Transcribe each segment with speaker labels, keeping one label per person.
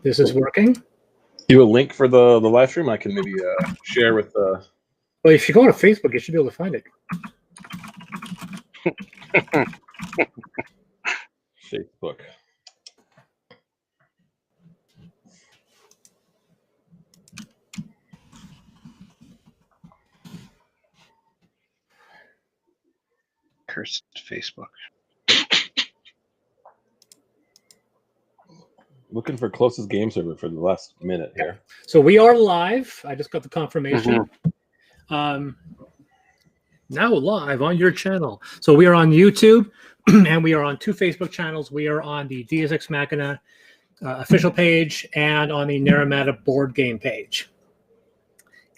Speaker 1: This is working.
Speaker 2: You a link for the live stream? I can maybe share with.
Speaker 1: Well, if you go to Facebook, you should be able to find it.
Speaker 2: Facebook.
Speaker 3: Cursed Facebook.
Speaker 2: Looking for closest game server for the last minute here.
Speaker 1: So we are live. I just got the confirmation. Now live on your channel. So we are on YouTube, and we are on 2 Facebook channels. We are on the Deus Ex Machina official page and on the Naramata board game page.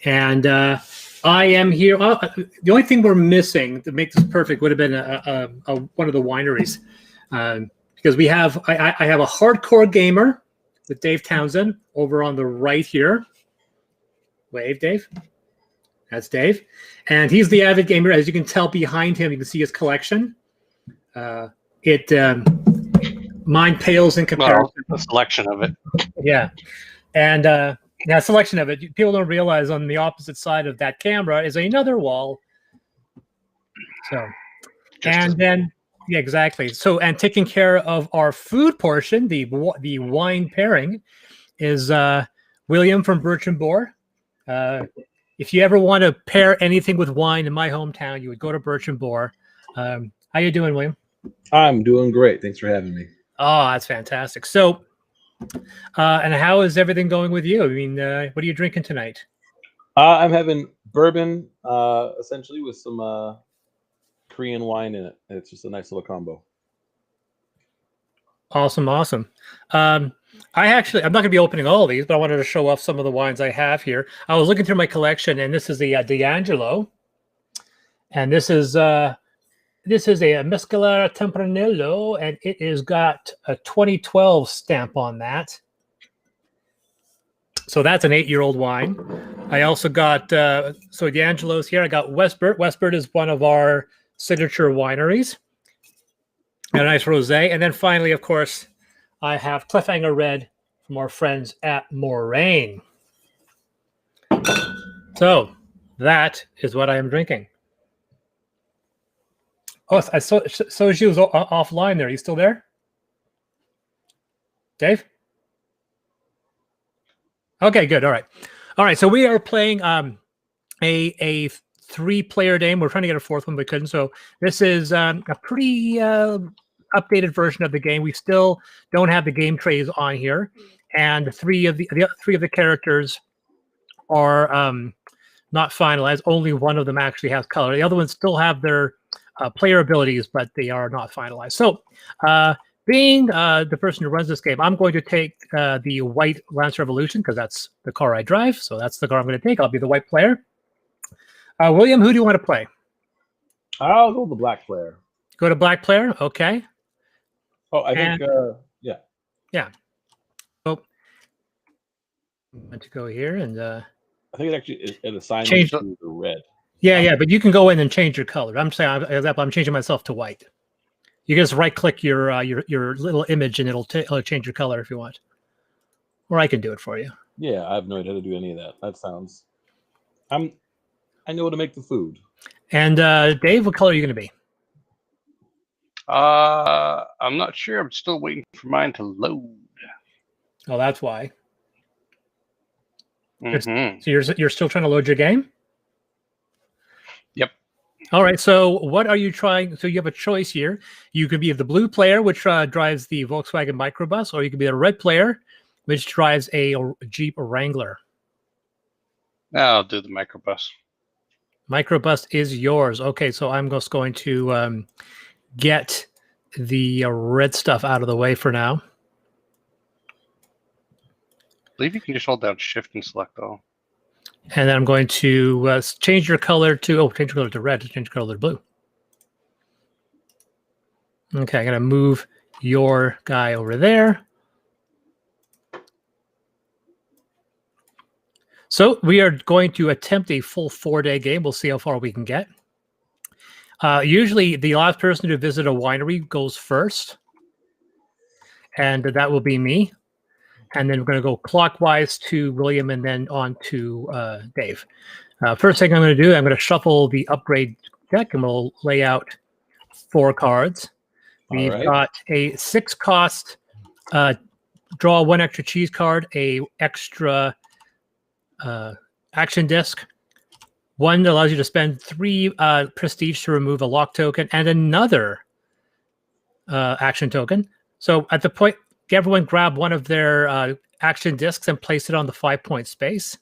Speaker 1: And I am here. The only thing we're missing to make this perfect would have been one of the wineries, because we have I have a hardcore gamer with Dave Townsend over on the right here. Wave, Dave. That's Dave, and he's the avid gamer. As you can tell behind him, you can see his collection. Mine pales in comparison.
Speaker 3: Well, a selection of it.
Speaker 1: Yeah, and a selection of it. People don't realize on the opposite side of that camera is another wall. So, and then yeah, exactly. So, and taking care of our food portion, the wine pairing, is William from Birch and Boar. If you ever want to pair anything with wine in my hometown, you would go to Birch and Boar. How you doing, William?
Speaker 2: I'm doing great. Thanks for having me.
Speaker 1: Oh, that's fantastic. So, and how is everything going with you? I mean, what are you drinking tonight?
Speaker 2: I'm having bourbon, essentially, with some Korean wine in it. It's just a nice little combo.
Speaker 1: Awesome, awesome. I'm not going to be opening all of these, but I wanted to show off some of the wines I have here. I was looking through my collection, and this is the D'Angelo, and this is a Mescala Tempranillo, and it has got a 2012 stamp on that. So that's an 8-year-old wine. I also got so D'Angelo's here. I got Westburt. Westburt is one of our signature wineries. And a nice rosé, and then finally, of course, I have Cliffhanger Red from our friends at Moraine. So that is what I am drinking. Oh, I saw she was offline there. Are you still there, Dave? Okay, good. All right. So we are playing a 3-player game. We're trying to get a 4th one, but we couldn't. So this is a pretty updated version of the game. We still don't have the game trays on here, and three of the characters are not finalized. Only one of them actually has color. The other ones still have their player abilities, but they are not finalized. So, being the person who runs this game, I'm going to take the white Lance Revolution because that's the car I drive. So that's the car I'm going to take. I'll be the white player. William, who do you want to play?
Speaker 2: I'll go with the black player.
Speaker 1: Go to black player. Okay.
Speaker 2: Oh, I think, yeah.
Speaker 1: Yeah. So, I'm going to go here and
Speaker 2: I think it actually it assigns
Speaker 1: change
Speaker 2: to the red.
Speaker 1: Yeah, but you can go in and change your color. I'm saying, for example, I'm changing myself to white. You can just right-click your little image and it'll change your color if you want. Or I can do it for you.
Speaker 2: Yeah, I have no idea how to do any of that. That sounds. I know how to make the food.
Speaker 1: And Dave, what color are you going to be?
Speaker 3: I'm not sure. I'm still waiting for mine to load.
Speaker 1: Oh, that's why.
Speaker 3: Mm-hmm.
Speaker 1: So you're still trying to load your game?
Speaker 3: Yep.
Speaker 1: All right. So what are you trying? So you have a choice here. You could be the blue player, which drives the Volkswagen microbus, or you could be the red player, which drives a Jeep Wrangler.
Speaker 3: I'll do the microbus.
Speaker 1: Microbus is yours. Okay. So I'm just going to get the red stuff out of the way for now.
Speaker 3: I believe you can just hold down Shift and select all.
Speaker 1: And then I'm going to change your color to, change your color to red, change your color to blue. Okay, I'm going to move your guy over there. So we are going to attempt a full 4-day game. We'll see how far we can get. Usually the last person to visit a winery goes first. And that will be me. and then we're going to go clockwise to William and then on to Dave. First thing I'm going to do, I'm going to shuffle the upgrade deck, and we'll lay out 4 cards. We've got a 6-cost draw 1 extra cheese card, a extra action disc. 1 that allows you to spend 3 prestige to remove a lock token, and another action token. So at the point, everyone grab one of their action discs and place it on the 5-point space.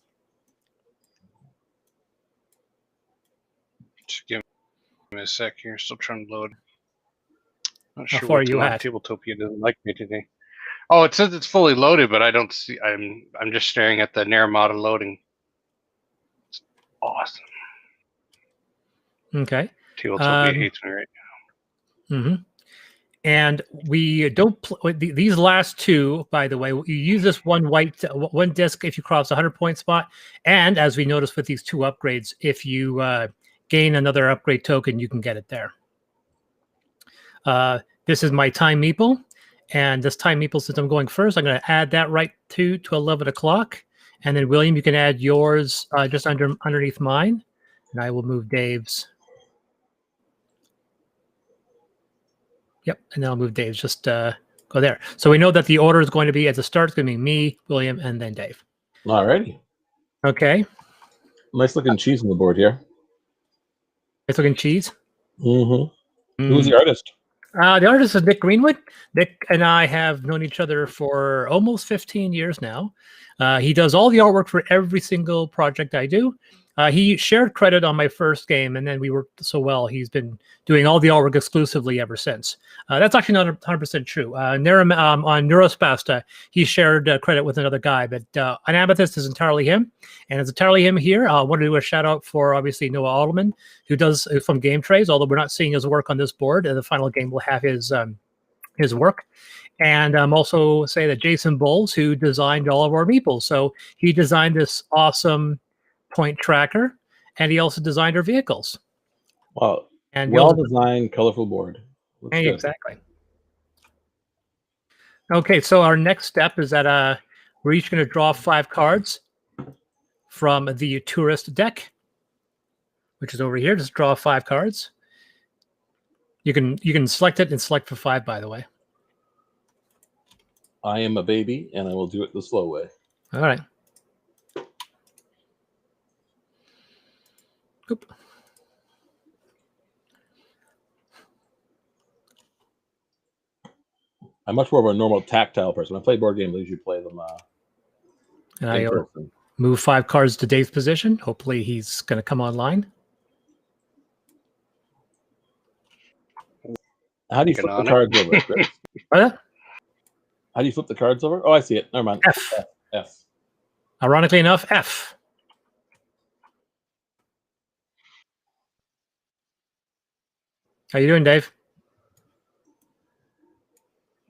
Speaker 3: Just give me a sec here. Still trying to load. Not
Speaker 1: How
Speaker 3: sure
Speaker 1: far
Speaker 3: what's
Speaker 1: are you
Speaker 3: on
Speaker 1: at?
Speaker 3: Tabletopia doesn't like me today. Oh, it says it's fully loaded, but I don't see. I'm just staring at the Naramata loading. It's awesome.
Speaker 1: Okay.
Speaker 3: Tabletopia hates me right now.
Speaker 1: Mm-hmm. And we don't these last 2, by the way, you use this one disc if you cross the 100-point spot, and as we noticed with these 2 upgrades, if you gain another upgrade token, you can get it there. This is my time meeple, and this time meeple, since I'm going first, I'm going to add that right to 11 o'clock, and then William, you can add yours just underneath mine, and I will move Dave's. Yep, and then I'll move Dave's. Just go there. So we know that the order is going to be, at the start, it's going to be me, William, and then Dave.
Speaker 2: Alrighty.
Speaker 1: Okay.
Speaker 2: Nice looking cheese on the board here.
Speaker 1: Nice looking cheese.
Speaker 2: Mm-hmm. Who's the artist?
Speaker 1: The artist is Nick Greenwood. Nick and I have known each other for almost 15 years now. He does all the artwork for every single project I do. He shared credit on my first game, and then we worked so well, he's been doing all the artwork exclusively ever since. That's actually not 100% true. On Neurospasta, he shared credit with another guy, but on Amethyst is entirely him, and it's entirely him here. I want to do a shout out for, obviously, Noah Alderman, who does from Game Trays, although we're not seeing his work on this board. The final game will have his work. And also say that Jason Bowles, who designed all of our meeples. So he designed this awesome point tracker, and he also designed our vehicles.
Speaker 2: Wow.
Speaker 1: And
Speaker 2: well-designed, colorful board.
Speaker 1: Exactly. Okay, so our next step is that we're each going to draw 5 cards from the tourist deck, which is over here. Just draw 5 cards. You can select it and select for 5, by the way.
Speaker 2: I am a baby, and I will do it the slow way.
Speaker 1: All right. Oop.
Speaker 2: I'm much more of a normal tactile person. When I play board games, I usually play them
Speaker 1: and I move 5 cards to Dave's position. Hopefully he's going to come online.
Speaker 2: How do you flip the cards over?
Speaker 1: What?
Speaker 2: How do you flip the cards over? Oh, I see it. Never mind. F.
Speaker 1: Ironically enough, F. How you doing, Dave?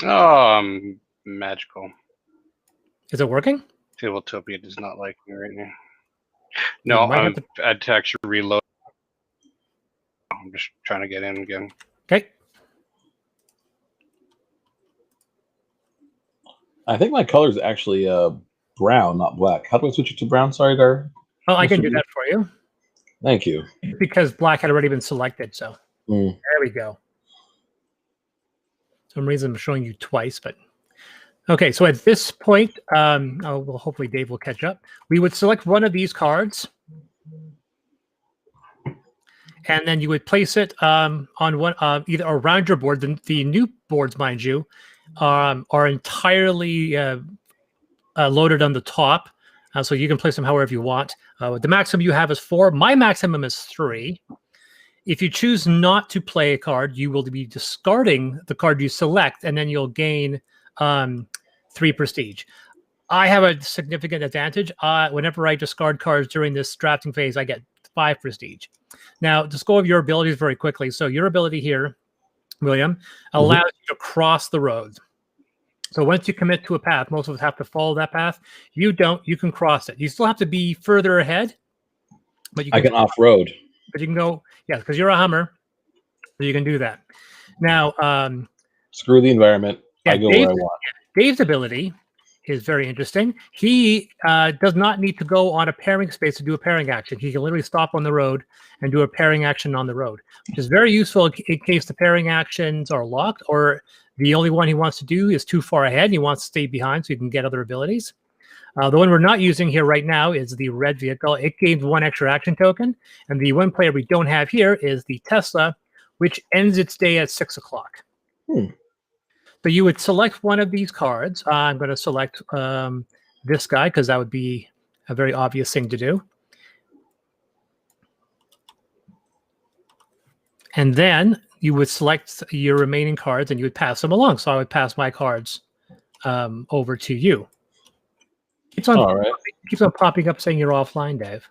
Speaker 3: Oh, magical.
Speaker 1: Is it working?
Speaker 3: Tabletopia does not like me right now. No, I had to actually reload. I'm just trying to get in again.
Speaker 1: Okay.
Speaker 2: I think my color is actually brown, not black. How do I switch it to brown? Sorry, Dar.
Speaker 1: Oh, I can do that for you.
Speaker 2: Thank you.
Speaker 1: Because black had already been selected, so there we go. For some reason I'm showing you twice, but okay. So at this point, well, hopefully Dave will catch up. We would select one of these cards, and then you would place it on one either around your board. The new boards, mind you, are entirely loaded on the top, so you can place them however you want. The maximum you have is 4. My maximum is 3. If you choose not to play a card, you will be discarding the card you select, and then you'll gain 3 prestige. I have a significant advantage. Whenever I discard cards during this drafting phase, I get 5 prestige. Now, just go over your abilities very quickly. So your ability here, William, allows you to cross the road. So once you commit to a path, most of us have to follow that path. You don't. You can cross it. You still have to be further ahead, but you can,
Speaker 2: I can off-road.
Speaker 1: But you can go, yeah, because you're a Hummer, so you can do that. Now,
Speaker 2: screw the environment.
Speaker 1: Yeah,
Speaker 2: I go where I want.
Speaker 1: Dave's ability is very interesting. He does not need to go on a pairing space to do a pairing action. He can literally stop on the road and do a pairing action on the road, which is very useful in case the pairing actions are locked or the only one he wants to do is too far ahead. He wants to stay behind so he can get other abilities. The one we're not using here right now is the red vehicle. It gains 1 extra action token. And the one player we don't have here is the Tesla, which ends its day at 6 o'clock. So you would select one of these cards. I'm going to select this guy because that would be a very obvious thing to do. And then you would select your remaining cards and you would pass them along. So I would pass my cards over to you. Keeps on popping up saying you're offline, Dave.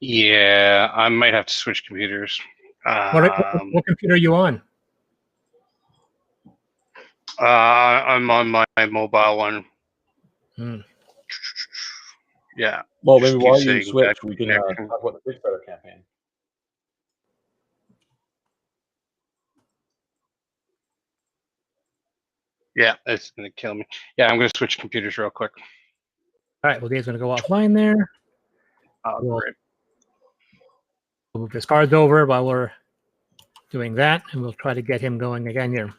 Speaker 3: Yeah, I might have to switch computers.
Speaker 1: What computer are you on?
Speaker 3: I'm on my mobile one. Yeah.
Speaker 2: Well,
Speaker 3: Just
Speaker 2: maybe
Speaker 3: keep
Speaker 2: while you
Speaker 3: saying
Speaker 2: switch,
Speaker 3: bad
Speaker 2: we can
Speaker 3: connection.
Speaker 2: talk about the Kickstarter campaign.
Speaker 3: Yeah, it's gonna kill me. Yeah, I'm gonna switch computers real quick.
Speaker 1: All right, well, Dave's going to go offline there.
Speaker 3: Great.
Speaker 1: We'll move his cards over while we're doing that, and we'll try to get him going again here.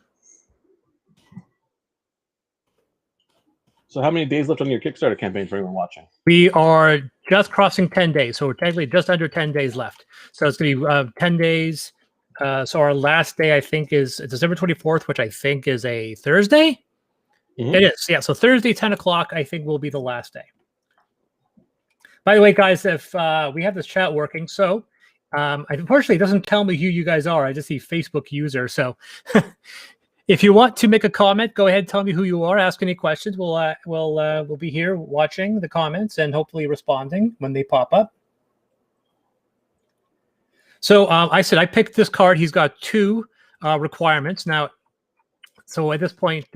Speaker 2: So how many days left on your Kickstarter campaign for anyone watching?
Speaker 1: We are just crossing 10 days, so we're technically just under 10 days left. So it's going to be 10 days. So our last day, I think, is December 24th, which I think is a Thursday. It is, yeah. So Thursday, 10 o'clock, I think, will be the last day. By the way, guys, if we have this chat working, so unfortunately, it doesn't tell me who you guys are. I just see Facebook user. So if you want to make a comment, go ahead, tell me who you are, ask any questions. We'll be here watching the comments and hopefully responding when they pop up. So I said I picked this card. He's got 2 requirements. Now, so at this point,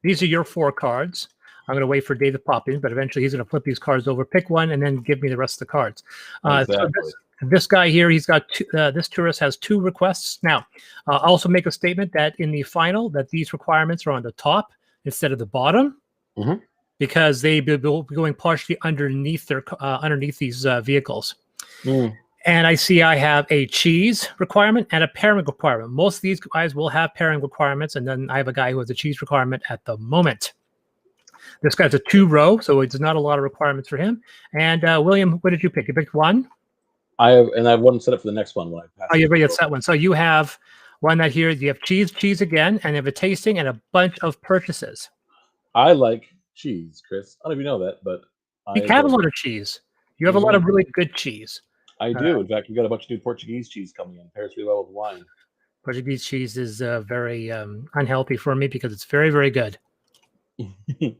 Speaker 1: these are your 4 cards. I'm going to wait for Dave to pop in, but eventually he's going to flip these cards over, pick one, and then give me the rest of the cards.
Speaker 2: Exactly.
Speaker 1: So this guy here, he's got this tourist has 2 requests. Now, I'll also make a statement that in the final, that these requirements are on the top instead of the bottom, because they will be going partially underneath their underneath these vehicles. And I see I have a cheese requirement and a pairing requirement. Most of these guys will have pairing requirements, and then I have a guy who has a cheese requirement at the moment. This guy's a 2-row, so it's not a lot of requirements for him. And William, what did you pick? You picked 1?
Speaker 2: I have one set up for the next one when I pass.
Speaker 1: Oh, you already set one. So you have one that here, you have cheese again, and you have a tasting and a bunch of purchases.
Speaker 2: I like cheese, Chris. I don't know if you know that, but
Speaker 1: You have a lot of cheese. You have a lot of really good cheese.
Speaker 2: I do. In fact, we got a bunch of new Portuguese cheese coming in. Pairs really well with wine.
Speaker 1: Portuguese cheese is very unhealthy for me because it's very, very good.
Speaker 2: You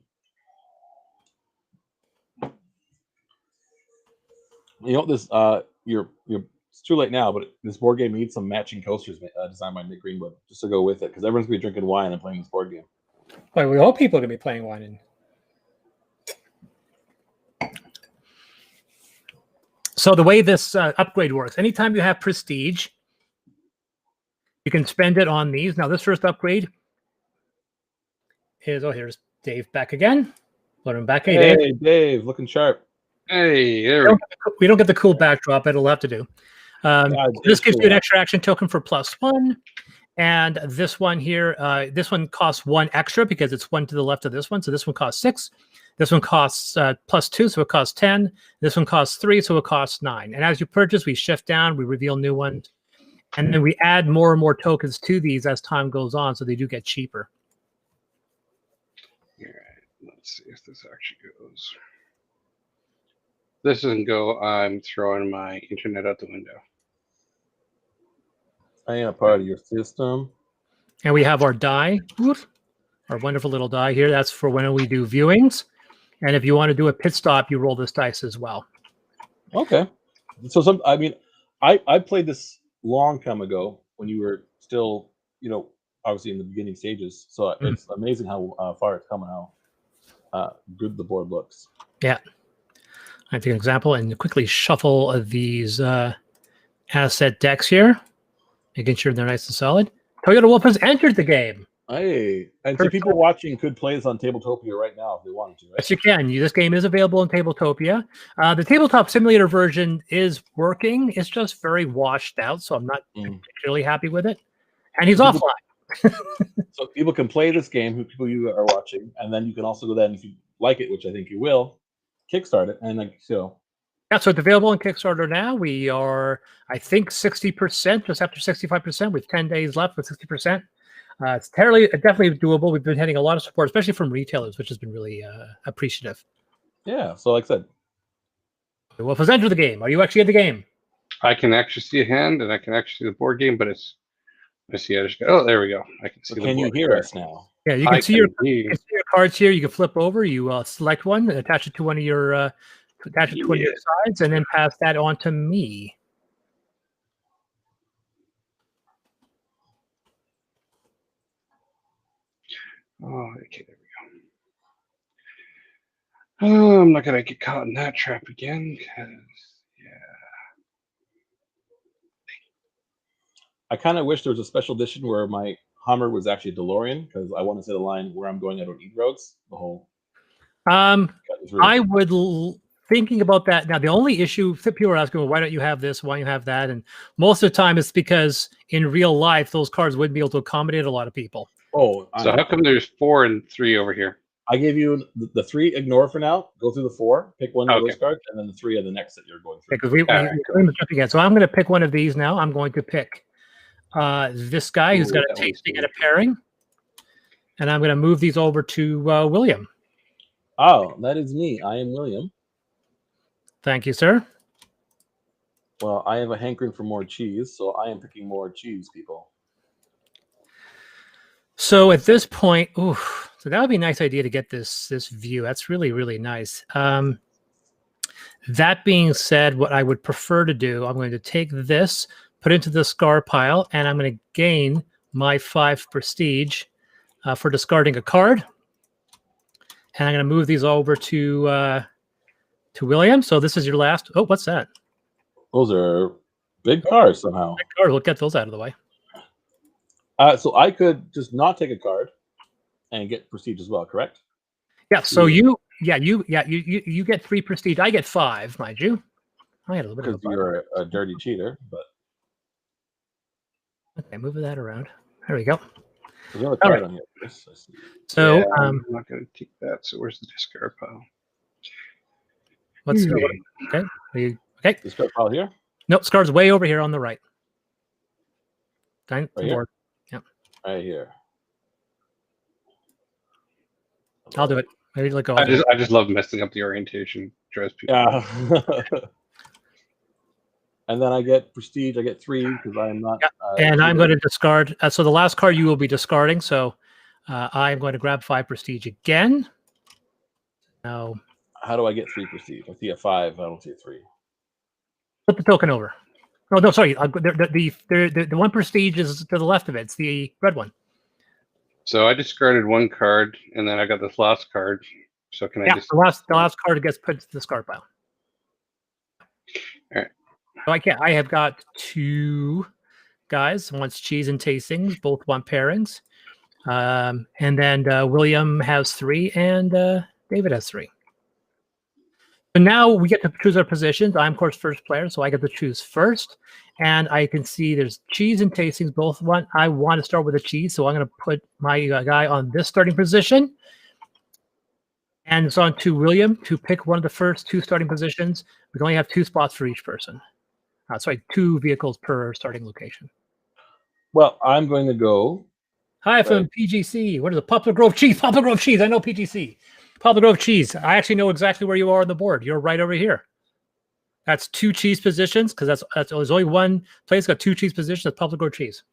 Speaker 2: know this. It's too late now, but this board game needs some matching coasters designed by Nick Greenwood just to go with it, because everyone's gonna be drinking wine and playing this board game.
Speaker 1: Well, we hope people are gonna be playing wine. So the way this upgrade works, anytime you have prestige, you can spend it on these. Now, this first upgrade is, here's Dave back again. Let him back.
Speaker 2: Hey, Dave, looking sharp.
Speaker 3: Hey,
Speaker 1: we don't get the cool backdrop. It'll have to do. This gives you an extra action token for +1. And this one here, this one costs 1 extra because it's 1 to the left of this one. So this one costs 6. This one costs +2, so it costs 10. This one costs 3, so it costs 9. And as you purchase, we shift down, we reveal new ones. And then we add more and more tokens to these as time goes on, so they do get cheaper.
Speaker 3: All right, let's see if this actually goes. This doesn't go. I'm throwing my internet out the window.
Speaker 2: I am a part of your system.
Speaker 1: And we have our die, our wonderful little die here. That's for when we do viewings. And if you want to do a pit stop, you roll this dice as well.
Speaker 2: Okay. So I played this long time ago when you were still, obviously in the beginning stages. So it's amazing how far it's come and how good the board looks.
Speaker 1: Yeah. I take an example and quickly shuffle these asset decks here, making sure they're nice and solid. Toyota Wolf has entered the game.
Speaker 2: Hey, and so
Speaker 1: First
Speaker 2: people watching could play this on Tabletopia right now if they wanted to, right?
Speaker 1: Yes, you can. This game is available on Tabletopia. The tabletop simulator version is working. It's just very washed out, so I'm not particularly happy with it. And he's
Speaker 2: So
Speaker 1: offline.
Speaker 2: So people can play this game, who people you are watching, and then you can also go then, if you like it, which I think you will, kickstart it, and like so.
Speaker 1: Yeah, so it's available on Kickstarter now. We are, I think, 60%, just after 65%. We have 10 days left with 60%. It's definitely doable. We've been getting a lot of support, especially from retailers, which has been really appreciative.
Speaker 2: Yeah, so like I said.
Speaker 1: Well, let's enter the game. Are you actually in the game?
Speaker 3: I can actually see a hand, and I can actually see the board game, but it's. I see. I just go. Oh, there we go. I can see.
Speaker 2: So can you hear us now?
Speaker 1: Yeah, you can see your cards here. You can flip over. You select one, and attach it to one of your sides, and then pass that on to me.
Speaker 3: Oh, okay, there we go. Oh, I'm not gonna get caught in that trap again, because
Speaker 2: I kind of wish there was a special edition where my Hummer was actually a DeLorean, because I want to say the line, "Where I'm going, I don't need roads." The whole.
Speaker 1: I would thinking about that now. The only issue people are asking, well, why don't you have this? Why don't you have that? And most of the time, it's because in real life, those cards wouldn't be able to accommodate a lot of people.
Speaker 2: Oh,
Speaker 3: so how come there's 4 and 3 over here?
Speaker 2: I gave you the 3. Ignore for now. Go through the 4. Pick one of those cards, and then the 3 of the next that you're going through.
Speaker 1: Because we so I'm going to pick one of these now. I'm going to pick this guy who's got a tasting and a pairing, and I'm going to move these over to William.
Speaker 2: Oh, that is me. I am William.
Speaker 1: Thank you, sir.
Speaker 2: Well, I have a hankering for more cheese, so I am picking more cheese, people.
Speaker 1: So at this point, so that would be a nice idea to get this view. That's really, really nice. That being said, what I would prefer to do, I'm going to take this, put it into the scar pile, and I'm going to gain my 5 prestige for discarding a card. And I'm going to move these over to William. So this is your last. Oh, what's that?
Speaker 2: Those are big cards somehow.
Speaker 1: Big card. We'll get those out of the way.
Speaker 2: So I could just not take a card and get prestige as well, correct?
Speaker 1: Yeah. So you get 3 prestige. I get 5, mind you. I had a little bit of
Speaker 2: you're a dirty cheater, but
Speaker 1: okay, moving that around. There we go.
Speaker 2: There's another card on here.
Speaker 1: So
Speaker 3: yeah, I'm not going to take that. So where's the discard pile?
Speaker 1: Let's go. Okay. Okay.
Speaker 2: Discard pile here?
Speaker 1: Nope. Discard's way over here on the right. Right
Speaker 2: here?
Speaker 1: Yep.
Speaker 2: Right here.
Speaker 1: I'll do it. Maybe let go.
Speaker 3: I just love messing up the orientation. Drives people.
Speaker 2: Yeah. And then I get prestige. I get 3 because I'm not.
Speaker 1: And I'm going to discard. So the last card you will be discarding. So I'm going to grab 5 prestige again. Now,
Speaker 2: how do I get 3 prestige? I see a 5. I don't see a 3.
Speaker 1: Flip the token over. Oh no, sorry. The 1 prestige is to the left of it. It's the red one.
Speaker 3: So I discarded 1 card, and then I got this last card. So can I just?
Speaker 1: The last card gets put to the discard pile.
Speaker 3: All right.
Speaker 1: So I can't. I have got 2 guys. One's cheese and tastings. Both want pairings. And then William has 3, and David has 3. So now we get to choose our positions. I'm, of course, first player, so I get to choose first. And I can see there's cheese and tastings. Both want. I want to start with a cheese, so I'm going to put my guy on this starting position. And it's on to William to pick one of the first 2 starting positions. We can only have 2 spots for each person. Sorry, 2 vehicles per starting location.
Speaker 2: Well, I'm going to go.
Speaker 1: Hi from PGC. What is it? Poplar Grove Cheese. Poplar Grove Cheese. I know PGC. Poplar Grove Cheese. I actually know exactly where you are on the board. You're right over here. That's 2 cheese positions because there's only one place got 2 cheese positions. That's Poplar Grove Cheese.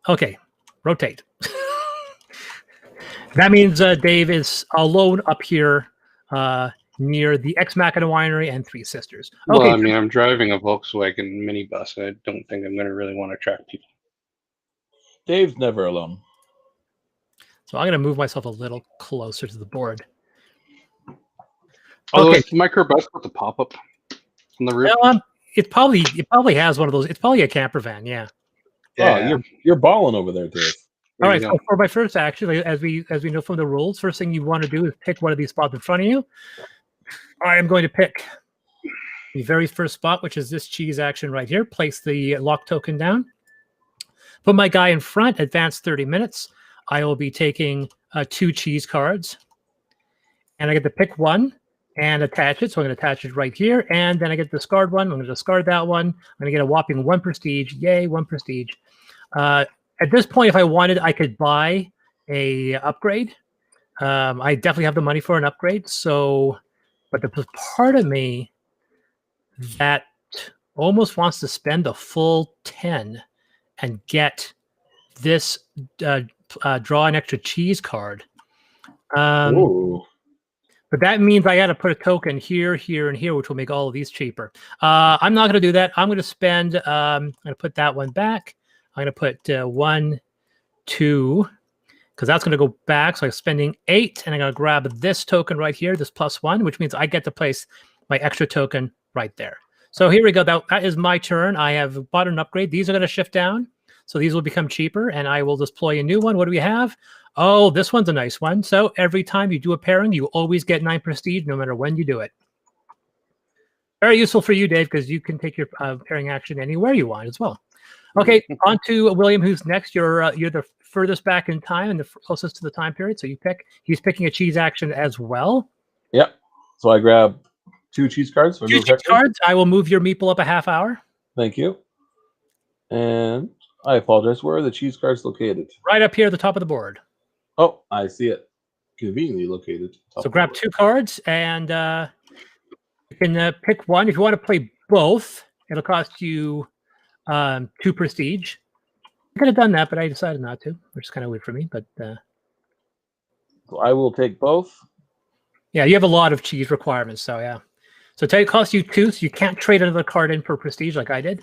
Speaker 1: Okay, rotate. That means Dave is alone up here near the Ex Machina Winery and 3 Sisters. Okay.
Speaker 3: Well, I mean, I'm driving a Volkswagen minibus. I don't think I'm going to really want to track people.
Speaker 2: Dave's never alone.
Speaker 1: So I'm going to move myself a little closer to the board.
Speaker 3: Oh, okay. Is the microbus with the pop-up on the roof?
Speaker 1: It probably has one of those. It's probably a camper van. Yeah.
Speaker 2: Oh, you're balling over there, Dave.
Speaker 1: All right, so for my first action, like, as we know from the rules, first thing you want to do is pick one of these spots in front of you. I am going to pick the very first spot, which is this cheese action right here. Place the lock token down. Put my guy in front, advance 30 minutes. I will be taking 2 cheese cards. And I get to pick one and attach it. So I'm going to attach it right here. And then I get to discard one. I'm going to discard that one. I'm going to get a whopping 1 prestige. Yay, 1 prestige. At this point, if I wanted, I could buy a upgrade. I definitely have the money for an upgrade. So, but the part of me that almost wants to spend the full 10 and get this draw an extra cheese card.
Speaker 2: Ooh.
Speaker 1: But that means I got to put a token here, here, and here, which will make all of these cheaper. I'm not going to do that. I'm going to spend. I'm going to put that one back. I'm going to put 1, 2, because that's going to go back. So I'm spending 8, and I'm going to grab this token right here, this +1, which means I get to place my extra token right there. So here we go. That is my turn. I have bought an upgrade. These are going to shift down. So these will become cheaper, and I will deploy a new one. What do we have? Oh, this one's a nice one. So every time you do a pairing, you always get 9 prestige, no matter when you do it. Very useful for you, Dave, because you can take your pairing action anywhere you want as well. Okay, on to William, who's next. You're the furthest back in time and the closest to the time period. So you pick. He's picking a cheese action as well.
Speaker 2: Yep. So I grab 2 cheese cards.
Speaker 1: 2 cheese cards. I will move your meeple up a half hour.
Speaker 2: Thank you. And I apologize. Where are the cheese cards located?
Speaker 1: Right up here at the top of the board.
Speaker 2: Oh, I see it. Conveniently located.
Speaker 1: So grab 2 cards, and you can pick one. If you want to play both, it'll cost you 2 prestige. I could have done that, but I decided not to, which is kind of weird for me. But
Speaker 2: so I will take both.
Speaker 1: Yeah, you have a lot of cheese requirements, so yeah. So it costs you 2, so you can't trade another card in for prestige like I did.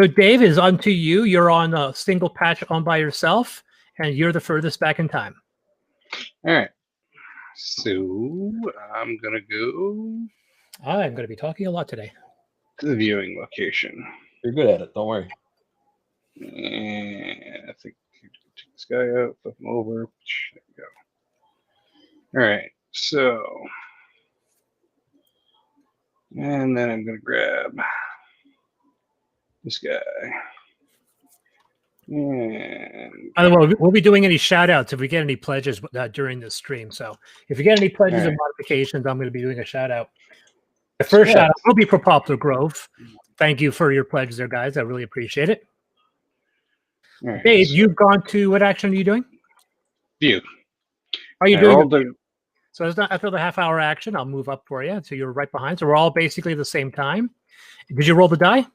Speaker 1: So Dave, is on to you. You're on a single patch on by yourself, and you're the furthest back in time.
Speaker 3: All right. So I'm going to go
Speaker 1: I'm going to be talking a lot today.
Speaker 3: to the viewing location.
Speaker 2: You're good at it. Don't worry.
Speaker 3: And I think take this guy out, flip him over. There we go. All right. So, and then I'm going to grab this guy. And
Speaker 1: By the way, we'll be doing any shout outs if we get any pledges during this stream. So if you get any pledges or modifications, I'm going to be doing a shout out. The first shout out will be for Poplar Grove. Thank you for your pledges there, guys. I really appreciate it.
Speaker 3: right,
Speaker 1: Dave, you've gone to, what action are you doing?
Speaker 3: view.
Speaker 1: Are you
Speaker 3: I
Speaker 1: doing?
Speaker 3: rolled a-
Speaker 1: So it's not after the half hour action. I'll move up for you. So you're right behind. So we're all basically at the same time. Did you roll the die?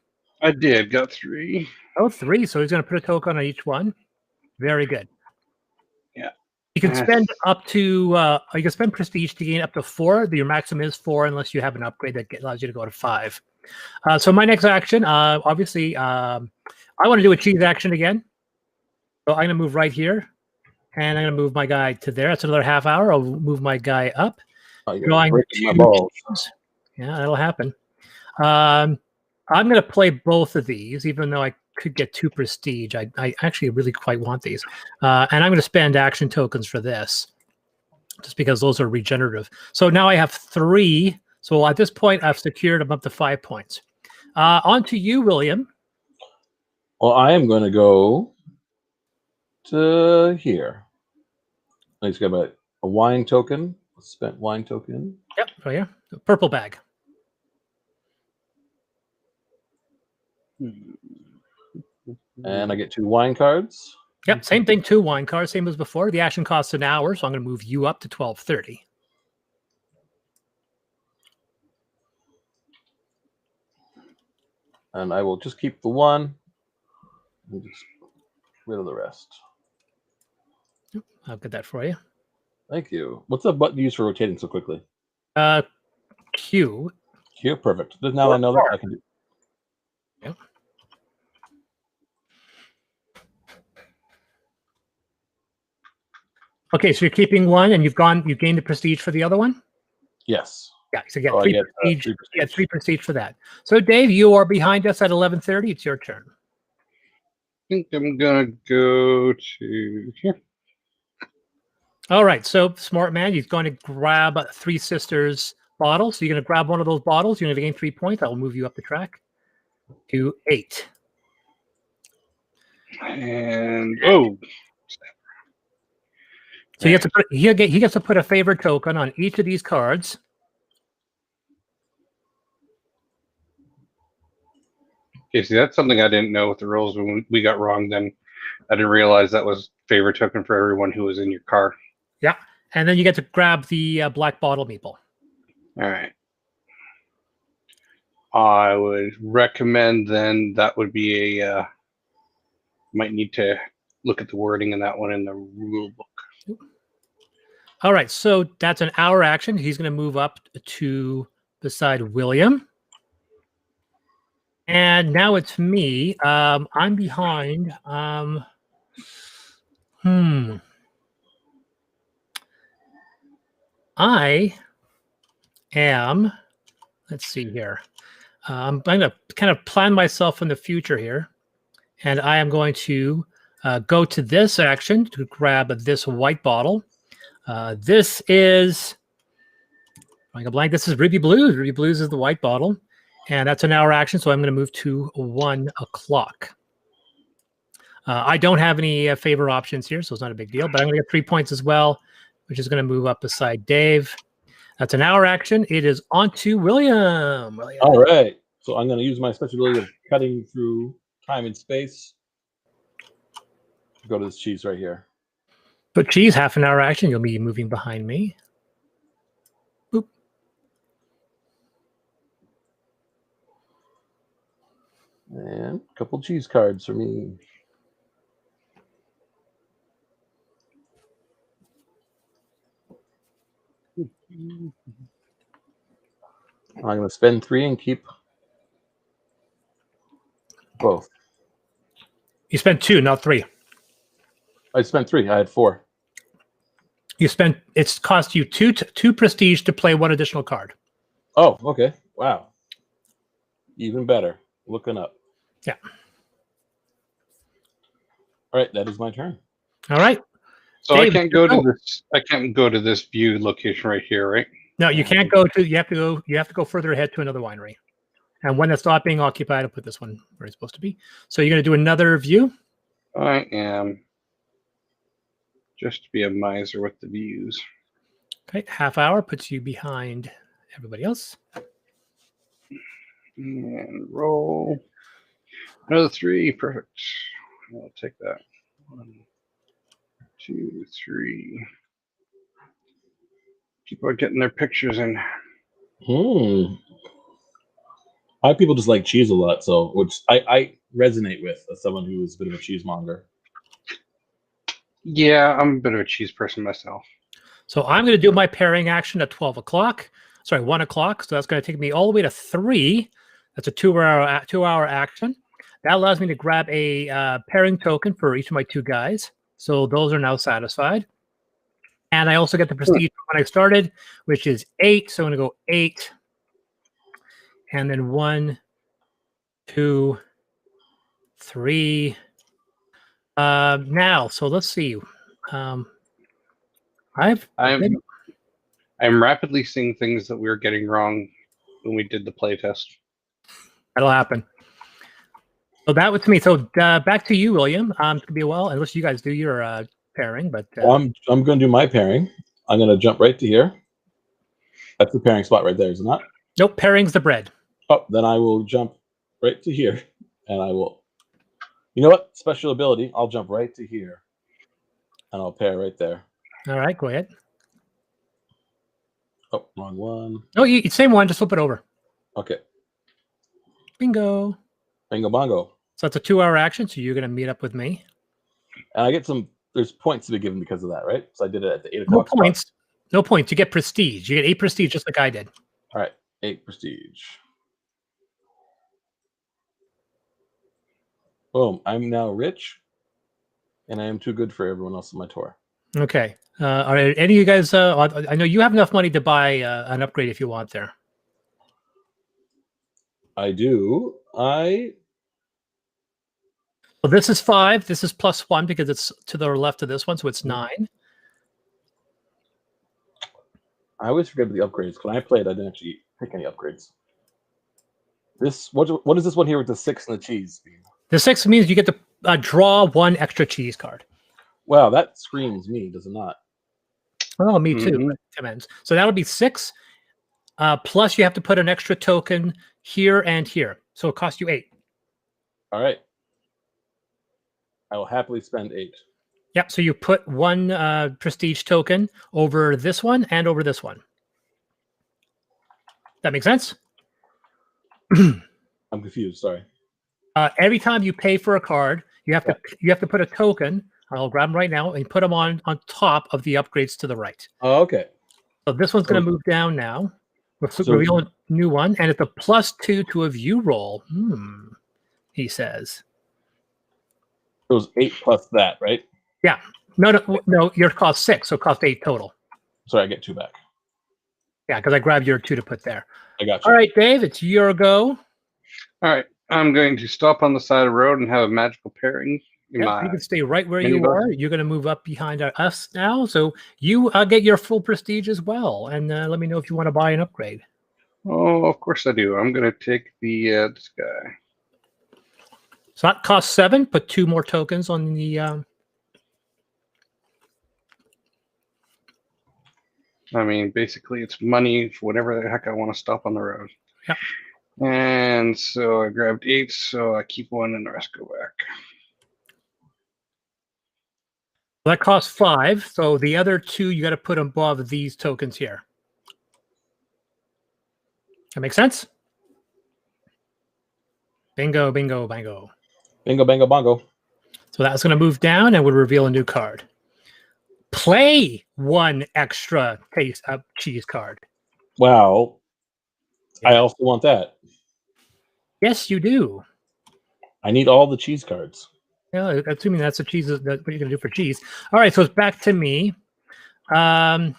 Speaker 3: I did, got 3.
Speaker 1: Oh, 3. So he's going to put a token on each one. Very good.
Speaker 3: Yeah.
Speaker 1: You can spend up to, you can spend prestige to gain up to 4. Your maximum is 4 unless you have an upgrade that allows you to go to 5. So my next action, obviously, I want to do a cheese action again. So I'm going to move right here. And I'm going to move my guy to there. That's another half hour. I'll move my guy up.
Speaker 2: Drawing my balls.
Speaker 1: Yeah, that'll happen. I'm going to play both of these, even though I could get 2 prestige. I actually really quite want these. And I'm going to spend action tokens for this, just because those are regenerative. So now I have 3. So at this point, I've secured them up to 5 points. On to you, William.
Speaker 2: Well, I am going to go to here. I just got a wine token, a spent wine token.
Speaker 1: Yep, right here. The purple bag.
Speaker 2: And I get 2 wine cards.
Speaker 1: Yep, same thing, 2 wine cards, same as before. The action costs an hour, so I'm going to move you up to 12:30.
Speaker 2: And I will just keep the 1 and just get rid of the rest.
Speaker 1: Yep, I'll get that for you.
Speaker 2: Thank you. What's the button used for rotating so quickly?
Speaker 1: Q.
Speaker 2: Q, perfect. Now I know that I can do.
Speaker 1: Yep. Okay, so you're keeping 1, and you've gained the prestige for the other one.
Speaker 2: Yes.
Speaker 1: Yeah, so you get 3 prestige.
Speaker 2: 3 prestige.
Speaker 1: You get 3 prestige for that. So Dave, you are behind us at 11:30. It's your turn.
Speaker 3: think I'm gonna go to here.
Speaker 1: All right, so smart man, he's going to grab Three Sisters bottle. So you're going to grab one of those bottles. You're going to gain 3 points. I'll move you up the track to 8.
Speaker 3: And oh,
Speaker 1: So he gets to put a favorite token on each of these cards.
Speaker 3: okay. See, that's something I didn't know with the rules when we got wrong. Then I didn't realize that was favorite token for everyone who was in your car.
Speaker 1: Yeah, and then you get to grab the black bottle meeple.
Speaker 3: All right. I would recommend then that would be a might need to look at the wording in that one in the rule book.
Speaker 1: All right, so that's an hour action. He's going to move up to beside William. And now it's me. I'm behind. I am, let's see here. I'm going to kind of plan myself in the future here. And I am going to go to this action to grab this white bottle. This is, drawing a blank, this is Ruby Blues. Ruby Blues is the white bottle. And that's an hour action, so I'm going to move to 1 o'clock. I don't have any favor options here, so it's not a big deal. But I'm going to get 3 points as well, which is going to move up beside Dave. That's an hour action. It is on to William.
Speaker 2: All right. So I'm going to use my special ability of cutting through time and space. Go to this cheese right here.
Speaker 1: So cheese, half an hour action. You'll be moving behind me. Boop.
Speaker 2: And a couple cheese cards for me. I'm going to spend 3 and keep both.
Speaker 1: You spent 2, not 3.
Speaker 2: I spent 3. I had 4.
Speaker 1: It's cost you two prestige to play 1 additional card.
Speaker 2: Oh, okay. Wow. Even better. Looking up.
Speaker 1: Yeah.
Speaker 2: All right, that is my turn.
Speaker 1: All right.
Speaker 3: So
Speaker 1: Dave,
Speaker 3: I can't go to this. I can't go to this view location right here, right?
Speaker 1: No, you can't go to. You have to go further ahead to another winery. And when it's not being occupied, I'll put this one where it's supposed to be. So you're going to do another view.
Speaker 3: I am just to be a miser with the views.
Speaker 1: Okay, half hour puts you behind everybody else.
Speaker 3: And roll another 3. Perfect. I'll take that. 1, 2, 3. People are getting their pictures in.
Speaker 2: My people just like cheese a lot, so which I resonate with as someone who is a bit of a cheesemonger.
Speaker 3: Yeah, I'm a bit of a cheese person myself.
Speaker 1: So I'm going to do my pairing action at 12 o'clock. Sorry, 1 o'clock. So that's going to take me all the way to 3. That's a 2-hour action. That allows me to grab a pairing token for each of my 2 guys. So those are now satisfied. And I also get the prestige when I started, which is 8. So I'm going to go 8. And then 1, 2, 3. Now, so let's see. I'm
Speaker 3: rapidly seeing things that we were getting wrong when we did the playtest.
Speaker 1: That'll happen. So that was me. So back to you, William. It's gonna be a while, unless you guys do your pairing. But
Speaker 2: I'm going to do my pairing. I'm going to jump right to here. That's the pairing spot right there, is it not?
Speaker 1: Nope, pairing's the bread.
Speaker 2: Oh, then I will jump right to here, and I will. You know what? Special ability. I'll jump right to here, and I'll pair right there.
Speaker 1: All right, go ahead.
Speaker 2: Oh, wrong one.
Speaker 1: No, same one. Just flip it over.
Speaker 2: Okay.
Speaker 1: Bingo.
Speaker 2: Bingo bongo.
Speaker 1: So that's a 2-hour action. So you're gonna meet up with me.
Speaker 2: And I get some. There's points to be given because of that, right? So I did it at the 8
Speaker 1: No
Speaker 2: o'clock.
Speaker 1: points.
Speaker 2: spot.
Speaker 1: No points. You get prestige. You get 8 prestige, just like I did.
Speaker 2: All right, 8 prestige. Boom! I'm now rich, and I am too good for everyone else on my tour.
Speaker 1: Okay. Are any of you guys? I know you have enough money to buy an upgrade if you want there.
Speaker 2: I do.
Speaker 1: Well, this is 5. This is +1 because it's to the left of this one, so it's 9.
Speaker 2: I always forget the upgrades. When I played, I didn't actually pick any upgrades. This what is this one here with the 6 and the cheese?
Speaker 1: The 6 means you get to draw 1 extra cheese card.
Speaker 2: Wow, that screams me, does it not?
Speaker 1: Oh, me too. So that'll be 6. Plus, you have to put an extra token here and here. So it costs you 8.
Speaker 2: All right. I will happily spend 8.
Speaker 1: Yep. So you put 1 prestige token over this one and over this one. That makes sense?
Speaker 2: I'm confused. Sorry.
Speaker 1: Every time you pay for a card, you have to put a token. I'll grab them right now and put them on top of the upgrades to the right.
Speaker 2: Oh, okay.
Speaker 1: So this one's going to move down now. Reveal a new one, and it's a +2 to a view roll. He says.
Speaker 2: It was 8 plus that, right?
Speaker 1: Yeah. No. Yours cost 6, so it cost 8 total.
Speaker 2: Sorry, I get 2 back.
Speaker 1: Yeah, because I grabbed your 2 to put there.
Speaker 2: I got you.
Speaker 1: All right, Dave, it's your go.
Speaker 3: All right, I'm going to stop on the side of the road and have a magical pairing.
Speaker 1: You can stay right where you are. You're going to move up behind us now, so you get your full prestige as well. And let me know if you want to buy an upgrade.
Speaker 3: Oh, of course I do. I'm going to take the this guy.
Speaker 1: So that costs 7. Put 2 more tokens on the.
Speaker 3: I mean, basically, it's money for whatever the heck I want to stop on the road.
Speaker 1: Yeah.
Speaker 3: And so I grabbed 8, so I keep 1 and the rest go back.
Speaker 1: That costs 5. So the other 2 you got to put above these tokens here. That makes sense? Bingo, bingo, bango.
Speaker 2: Bingo, bango, bongo.
Speaker 1: So that's going to move down and would reveal a new card. Play 1 extra cheese card.
Speaker 2: Wow. I also want that.
Speaker 1: Yes, you do.
Speaker 2: I need all the cheese cards.
Speaker 1: Yeah, assuming that's the cheese. That's what you're going to do for cheese. All right, so it's back to me. I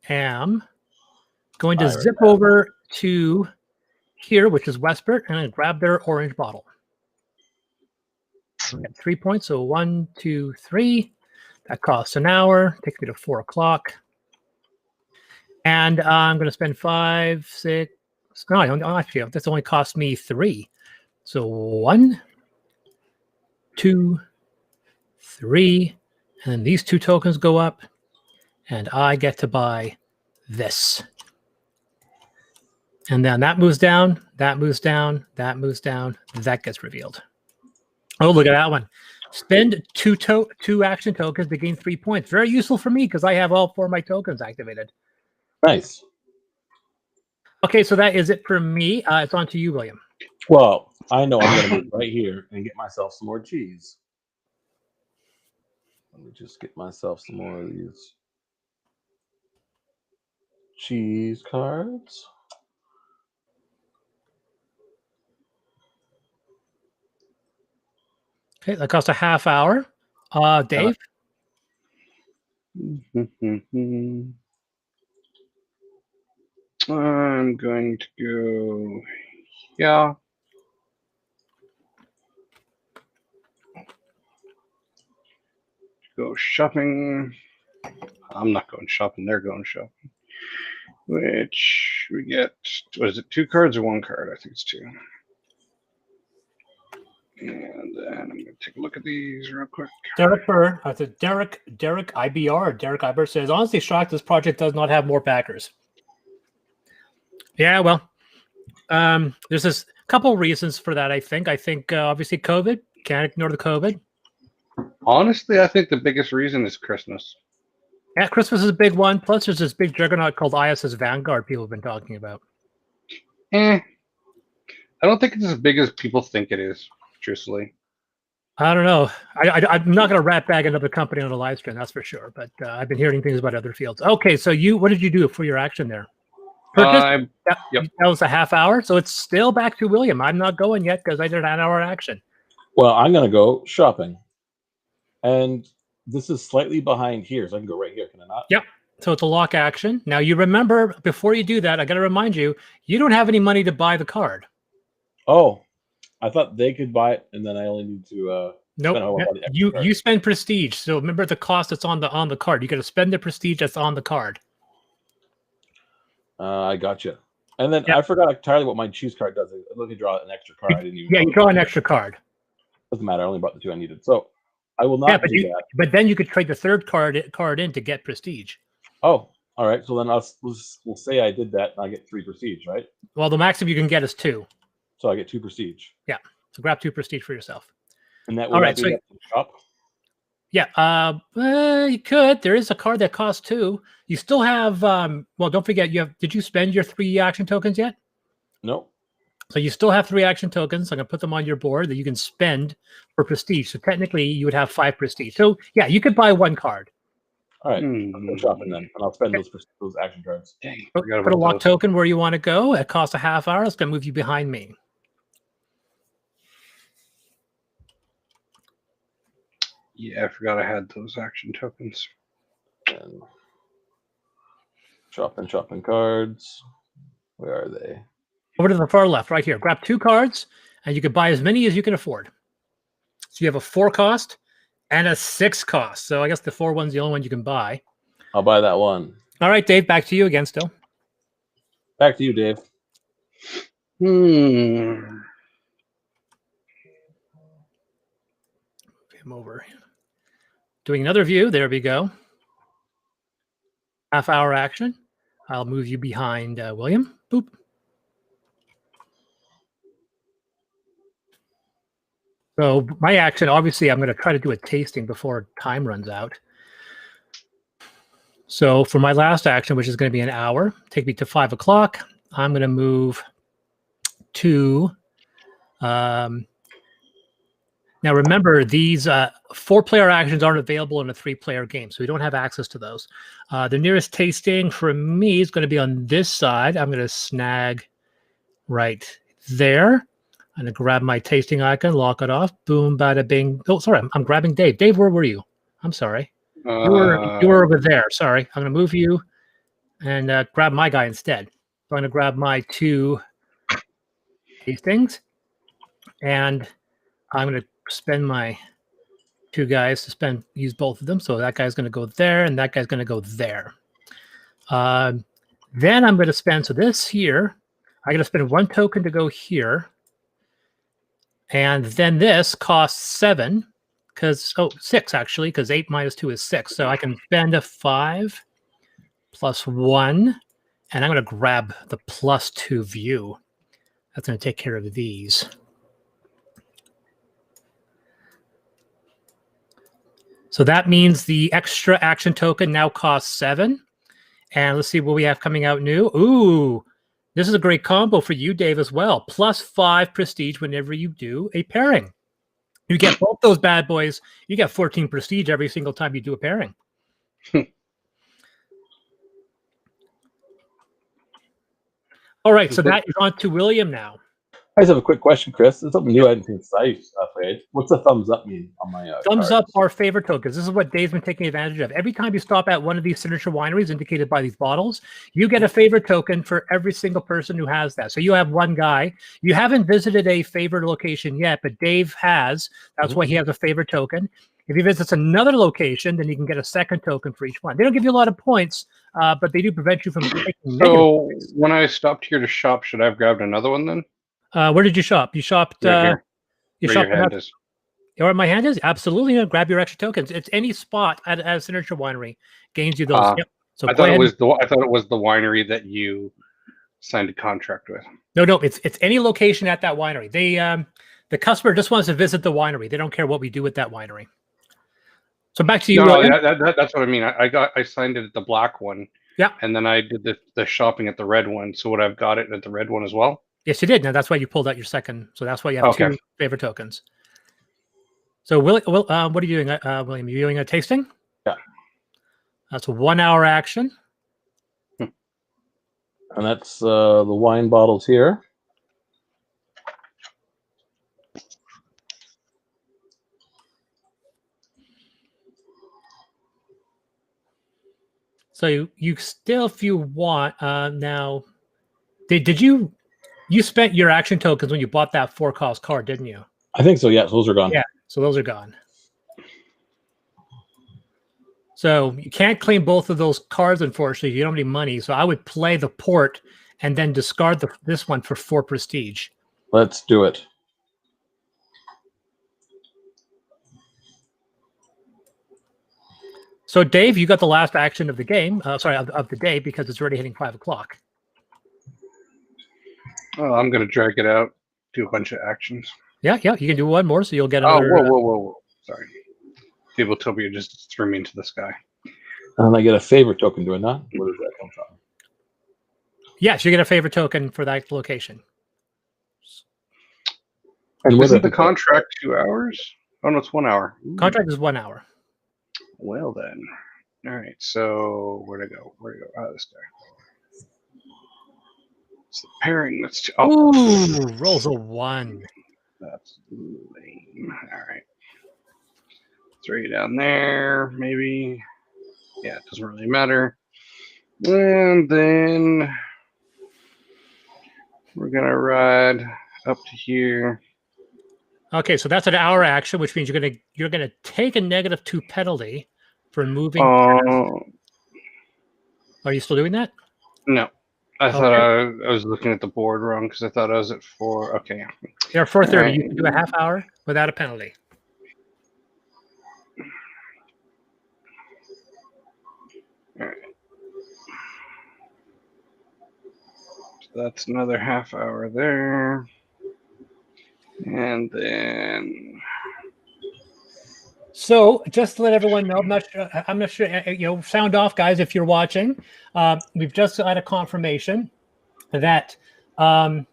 Speaker 1: am going to zip over to here, which is Westport, and I grab their orange bottle. I got 3 points, so 1, 2, 3. That costs an hour. Takes me to 4 o'clock. And I'm going to spend 5, 6. No, I don't actually. This only cost me 3. So 1, 2, 3, and then these 2 tokens go up, and I get to buy this. And then that moves down. That moves down. That moves down. That gets revealed. Oh, look at that one. Spend 2 action tokens to gain 3 points. Very useful for me because I have all 4 of my tokens activated.
Speaker 2: Nice.
Speaker 1: Okay, so that is it for me. It's on to you, William.
Speaker 2: Well, I know I'm going to move right here and get myself some more cheese. Let me just get myself some more of these cheese cards.
Speaker 1: Okay, that costs a half hour. Dave?
Speaker 3: I'm going to go, yeah. Go shopping. I'm not going shopping. They're going shopping. Which we get, what is it, 2 cards or 1 card? I think it's 2. And then I'm going to take a look at these real quick.
Speaker 1: Derek IBR. Derek IBR says, honestly shocked this project does not have more backers. Yeah, well, there's a couple reasons for that, I think. I think, obviously, COVID. Can't ignore the COVID.
Speaker 3: Honestly, I think the biggest reason is Christmas.
Speaker 1: Yeah, Christmas is a big one. Plus, there's this big juggernaut called ISS Vanguard people have been talking about.
Speaker 3: I don't think it's as big as people think it is, truthfully.
Speaker 1: I don't know. I'm not going to rat bag another company on a live stream, that's for sure. But I've been hearing things about other fields. Okay, so what did you do for your action there?
Speaker 3: Yep.
Speaker 1: That was a half hour, so it's still back to William. I'm not going yet because I did an hour action.
Speaker 2: Well, I'm going to go shopping. And this is slightly behind here, so I can go right here, can I not?
Speaker 1: Yep. So it's a lock action. Now, you remember, before you do that, I got to remind you, you don't have any money to buy the card.
Speaker 2: Oh, I thought they could buy it, and then I only need to
Speaker 1: Nope.
Speaker 2: spend how much on the extra
Speaker 1: You
Speaker 2: card.
Speaker 1: spend prestige. So remember the cost that's on the card. You got to spend the prestige that's on the card.
Speaker 2: I gotcha. And then
Speaker 1: Yeah.
Speaker 2: I forgot entirely what my choose card does. Let me draw an extra card. I didn't even.
Speaker 1: Yeah, you draw an extra card.
Speaker 2: Doesn't matter. I only bought the 2 I needed, so I will
Speaker 1: Yeah,
Speaker 2: not
Speaker 1: but
Speaker 2: do that.
Speaker 1: but then you could trade the third card in to get prestige.
Speaker 2: Oh, all right. So then we'll say I did that, and I get 3 prestige, right?
Speaker 1: Well, the maximum you can get is 2.
Speaker 2: So I get 2 prestige.
Speaker 1: Yeah. So grab 2 prestige for yourself.
Speaker 2: And that
Speaker 1: All
Speaker 2: will
Speaker 1: right,
Speaker 2: be
Speaker 1: so
Speaker 2: the shop.
Speaker 1: yeah, you could. There is a card that costs 2. You still have. Well, don't forget. Did you spend your 3 action tokens yet?
Speaker 2: No.
Speaker 1: So you still have 3 action tokens. I'm gonna put them on your board that you can spend for prestige. So technically, you would have 5 prestige. So yeah, you could buy 1 card.
Speaker 2: All right. Let's go shopping then, and I'll spend those action cards.
Speaker 3: Dang,
Speaker 1: Put a lock token where you want to go. It costs a half hour. It's gonna move you behind me.
Speaker 3: Yeah, I forgot I had those action tokens.
Speaker 2: And shopping cards. Where are they?
Speaker 1: Over to the far left, right here. Grab 2 cards, and you can buy as many as you can afford. So you have a 4 cost and a 6 cost. So I guess the 4 one's the only one you can buy.
Speaker 2: I'll buy that one.
Speaker 1: All right, Dave, back to you again still.
Speaker 2: Back to you, Dave.
Speaker 1: Move him over. Doing another view. There we go. Half hour action. I'll move you behind William. Boop. So my action, obviously, I'm going to try to do a tasting before time runs out. So for my last action, which is going to be an hour, take me to 5 o'clock. I'm going to move to. Now remember, these 4-player actions aren't available in a 3-player game, so we don't have access to those. The nearest tasting for me is going to be on this side. I'm going to snag right there. I'm going to grab my tasting icon, lock it off. Boom, bada, bing. Oh, sorry, I'm grabbing Dave. Dave, where were you? I'm sorry. You were over there. Sorry. I'm going to move you and grab my guy instead. So I'm going to grab my 2 tastings, and I'm going to spend my 2 guys to use both of them. So that guy's going to go there, and that guy's going to go there. Then I'm going to spend, so this here, I'm going to spend 1 token to go here. And then this costs 7, because 6 actually, because 8 minus 2 is 6. So I can spend a 5 plus 1, and I'm going to grab the +2 view. That's going to take care of these. So that means the extra action token now costs 7. And let's see what we have coming out new. Ooh, this is a great combo for you, Dave, as well. +5 prestige whenever you do a pairing. You get both those bad boys. You get 14 prestige every single time you do a pairing. All right, so that is on to William now.
Speaker 2: I just have a quick question, Chris. It's something new I hadn't seen site played. What's the thumbs up mean on my
Speaker 1: thumbs
Speaker 2: cards?
Speaker 1: up are favorite tokens. This is what Dave's been taking advantage of. Every time you stop at one of these signature wineries indicated by these bottles, you get a favorite token for every single person who has that. So you have 1 guy. You haven't visited a favorite location yet, but Dave has. That's why he has a favorite token. If he visits another location, then you can get a 2nd token for each one. They don't give you a lot of points, but they do prevent you from taking
Speaker 3: So when I stopped here to shop, should I have grabbed another one then?
Speaker 1: Where did you shop? You shopped.
Speaker 3: Right
Speaker 1: You
Speaker 3: where
Speaker 1: shopped.
Speaker 3: your hand is.
Speaker 1: Where my hand is? Absolutely. Grab your extra tokens. It's any spot at a signature winery gains you those. Yep. So
Speaker 3: I thought it was the winery that you signed a contract with.
Speaker 1: No. It's any location at that winery. They the customer just wants to visit the winery. They don't care what we do with that winery. So back to you.
Speaker 3: No, that's what I mean. I signed it at the black one.
Speaker 1: Yeah.
Speaker 3: And then I did the shopping at the red one. So would I've got it at the red one as well?
Speaker 1: Yes, you did. Now that's why you pulled out your 2nd. So that's why you have 2 favorite tokens. So what are you doing, William? You doing a tasting?
Speaker 2: Yeah.
Speaker 1: That's a 1 hour action.
Speaker 2: And that's the wine bottles here.
Speaker 1: So you still, if you want, now, did you You spent your action tokens when you bought that 4-cost card, didn't you?
Speaker 2: I think so. Yes, those are gone.
Speaker 1: Yeah, so those are gone. So you can't claim both of those cards, unfortunately. You don't have any money. So I would play the port and then discard this one for 4 prestige.
Speaker 2: Let's do it.
Speaker 1: So Dave, you got the last action of the game. Sorry, of the day, because it's already hitting 5 o'clock.
Speaker 3: Oh, I'm gonna drag it out. Do a bunch of actions.
Speaker 1: Yeah, you can do one more, so you'll get another.
Speaker 3: Oh, whoa! Sorry, Tabletopia just threw me into the sky.
Speaker 2: And I get a favorite token, do I not? Where does that come from?
Speaker 1: Yes, you get a favorite token for that location.
Speaker 2: And
Speaker 3: Isn't the contract 2 hours? Oh no, it's 1 hour. Ooh.
Speaker 1: Contract is 1 hour.
Speaker 3: Well then, all right. So where to go? Oh, this guy. It's the pairing. That's
Speaker 1: Ooh, rolls a 1.
Speaker 3: That's lame. All right. Throw you down there, maybe. Yeah, it doesn't really matter. And then we're gonna ride up to here.
Speaker 1: Okay, so that's an hour action, which means you're gonna take a -2 penalty for moving. Are you still doing that?
Speaker 3: No, I thought I was looking at the board wrong because I thought I was at 4. Okay.
Speaker 1: You're at 4:30.
Speaker 3: Right.
Speaker 1: You can do a half hour without a penalty.
Speaker 3: All right. So that's another half hour there. And then.
Speaker 1: So just to let everyone know, I'm not sure, sound off, guys, if you're watching. We've just had a confirmation that for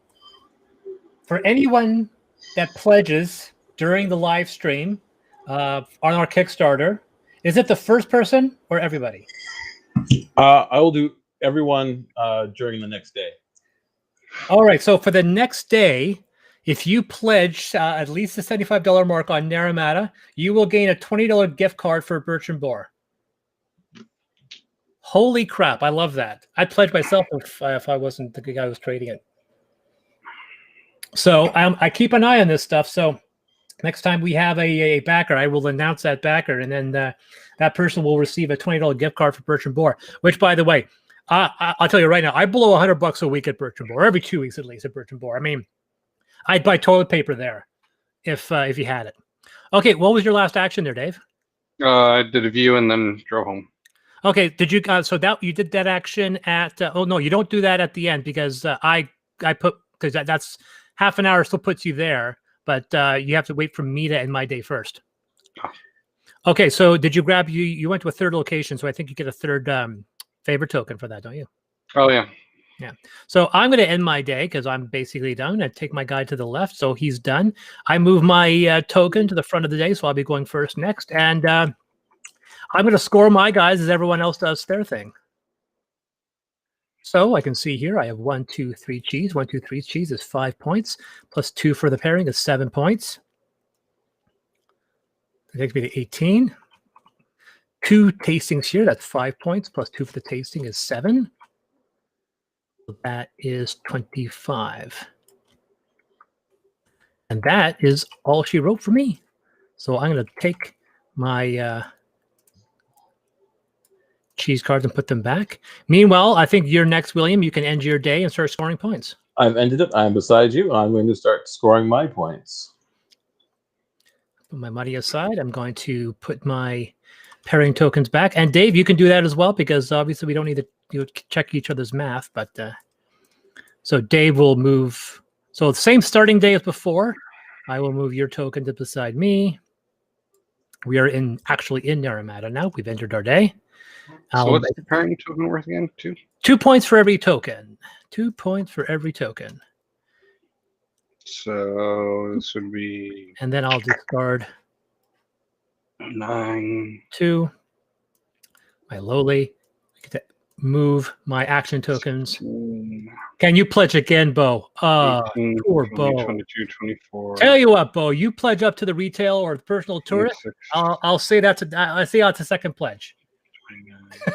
Speaker 1: anyone that pledges during the live stream on our Kickstarter, is it the first person or everybody?
Speaker 2: I will do everyone during the next day.
Speaker 1: All right. So for the next day, if you pledge at least the $75 mark on Naramata, you will gain a $20 gift card for Bertrand Bohr. Holy crap. I love that. I'd pledge myself if I wasn't the guy who was trading it. So I keep an eye on this stuff. So next time we have a backer, I will announce that backer, and then that person will receive a $20 gift card for Bertrand Bohr, which, by the way, I'll tell you right now, I blow $100 a week at Bertrand Bohr, every 2 weeks at least at Bertrand Bohr. I mean, I'd buy toilet paper there if you had it. Okay, what was your last action there, Dave?
Speaker 3: I did a view and then drove home.
Speaker 1: Okay, did you so that you did that action at oh no, you don't do that at the end because I put, because that's half an hour still puts you there, but you have to wait for me to end my day first.
Speaker 3: Oh.
Speaker 1: Okay, so did you grab you went to a third location, so I think you get a third favorite token for that, don't you?
Speaker 3: Oh yeah.
Speaker 1: Yeah. So I'm going to end my day because I'm basically done. I take my guy to the left, so he's done. I move my token to the front of the day, so I'll be going first next. And I'm going to score my guys as everyone else does their thing. So I can see here I have 1, 2, 3 cheese. 1, 2, 3 cheese is 5 points. Plus 2 for the pairing is 7 points. That takes me to 18. 2 tastings here. That's 5 points. Plus 2 for the tasting is 7. That is 25. And that is all she wrote for me. So I'm going to take my cheese cards and put them back. Meanwhile, I think you're next, William. You can end your day and start scoring points.
Speaker 2: I've ended it. I'm beside you. I'm going to start scoring my points.
Speaker 1: Put my money aside. I'm going to put my pairing tokens back. And Dave, you can do that as well, because obviously we don't need to check each other's math. But so Dave will move. So the same starting day as before. I will move your token to beside me. We are actually in Naramata now. We've entered our day.
Speaker 3: So what's the pairing token worth again? 2?
Speaker 1: 2 points for every token. 2 points for every token.
Speaker 3: So this would be.
Speaker 1: And then I'll discard
Speaker 3: 9.
Speaker 1: 2. My lowly. Move my action tokens.
Speaker 3: 18,
Speaker 1: Can you pledge again, Bo?
Speaker 3: 18,
Speaker 1: Poor
Speaker 3: 20,
Speaker 1: Bo.
Speaker 3: 22, 24.
Speaker 1: Tell you what, Bo, you pledge up to the retail or the personal tourist.
Speaker 3: 26,
Speaker 1: I'll say that's a second pledge.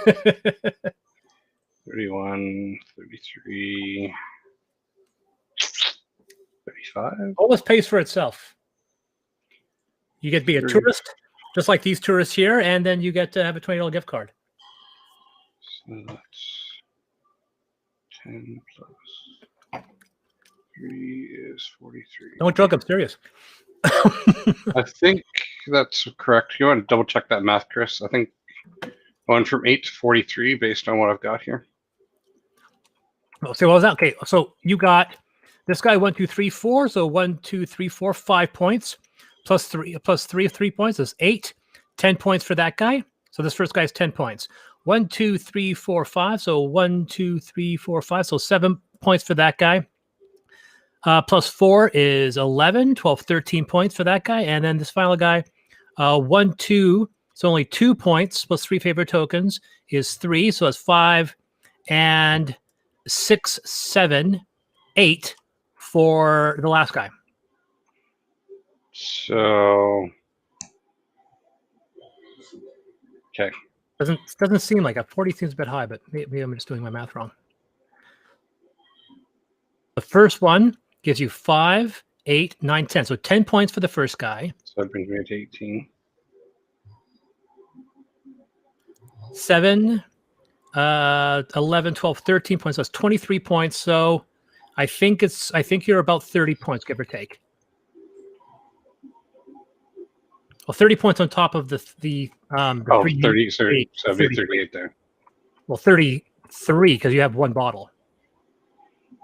Speaker 3: 29, 31, 33. 35.
Speaker 1: Always pays for itself. You get to be a tourist, just like these tourists here, and then you get to have a $20 gift card.
Speaker 3: So that's 10 plus 3 is 43.
Speaker 1: Don't joke, I'm serious.
Speaker 3: I think that's correct. You want to double check that math, Chris? I think going from 8 to 43 based on what I've got here.
Speaker 1: Oh, so what was that? Okay, so you got this guy 1, 2, 3, 4. So 1, 2, 3, 4, 5 points plus 3 of 3 points is 8. 10 points for that guy. So this first guy is 10 points. 1, 2, 3, 4, 5. So 1, 2, 3, 4, 5. So 7 points for that guy. Plus 4 is 11, 12, 13 points for that guy. And then this final guy, 1, 2. So only 2 points plus 3 favorite tokens is 3. So that's 5 and 6, 7, 8 for the last guy.
Speaker 3: So, okay.
Speaker 1: Doesn't seem like it. 40 seems a bit high, but maybe I'm just doing my math wrong. The first one gives you 5, 8, 9, 10. So 10 points for the first guy.
Speaker 3: So that brings me to 18.
Speaker 1: 7, 11, 12, 13 points. So that's 23 points. So I think you're about 30 points, give or take. Well, 30 points on top of the
Speaker 3: 30, so that'd be 38 there.
Speaker 1: Well, 33 because you have one bottle.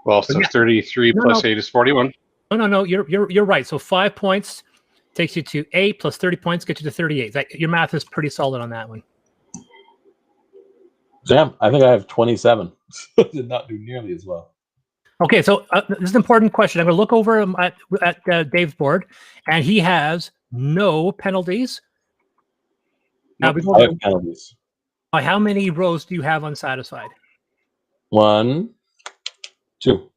Speaker 3: Well, so yeah. 33 plus 8 is 41.
Speaker 1: No. You're right. So 5 points takes you to 8 plus 30 points gets you to 38. Your math is pretty solid on that one.
Speaker 2: Damn, I think I have 27. Did not do nearly as well.
Speaker 1: Okay, so this is an important question. I'm going to look over at Dave's board, and he has no penalties.
Speaker 2: Nope, I have penalties.
Speaker 1: How many rows do you have unsatisfied?
Speaker 2: 1, 2.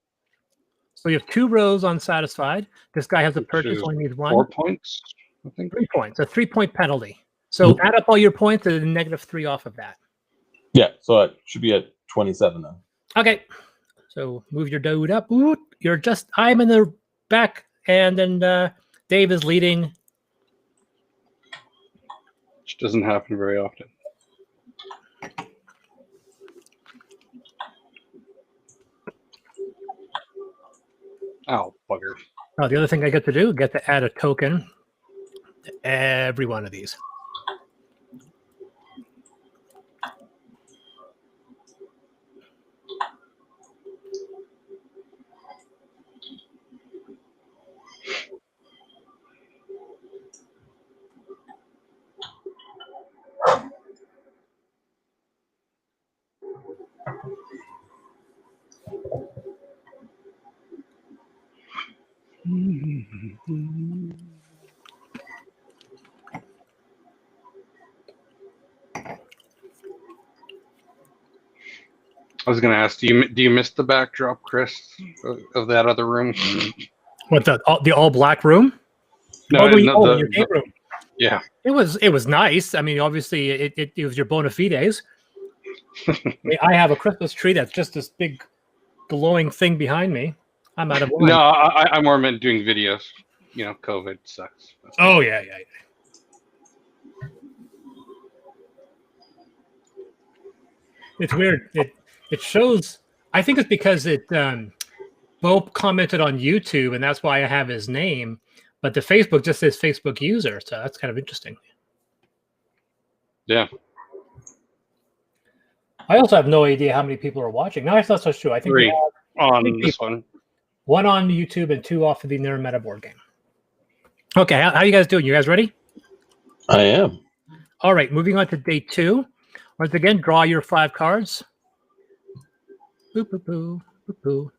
Speaker 1: So you have 2 rows unsatisfied. This guy has a purchase, only needs 1.
Speaker 3: 4 points, I think.
Speaker 1: 3 points, a 3-point penalty. So add up all your points and -3 off of that.
Speaker 2: Yeah, so it should be at 27 then.
Speaker 1: Okay. So move your dude up. Ooh, I'm in the back, and then Dave is leading.
Speaker 3: Which doesn't happen very often. Oh, bugger.
Speaker 1: Oh, the other thing I get to add a token to every one of these.
Speaker 3: I was going to ask, do you miss the backdrop, Chris, of that other room?
Speaker 1: What, the all black room?
Speaker 3: No,
Speaker 1: your game room.
Speaker 3: Yeah,
Speaker 1: it was nice. I mean, obviously, it was your bona fides. I have a Christmas tree that's just this big glowing thing behind me. I'm out of line.
Speaker 3: No, I more meant doing videos. You know, COVID sucks.
Speaker 1: Oh yeah. It's weird. It shows. I think it's because Bo commented on YouTube, and that's why I have his name. But the Facebook just says Facebook user, so that's kind of interesting.
Speaker 3: Yeah.
Speaker 1: I also have no idea how many people are watching. No, that's not true. I think
Speaker 3: 3 on this one.
Speaker 1: 1 on YouTube and 2 off of the Naramata board game. Okay, how you guys doing? You guys ready?
Speaker 2: I am.
Speaker 1: All right, moving on to day 2. Once again, draw your 5 cards. Boop, boop, boop, boop,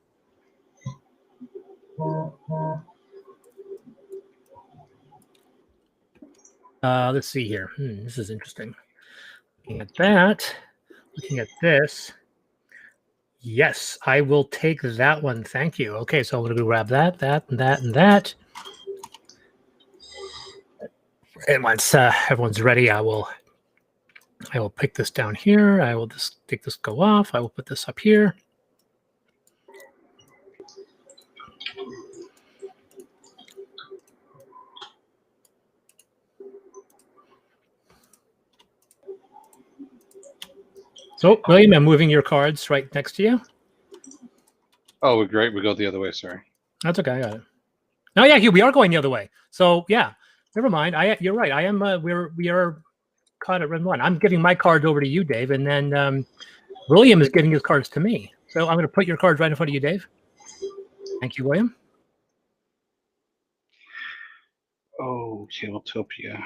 Speaker 1: boop. Let's see here. This is interesting. Looking at that. Looking at this. Yes, I will take that one. Thank you. Okay, so I'm going to grab that, and that. And once everyone's ready, I will pick this down here. I will just take this, go off. I will put this up here. So, William, I'm moving your cards right next to you.
Speaker 3: Oh, great. We go the other way. Sorry.
Speaker 1: That's okay. I got it. No, yeah, Hugh, we are going the other way. So, yeah, never mind. You're right. I am. We are caught at round one. I'm giving my cards over to you, Dave, and then William is giving his cards to me. So I'm going to put your cards right in front of you, Dave. Thank you, William.
Speaker 3: Oh, Tabletopia.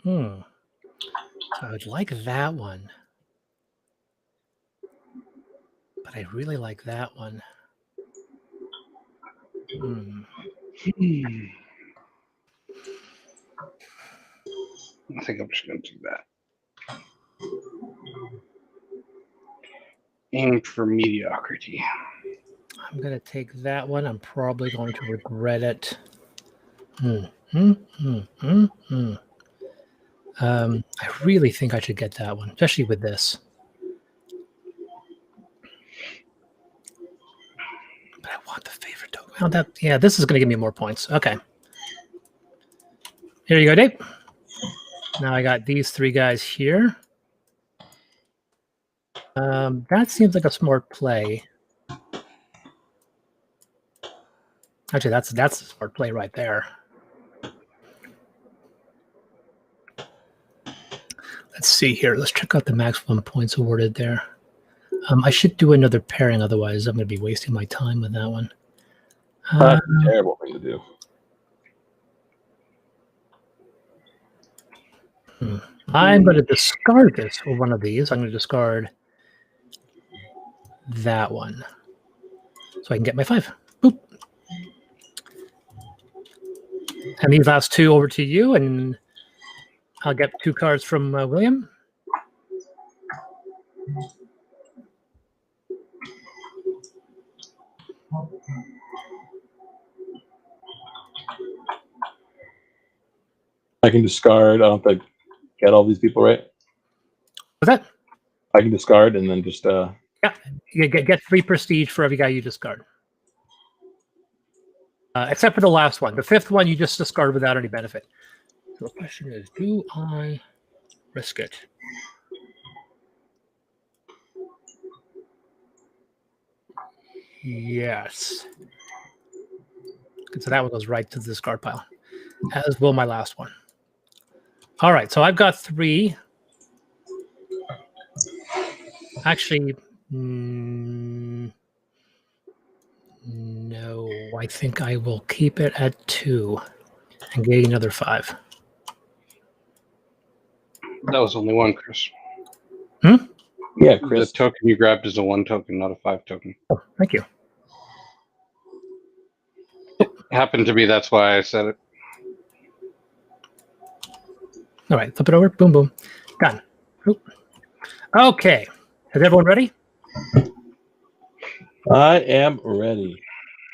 Speaker 1: So I would like that one. But I really like that one.
Speaker 3: I think I'm just going to do that. Aim for mediocrity.
Speaker 1: I'm going to take that one. I'm probably going to regret it. I really think I should get that one, especially with this. But I want the favorite token. Well, yeah, this is going to give me more points. Okay. Here you go, Dave. Now I got these three guys here. That seems like a smart play. Actually, that's a smart play right there. Let's see here. Let's check out the maximum points awarded there. I should do another pairing, otherwise I'm going to be wasting my time with that one.
Speaker 2: That's a terrible thing to do.
Speaker 1: I'm going to discard this for one of these. I'm going to discard that one so I can get my 5. Boop. And these last two over to you, and I'll get 2 cards from William.
Speaker 2: I can discard. I don't have to get all these people, right?
Speaker 1: What's that?
Speaker 2: I can discard and then just
Speaker 1: Yeah, you get 3 prestige for every guy you discard. Except for the last one. The 5th one you just discard without any benefit. So the question is, do I risk it? Yes. So that one goes right to the discard pile, as will my last one. All right, so I've got 3. Actually, no, I think I will keep it at 2 and get another 5.
Speaker 3: That was only one, Chris.
Speaker 2: yeah, Chris.
Speaker 3: The token you grabbed is a 1 token, not a 5 token.
Speaker 1: Oh, thank you.
Speaker 3: Happened to be, that's why I said it.
Speaker 1: All right, flip it over. Boom, boom. Done. Oop. Okay. Is everyone ready?
Speaker 2: I am ready.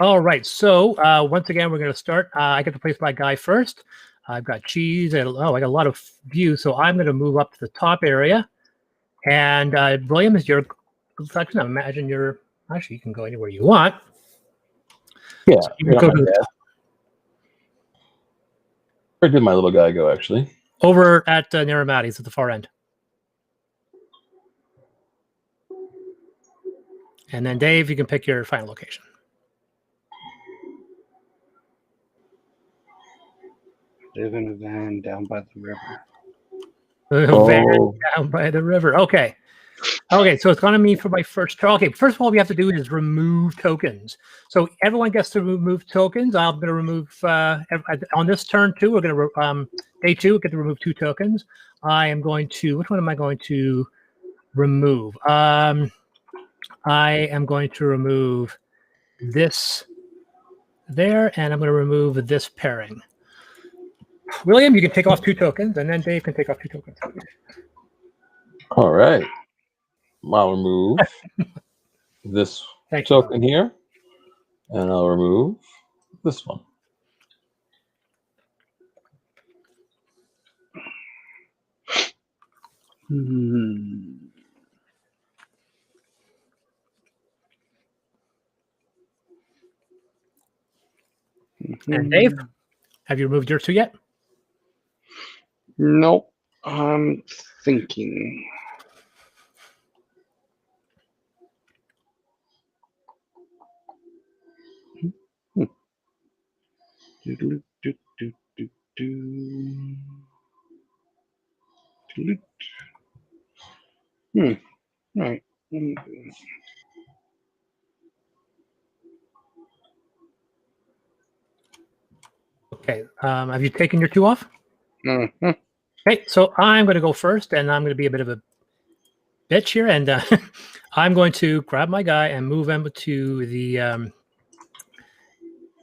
Speaker 1: All right. So once again, we're going to start. I get to place my guy first. I've got cheese. And, I got a lot of views. So I'm going to move up to the top area. And William, is your selection? I imagine you're actually, you can go anywhere you want.
Speaker 2: Yeah.
Speaker 1: So you can go to the top.
Speaker 2: Where did my little guy go, actually?
Speaker 1: Over at Naramata. He's at the far end. And then, Dave, you can pick your final location.
Speaker 3: Live in a van down by the river.
Speaker 1: Van down by the river. Okay. Okay, so it's going to mean for my first turn. Okay, first of all, we have to do is remove tokens. So everyone gets to remove tokens. I'm going to remove, on this turn, too, we're going to, day 2, we get to remove 2 tokens. I am going to, which one am I going to remove? I am going to remove this there, and I'm going to remove this pairing. William, you can take off 2 tokens, and then Dave can take off 2 tokens.
Speaker 2: All right. I'll remove this token here, and I'll remove this one.
Speaker 1: And Dave, have you removed your 2 yet?
Speaker 3: Nope. I'm thinking. Hmm. Do-do-do-do-do-do. Do-do. Right.
Speaker 1: Okay. Have you taken your 2 off?
Speaker 3: Mm-hmm.
Speaker 1: Okay, so I'm going to go first, and I'm going to be a bit of a bitch here, and I'm going to grab my guy and move him to the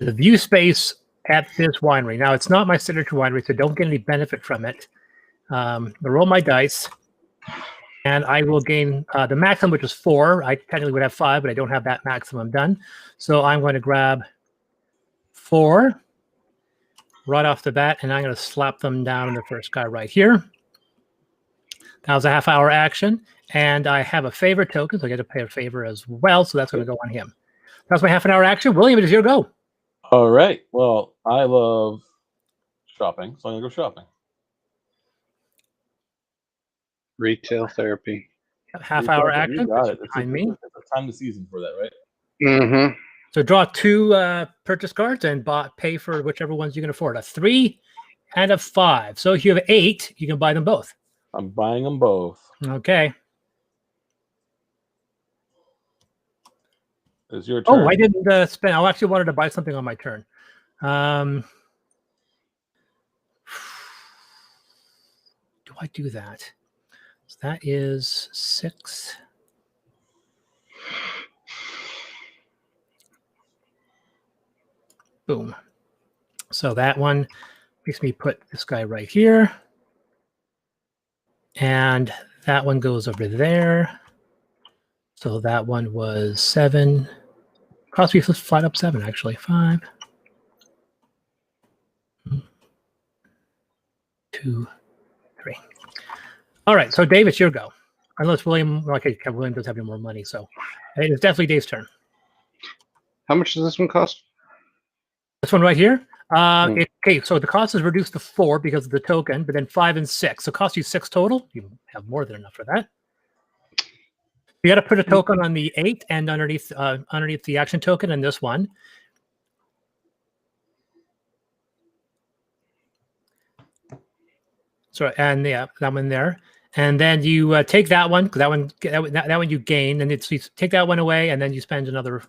Speaker 1: view space at this winery. Now, it's not my signature winery, so don't get any benefit from it. I roll my dice, and I will gain the maximum, which is 4. I technically would have 5, but I don't have that maximum done. So I'm going to grab 4 right off the bat, and I'm going to slap them down on the first guy right here. That was a half-hour action, and I have a favor token, so I get to pay a favor as well, so that's going to go on him. That's my half-an-hour action. William, it is your go.
Speaker 2: All right. Well, I love shopping, so I'm gonna go shopping.
Speaker 3: Retail therapy.
Speaker 1: Half-hour
Speaker 2: You
Speaker 1: action.
Speaker 2: got it. It's
Speaker 1: Behind me.
Speaker 2: the time of the season for that, right?
Speaker 3: Mm-hmm.
Speaker 1: So draw 2 purchase cards and pay for whichever ones you can afford. A 3 and a 5. So if you have 8, you can buy them both.
Speaker 2: I'm buying them both.
Speaker 1: Okay.
Speaker 2: It's your turn.
Speaker 1: Oh, I didn't spend. I actually wanted to buy something on my turn. Do I do that? So that is 6. Boom. So that one makes me put this guy right here. And that one goes over there. So that one was 7. Cost me flat up 7, actually. 5. 2, 3. All right. So Dave, it's your go. Unless William, okay, William doesn't have any more money. So it's definitely Dave's turn.
Speaker 3: How much does this one cost?
Speaker 1: This one right here. Okay, so the cost is reduced to 4 because of the token, but then 5 and 6. So it costs you 6 total. You have more than enough for that. You got to put a token on the 8 and underneath the action token in this one. So and yeah, that one there, and then you take that one because that one you gain, and you take that one away, and then you spend another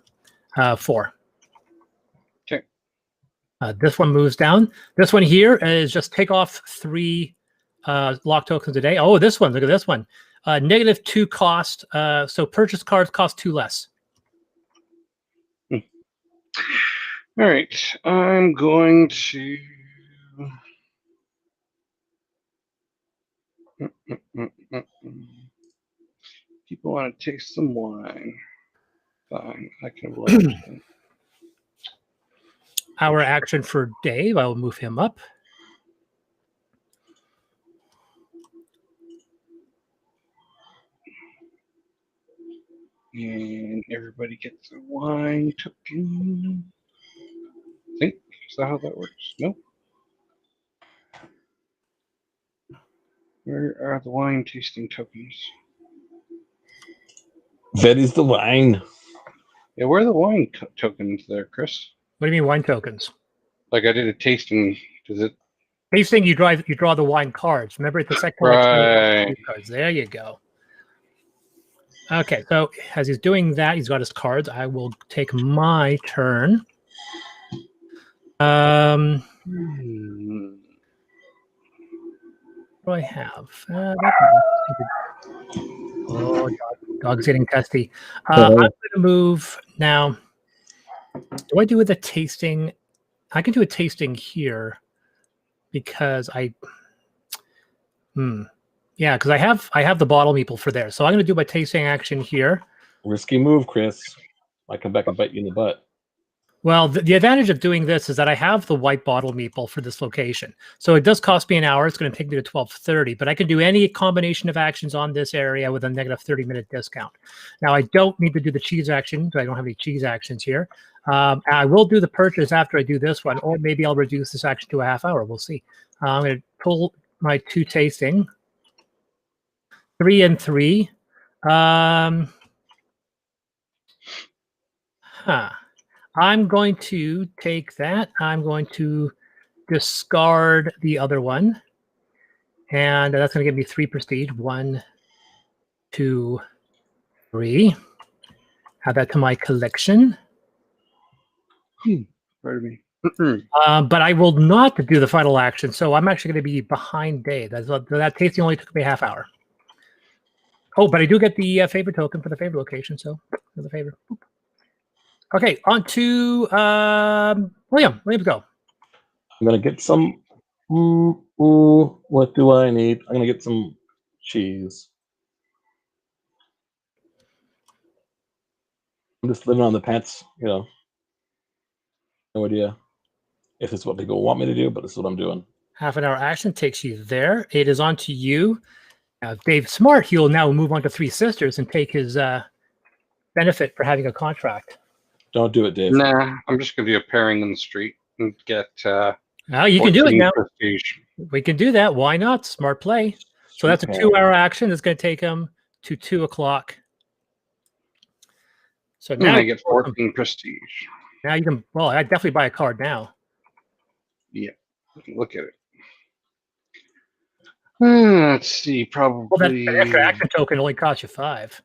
Speaker 1: 4.
Speaker 3: Okay.
Speaker 1: This one moves down. This one here is just take off 3 lock tokens a day. Oh, this one, look at this one. -2 cost. So purchase cards cost 2 less.
Speaker 3: All right. I'm going to. People want to taste some wine. Fine. I can oblige.
Speaker 1: Our action for Dave. I will move him up.
Speaker 3: And everybody gets a wine token. I think. Is that how that works? Nope. Where are the wine tasting tokens?
Speaker 2: That is the wine.
Speaker 3: Yeah, where are the wine tokens there, Chris?
Speaker 1: What do you mean wine tokens?
Speaker 3: Like I did a tasting. Does it?
Speaker 1: Tasting, you draw the wine cards. Remember at the second
Speaker 3: Right.
Speaker 1: cards. There you go. Okay, so as he's doing that, he's got his cards. I will take my turn. What do I have? Oh, dog's getting testy. I'm going to move now. Do I do with a tasting? I can do a tasting here because yeah, because I have the bottle meeple for there. So I'm going to do my tasting action here.
Speaker 2: Risky move, Chris. Might come back and bite you in the butt.
Speaker 1: Well, the advantage of doing this is that I have the white bottle meeple for this location. So it does cost me an hour. It's going to take me to 12:30, but I can do any combination of actions on this area with a negative 30-minute discount. Now, I don't need to do the cheese action because I don't have any cheese actions here. I will do the purchase after I do this one, or maybe I'll reduce this action to a half hour. We'll see. I'm going to my 2 tasting. 3 and 3. I'm going to take that. I'm going to discard the other one. And that's going to give me 3 prestige. 1, 2, 3. Add that to my collection.
Speaker 3: Pardon me.
Speaker 1: But I will not do the final action, so I'm actually going to be behind Dave. That tasting only took me a half hour. Oh, but I do get the favor token for the favor location, so for the favor. Okay, on to William. William, go.
Speaker 2: I'm gonna get some. What do I need? I'm gonna get some cheese. I'm just living on the pants, you know. No idea if it's what people want me to do, but it's what I'm doing.
Speaker 1: Half an hour action takes you there. It is on to you. Now, if Dave's smart, he'll now move on to Three Sisters and take his benefit for having a contract.
Speaker 2: Don't do it, Dave.
Speaker 3: Nah, I'm just gonna do a pairing in the street and get.
Speaker 1: You can do it
Speaker 3: 14
Speaker 1: now.
Speaker 3: prestige.
Speaker 1: We can do that. Why not? Smart play. So that's a 2-hour action. It's going to take him to 2 o'clock. So
Speaker 3: And
Speaker 1: now
Speaker 3: I get 14 prestige.
Speaker 1: Now you can. Well, I definitely buy a card now.
Speaker 3: Yeah, look at it. Let's see, probably.
Speaker 1: Well, that extra action token only costs you 5.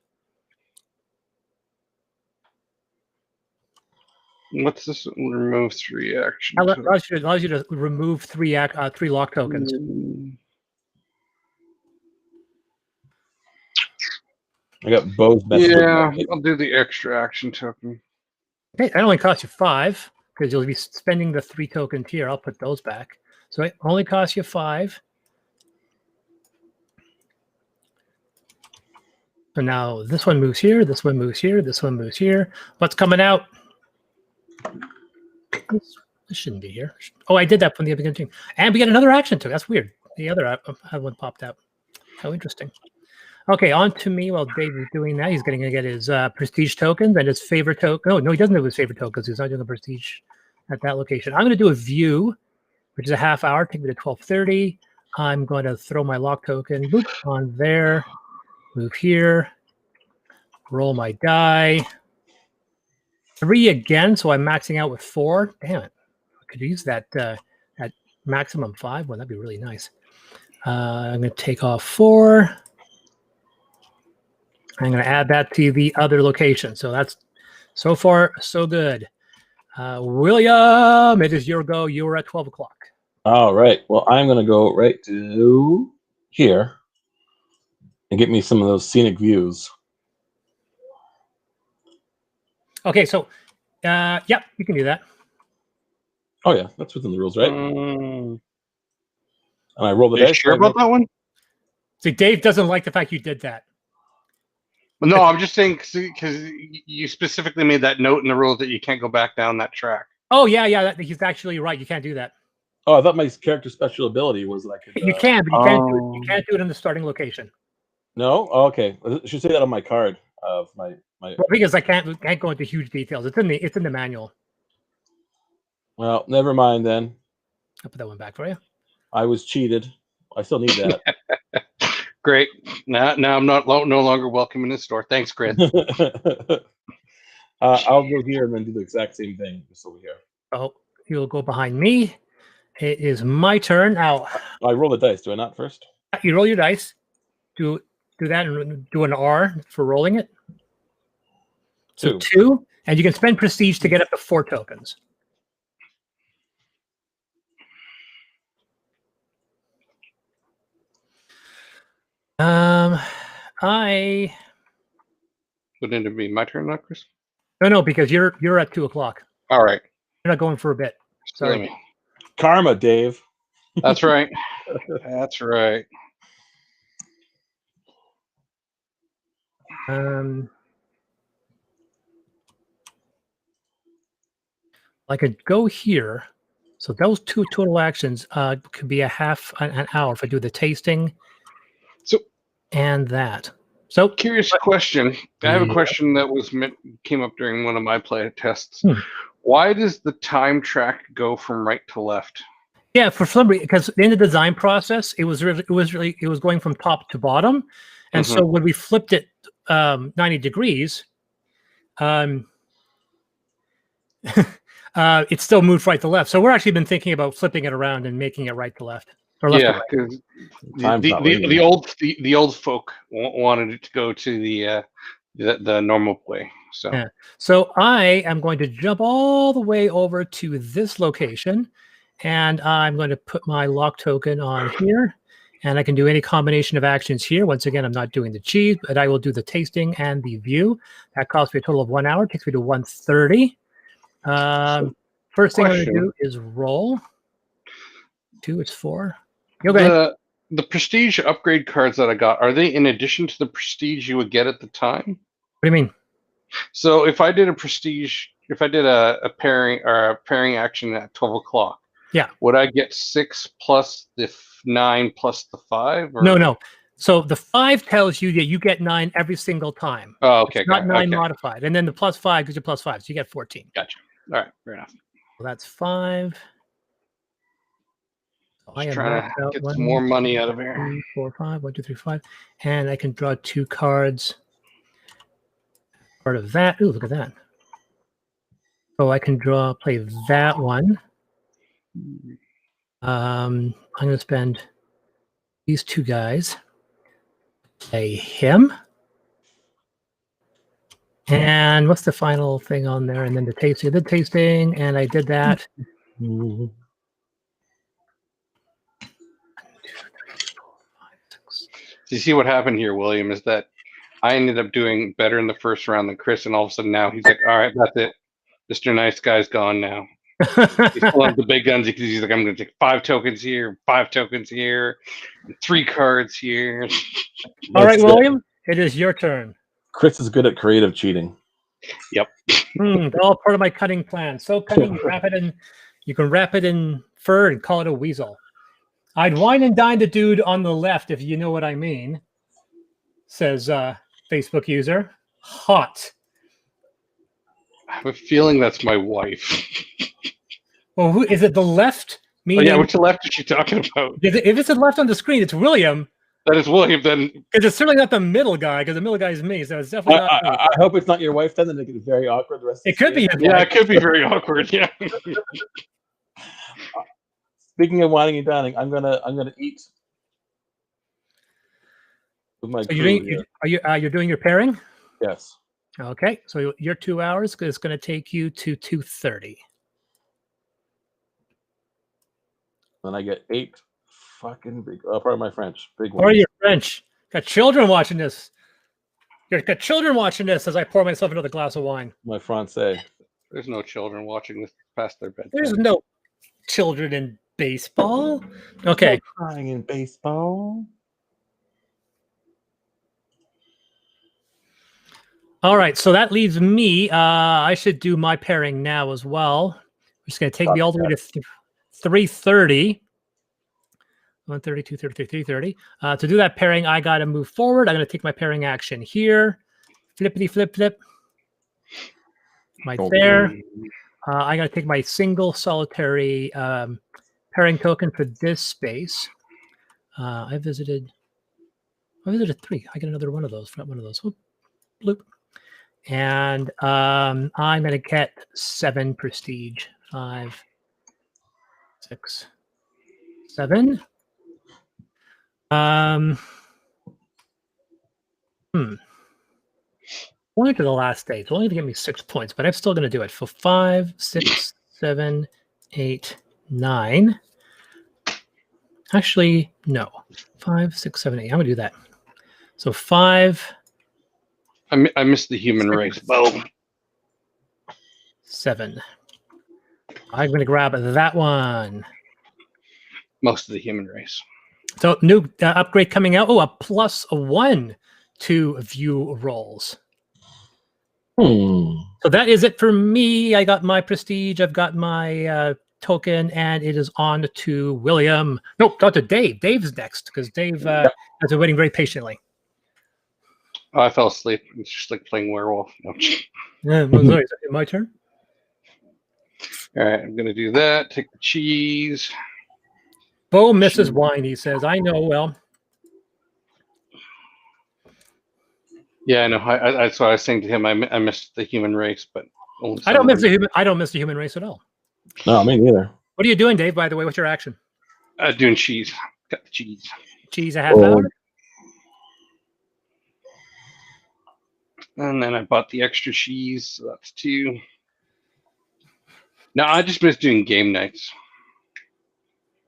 Speaker 3: What's this? Remove 3 action.
Speaker 1: Allows you to remove 3 lock tokens.
Speaker 2: I got Bo's best.
Speaker 3: Yeah, I'll do the extra action token.
Speaker 1: Okay, that only costs you 5 because you'll be spending the 3 tokens here. I'll put those back. So it only costs you 5. So now this one moves here, this one moves here, this one moves here. What's coming out? This shouldn't be here. Oh, I did that from the beginning. And we get another action token. That's weird. The other one popped out. How interesting. Okay, on to me while Dave is doing that. He's going to get his prestige tokens and his favorite token. No, he doesn't have his favorite tokens. He's not doing a prestige at that location. I'm going to do a view, which is a half hour. Take me to 12:30. I'm going to throw my lock token on there. Move here. Roll my die. 3 again, so I'm maxing out with 4. Damn it. I could use that at maximum 5. Well, that'd be really nice. I'm going to take off 4. I'm going to add that to the other location. So that's so far, so good. William, it is your go. You were at 12 o'clock.
Speaker 2: All right. Well, I'm going to go right to here and get me some of those scenic views.
Speaker 1: Okay, so, yep, you can do that.
Speaker 2: Oh, yeah. That's within the rules, right? And I roll the
Speaker 3: Are you
Speaker 2: dice.
Speaker 3: sure about that one?
Speaker 1: See, Dave doesn't like the fact you did that.
Speaker 3: No, I'm just saying because you specifically made that note in the rules that you can't go back down that track.
Speaker 1: Oh, yeah, he's actually right. You can't do that.
Speaker 2: Oh, I thought my character special ability was that I could.
Speaker 1: You can, but you can't do it. You can't do it in the starting location.
Speaker 2: No? Oh, okay. I should say that on my card of my.
Speaker 1: Well, because I can't go into huge details. It's in the manual.
Speaker 2: Well, never mind then.
Speaker 1: I'll put that one back for you.
Speaker 2: I was cheated. I still need that.
Speaker 3: Great. Now I'm no longer welcome in the store. Thanks, Grid.
Speaker 2: I'll go here and then do the exact same thing just over here.
Speaker 1: Oh, you'll go behind me. It is my turn now.
Speaker 2: I roll the dice. Do I not first?
Speaker 1: You roll your dice. Do that and do an R for rolling it. So 2, and you can spend prestige to get up to 4 tokens. I
Speaker 3: Wouldn't it be my turn now, Chris?
Speaker 1: no, because you're at 2 o'clock.
Speaker 3: All right.
Speaker 1: You're not going for a bit. Sorry.
Speaker 2: Karma, Dave.
Speaker 3: That's right. That's right.
Speaker 1: I could go here. So those 2 total actions could be a half an hour if I do the tasting.
Speaker 3: So
Speaker 1: and that. So
Speaker 3: curious question. I have a question that came up during one of my play tests. Why does the time track go from right to left?
Speaker 1: Yeah, for some reason, because in the design process, it was going from top to bottom, and so when we flipped it 90 degrees, it still moved right to left. So we're actually been thinking about flipping it around and making it right to left or left to
Speaker 3: Yeah,
Speaker 1: right.
Speaker 3: because
Speaker 2: Time's not linear.
Speaker 3: the old folk wanted it to go to the normal way. So
Speaker 1: Yeah. So I am going to jump all the way over to this location, and I'm going to put my lock token on here, and I can do any combination of actions here. Once again, I'm not doing the cheese, but I will do the tasting and the view. That costs me a total of 1 hour. Takes me to 1:30. First thing I'm going to do is roll. 2 is 4. Go ahead.
Speaker 3: The prestige upgrade cards that I got, are they in addition to the prestige you would get at the time?
Speaker 1: What do you mean?
Speaker 3: So if I did a prestige, if I did a pairing action at 12 o'clock,
Speaker 1: yeah,
Speaker 3: would I get 6 plus the 9 plus the 5? Or?
Speaker 1: No. So the 5 tells you that you get 9 every single time.
Speaker 3: Oh, okay.
Speaker 1: It's not 9 modified. And then the +5 gives you +5, so you get 14.
Speaker 3: Gotcha. All right, fair enough.
Speaker 1: Well, that's 5.
Speaker 3: I am trying to get some more money out of here.
Speaker 1: 3, 4, 5. 1, 2, 3, 5. And I can draw 2 cards. Part of that. Ooh, look at that. So I can play that one. I'm going to spend these 2 guys. Play him. And what's the final thing on there? And then the tasting. I did tasting, and I did that.
Speaker 2: Mm-hmm.
Speaker 1: 1, 2, 3, 4, 5, 6.
Speaker 3: So you see what happened here, William, is that I ended up doing better in the first round than Chris, and all of a sudden now he's like, all right, that's it. Mr. Nice Guy's gone now. He's pulling up the big guns because he's like, I'm going to take 5 tokens here, 5 tokens here, 3 cards here.
Speaker 1: All right, William, it is your turn.
Speaker 2: Chris is good at creative cheating.
Speaker 3: Yep.
Speaker 1: All part of my cunning plan. So cunning, you can wrap it in fur and call it a weasel. I'd wine and dine the dude on the left, if you know what I mean, says Facebook user. Hot.
Speaker 3: I have a feeling that's my wife.
Speaker 1: Well, who is it? The left? Meaning,
Speaker 3: yeah, which left is she talking about?
Speaker 1: If it's the left on the screen, it's William.
Speaker 3: That is William, then.
Speaker 1: Because it's certainly not the middle guy, because the middle guy is me, so it's definitely not me.
Speaker 2: I hope it's not your wife, then it gets very awkward. The rest
Speaker 1: it could be.
Speaker 3: Yeah, it could be very awkward. Yeah.
Speaker 2: Speaking of whining and dining, I'm gonna eat. With my
Speaker 1: so you're doing your pairing?
Speaker 2: Yes.
Speaker 1: Okay, so your 2 hours is going to take you to 2:30.
Speaker 2: Then I get 8 fucking big. Pardon my French. Big ones.
Speaker 1: Or you're French. Got children watching this. You've got children watching this as I pour myself another glass of wine.
Speaker 2: My Francais.
Speaker 3: There's no children watching this past their bedtime.
Speaker 1: There's no children in baseball. Okay.
Speaker 2: No crying in baseball.
Speaker 1: All right, so that leaves me. I should do my pairing now as well. It's going to take me all the way to 3:30. 1:30, 2:30, 3:30. To do that pairing, I got to move forward. I'm going to take my pairing action here. Flippity flip flip. Right there. I got to take my single solitary pairing token for this space. I visited 3. I get another one of those. One of those. Whoop, bloop. And I'm going to get 7 prestige. 5, 6, 7. Only to the last day. It's only to give me 6 points, but I'm still going to do it. For 5, 6, 7, 8, 9. Actually, no. 5, 6, 7, 8. I'm going to do that. So 5.
Speaker 3: I missed the human race. Boom.
Speaker 1: 7. I'm going to grab that one.
Speaker 3: Most of the human race.
Speaker 1: So new upgrade coming out. Oh, a +1 to view rolls. So that is it for me. I got my prestige. I've got my token, and it is on to William. Nope, not to Dave. Dave's next because Dave has been waiting very patiently.
Speaker 3: Oh, I fell asleep. It's just like playing werewolf. No.
Speaker 1: Yeah, sorry, is it my turn?
Speaker 3: All right, I'm gonna do that. Take the cheese.
Speaker 1: Bo misses wine, he says. I know, well.
Speaker 3: Yeah, I know. That's what I was saying to him. I missed the human race, but only
Speaker 1: I don't miss
Speaker 3: some
Speaker 1: the human race at all.
Speaker 2: No, me neither.
Speaker 1: What are you doing, Dave, by the way? What's your action?
Speaker 3: doing cheese. Got the cheese.
Speaker 1: Cheese a half hour?
Speaker 3: And then I bought the extra cheese, so that's 2. No, I just miss doing game nights.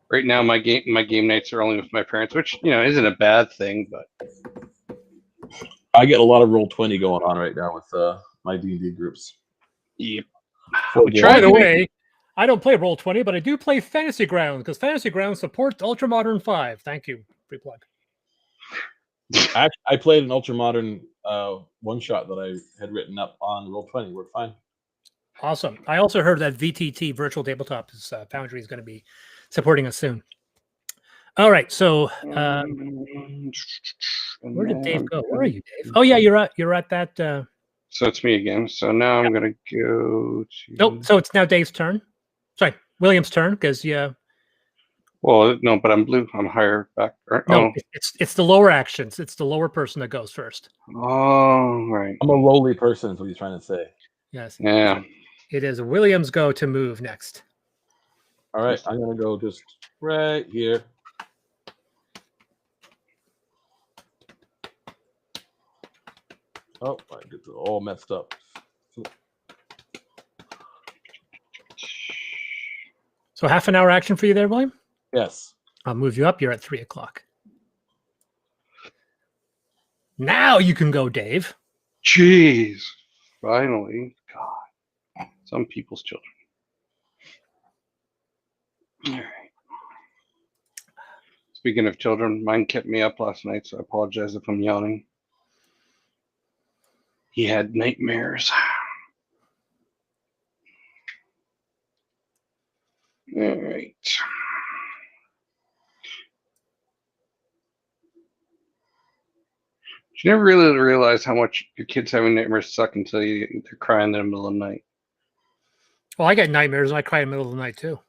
Speaker 3: Right now, my game nights are only with my parents, which isn't a bad thing. But
Speaker 2: I get a lot of Roll20 going on right now with my D&D groups.
Speaker 3: yep.
Speaker 1: By the way, I don't play Roll20, but I do play Fantasy Grounds because Fantasy Grounds supports Ultramodern 5. Thank you. Free plug.
Speaker 2: I played an Ultramodern one-shot that I had written up on Roll20. Worked fine.
Speaker 1: Awesome. I also heard that VTT, Virtual Tabletop, Foundry is going to be supporting us soon. All right. So where did Dave go? Where are you, Dave? Oh, yeah, you're at that.
Speaker 3: So it's me again. So now I'm going to go to...
Speaker 1: Nope. So it's now Dave's turn. Sorry, William's turn because, yeah.
Speaker 3: Well, no, but I'm blue. I'm higher back.
Speaker 1: No, it's the lower actions. It's the lower person that goes first.
Speaker 3: Oh, right.
Speaker 2: I'm a lowly person is what he's trying to say.
Speaker 1: Yes.
Speaker 3: Yeah.
Speaker 1: So it is William's go to move next.
Speaker 2: All right. I'm going to go just right here. Oh, I get it all messed up.
Speaker 1: So half an hour action for you there, William?
Speaker 2: Yes.
Speaker 1: I'll move you up. You're at 3 o'clock. Now you can go, Dave.
Speaker 3: Jeez. Finally. God. Some people's children. All right. Speaking of children, mine kept me up last night, so I apologize if I'm yawning. He had nightmares. All right. You never really realize how much your kids having nightmares suck until they're crying in the middle of the night.
Speaker 1: Well, I get nightmares and I cry in the middle of the night too.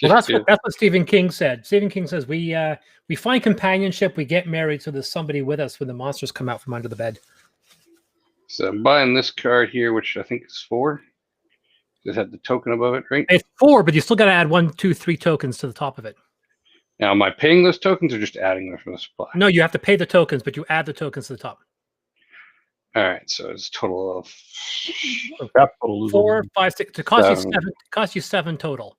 Speaker 1: Well, that's what Stephen King said. Stephen King says we find companionship, we get married, so there's somebody with us when the monsters come out from under the bed.
Speaker 3: So I'm buying this card here, which I think is 4. It had the token above it, right?
Speaker 1: It's 4, but you still got to add 1, 2, 3 tokens to the top of it.
Speaker 3: Now, am I paying those tokens or just adding them from the supply?
Speaker 1: No, you have to pay the tokens, but you add the tokens to the top.
Speaker 3: All right, so it's a total of
Speaker 1: 4, 5, 6. To cost you 7. It costs you 7 total.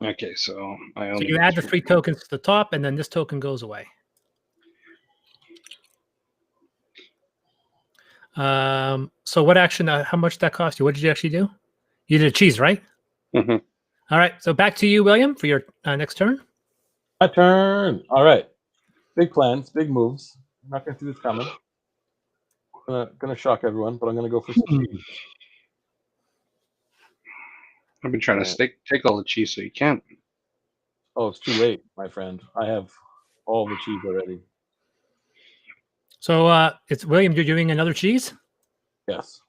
Speaker 3: Okay, so I
Speaker 1: So you add the 3 tokens to the top, and then this token goes away. So what action? How much did that cost you? What did you actually do? You did a cheese, right?
Speaker 3: Mm-hmm.
Speaker 1: All right. So back to you, William, for your next turn.
Speaker 2: My turn. All right. Big plans, big moves. I'm not going to see this coming. Going to shock everyone, but I'm going to go for some cheese.
Speaker 3: I've been trying to take all the cheese so you can't.
Speaker 2: Oh, it's too late, my friend. I have all the cheese already.
Speaker 1: So it's William, you're doing another cheese?
Speaker 2: Yes.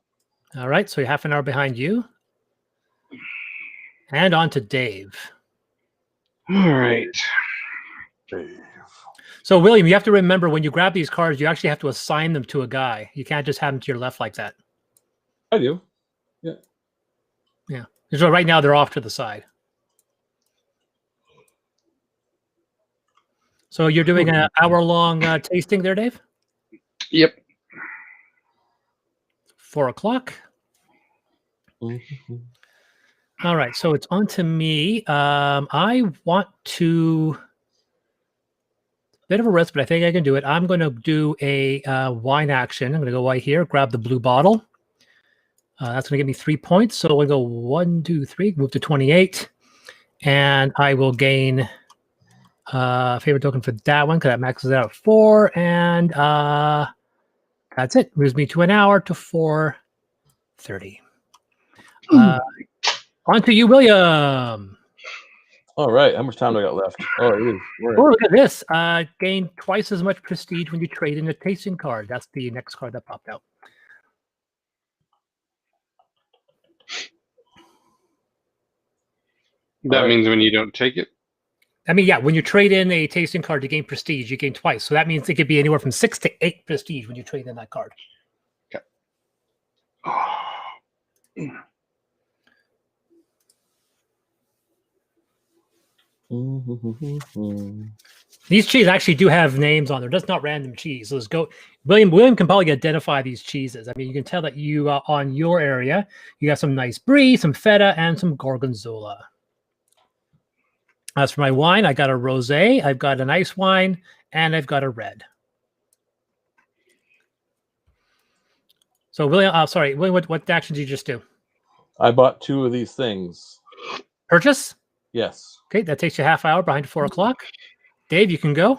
Speaker 1: All right. So you're half an hour behind you. And on to Dave.
Speaker 3: All right.
Speaker 2: Dave.
Speaker 1: So, William, you have to remember when you grab these cards, you actually have to assign them to a guy. You can't just have them to your left like that.
Speaker 2: I do. Yeah.
Speaker 1: Yeah. So right now they're off to the side. So you're doing an hour-long tasting there, Dave?
Speaker 3: Yep.
Speaker 1: 4 o'clock.
Speaker 2: Mm-hmm.
Speaker 1: All right. So it's on to me. I want to... Bit of a risk, but I think I can do it. I'm going to do a wine action. I'm going to go right here, grab the blue bottle. That's going to give me 3 points. So we'll go 1, 2, 3, move to 28. And I will gain favorite token for that one because that maxes out at 4. And that's it. Moves me to an hour to 4:30. On to you, William.
Speaker 2: All right. How much time do I got left? Oh, it is.
Speaker 1: Oh, look at this. Gain twice as much prestige when you trade in a tasting card. That's the next card that popped out.
Speaker 3: That means when you don't take it?
Speaker 1: I mean, yeah, when you trade in a tasting card to gain prestige, you gain twice. So that means it could be anywhere from 6 to 8 prestige when you trade in that card.
Speaker 3: Okay.
Speaker 1: These cheeses actually do have names on there. That's not random cheese. Let's go. William can probably identify these cheeses. I mean, you can tell that you on your area, you got some nice brie, some feta, and some gorgonzola. As for my wine, I got a rosé, I've got an ice wine, and I've got a red. So, William, sorry, William, what action did you just do?
Speaker 2: I bought 2 of these things.
Speaker 1: Purchase?
Speaker 2: Yes.
Speaker 1: Okay, that takes you a half hour behind 4 o'clock. Dave, you can go.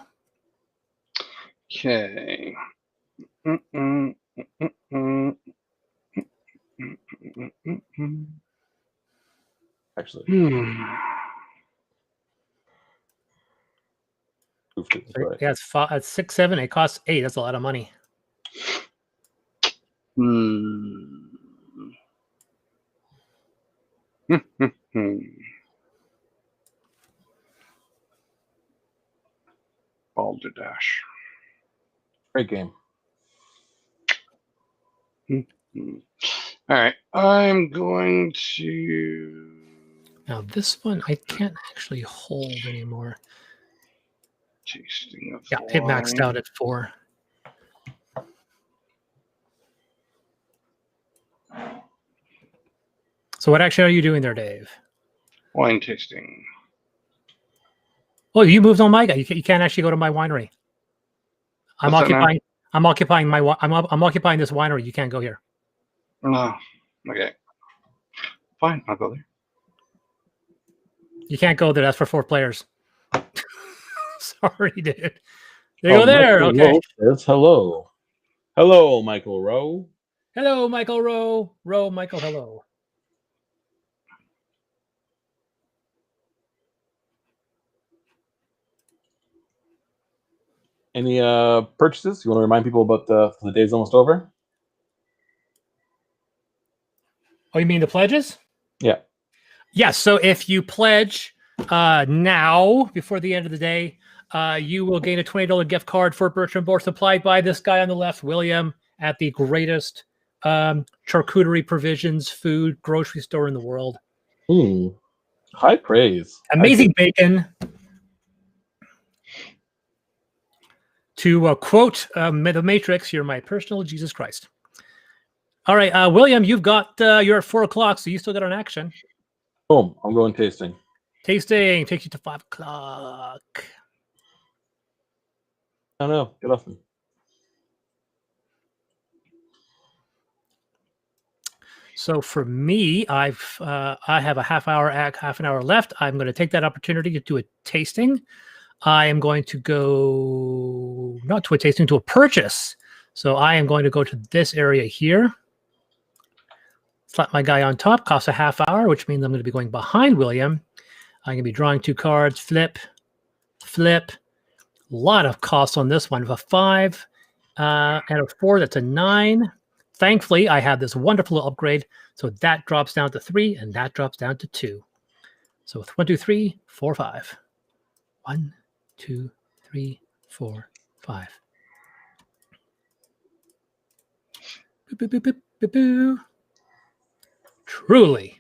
Speaker 3: Okay.
Speaker 2: Actually. Right.
Speaker 1: Yeah, it's 6, 7. It costs 8. That's a lot of money.
Speaker 3: Balderdash.
Speaker 2: Great game.
Speaker 3: All right, I'm going to.
Speaker 1: Now this one I can't actually hold anymore.
Speaker 3: Tasting of
Speaker 1: Yeah, it maxed out at 4. So what action are you doing there, Dave?
Speaker 3: Wine tasting.
Speaker 1: Oh, you moved on my guy. You can't actually go to my winery. I'm occupying this winery. You can't go here.
Speaker 3: No. Okay. Fine, I'll go there.
Speaker 1: You can't go there. That's for 4 players. Sorry, dude. They go there.
Speaker 2: Michael
Speaker 1: Okay.
Speaker 2: Rowe says hello. Hello, Michael Rowe.
Speaker 1: Hello, Michael Rowe. Rowe, Michael, hello.
Speaker 2: Any purchases? You want to remind people about the day's almost over?
Speaker 1: Oh, you mean the pledges?
Speaker 2: Yeah.
Speaker 1: Yes. So if you pledge now, before the end of the day, you will gain a $20 gift card for Bertram Board supplied by this guy on the left, William, at the greatest charcuterie provisions food grocery store in the world.
Speaker 2: High praise.
Speaker 1: Amazing bacon. To quote The Matrix, you're my personal Jesus Christ. All right, William, you've got, you're at 4 o'clock, so you still got an action.
Speaker 2: Boom, I'm going tasting.
Speaker 1: Tasting takes you to 5 o'clock.
Speaker 2: I don't know. Get off me.
Speaker 1: So for me, I have a half an hour left. I'm going to take that opportunity to do a tasting. I am going to go not to a tasting, to a purchase. So I am going to go to this area here. Slap my guy on top. Costs a half hour, which means I'm going to be going behind William. I'm going to be drawing 2 cards. Flip, flip. A lot of costs on this one. A 5 and a 4. That's a 9. Thankfully, I have this wonderful upgrade. So that drops down to 3, and that drops down to 2. So with 1, 2, 3, 4, 5. 1, 2, 3, 4, 5. Boop, boop, boop, boop, boop, boop. Truly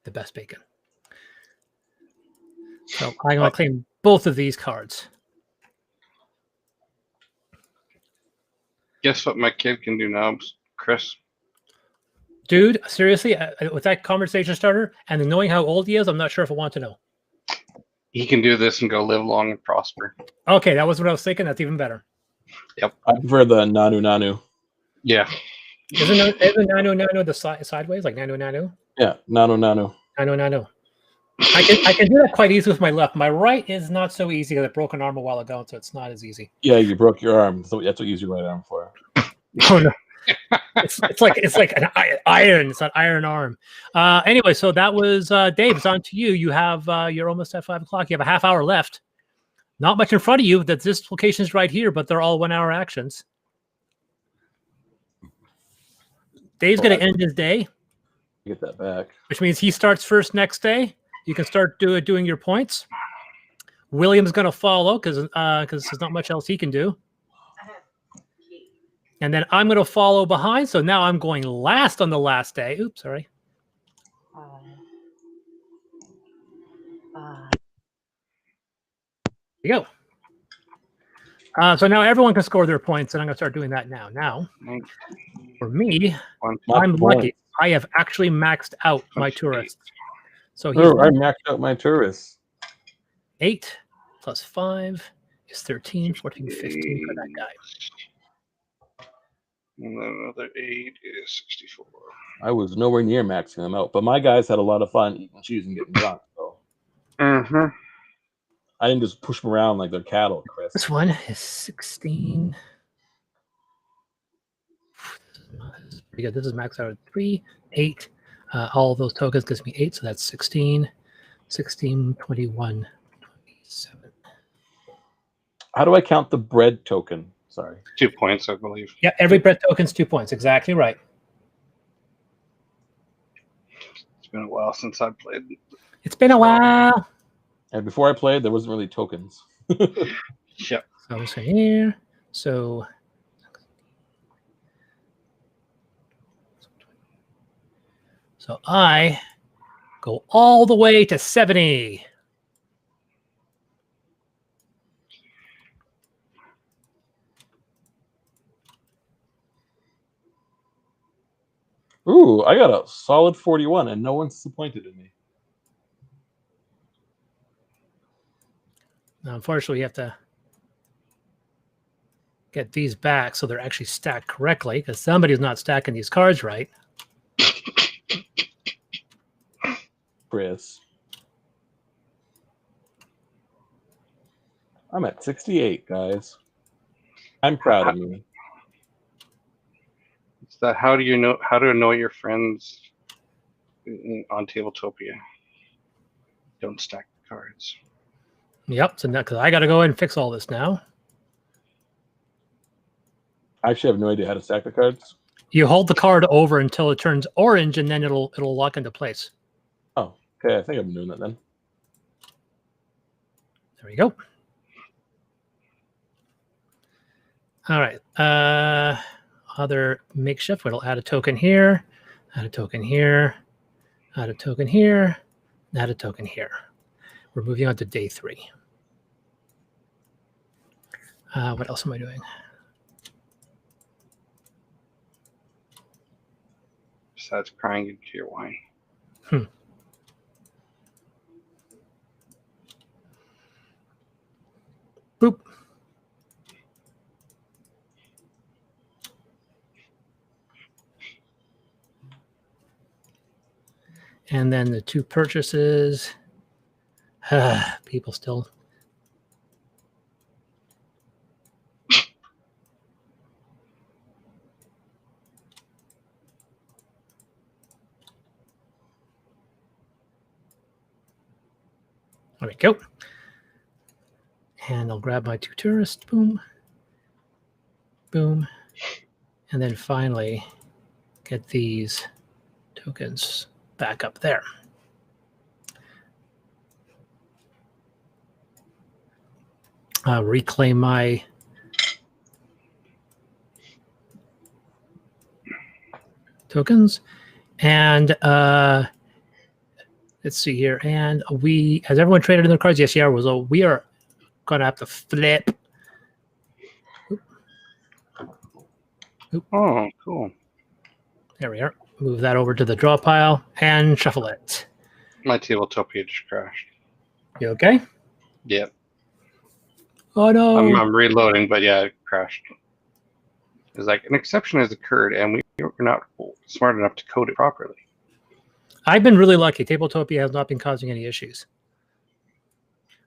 Speaker 1: the best bacon. So I'm going to claim both of these cards.
Speaker 3: Guess what my kid can do now, Chris?
Speaker 1: Dude, seriously, with that conversation starter and knowing how old he is, I'm not sure if I want to know.
Speaker 3: He can do this and go live long and prosper.
Speaker 1: Okay, that was what I was thinking. That's even better.
Speaker 3: Yep.
Speaker 2: I prefer the Nanu Nanu.
Speaker 3: Yeah.
Speaker 1: Isn't Nano Nano the sideways, like Nano Nano?
Speaker 2: Yeah, Nanu Nanu.
Speaker 1: Nano Nano. I can do that quite easy with my left. My right is not so easy because I broke an arm a while ago, so it's not as easy.
Speaker 2: Yeah, you broke your arm. So that's what you use your right arm for.
Speaker 1: Oh no. It's like an iron. It's an iron arm. Anyway, so that was Dave. It's on to you. You have you're almost at 5 o'clock. You have a half hour left. Not much in front of you. That this location is right here, but they're all 1 hour actions. Dave's going to end his day.
Speaker 2: Get that back.
Speaker 1: Which means he starts first next day. You can start doing your points. William's going to follow because there's not much else he can do. And then I'm going to follow behind. So now I'm going last on the last day. Oops, sorry. There you go. So now everyone can score their points, and I'm going to start doing that now. Now, for me, I'm lucky. I have actually maxed out my tourists. So he's
Speaker 2: I maxed out my tourists.
Speaker 1: 8 plus 5 is 13, 14, 15 for that guy.
Speaker 3: And then another 8 is 64.
Speaker 2: I was nowhere near maxing them out, but my guys had a lot of fun eating cheese and getting drunk. So I didn't just push them around like they're cattle, Chris.
Speaker 1: This one is 16. Pretty good. This is max out of 3, 8. All of those tokens gives me 8, so that's 16, 16, 21, 27.
Speaker 2: How do I count the bread token? Sorry.
Speaker 3: 2 points, I believe.
Speaker 1: Yeah, every bread token's 2 points. Exactly right.
Speaker 3: It's been a while since I played.
Speaker 1: It's been a while.
Speaker 2: And before I played, there wasn't really tokens.
Speaker 3: Yep.
Speaker 1: So I'm just going here. So I go all the way to 70.
Speaker 2: Ooh, I got a solid 41, and no one's disappointed in me.
Speaker 1: Now, unfortunately, you have to get these back so they're actually stacked correctly because somebody's not stacking these cards right.
Speaker 2: Chris. I'm at 68, guys. I'm proud of me.
Speaker 3: It's that how to annoy your friends on Tabletopia. Don't stack the cards.
Speaker 1: Yep. So now, because I got to go ahead and fix all this now.
Speaker 2: I actually have no idea how to stack the cards.
Speaker 1: You hold the card over until it turns orange, and then it'll lock into place.
Speaker 2: Oh, okay. I think I've been doing that then.
Speaker 1: There we go. All right. Other makeshift. We'll add a token here, add a token here, add a token here, add a token here. We're moving on to day 3. What else am I doing?
Speaker 3: Besides crying into your wine.
Speaker 1: Boop. And then the 2 purchases. People still. There we go. And I'll grab my 2 tourists. Boom. Boom. And then finally get these tokens back up there. Reclaim my tokens. And let's see here. And has everyone traded in their cards? Yes, yeah. So we are going to have to flip. Oop.
Speaker 3: Oh, cool.
Speaker 1: There we are. Move that over to the draw pile and shuffle it.
Speaker 3: My Tabletopia just crashed.
Speaker 1: You okay?
Speaker 3: Yep.
Speaker 1: Oh, no.
Speaker 3: I'm reloading, but yeah, it crashed. It's like an exception has occurred, and we were not smart enough to code it properly.
Speaker 1: I've been really lucky. Tabletopia has not been causing any issues.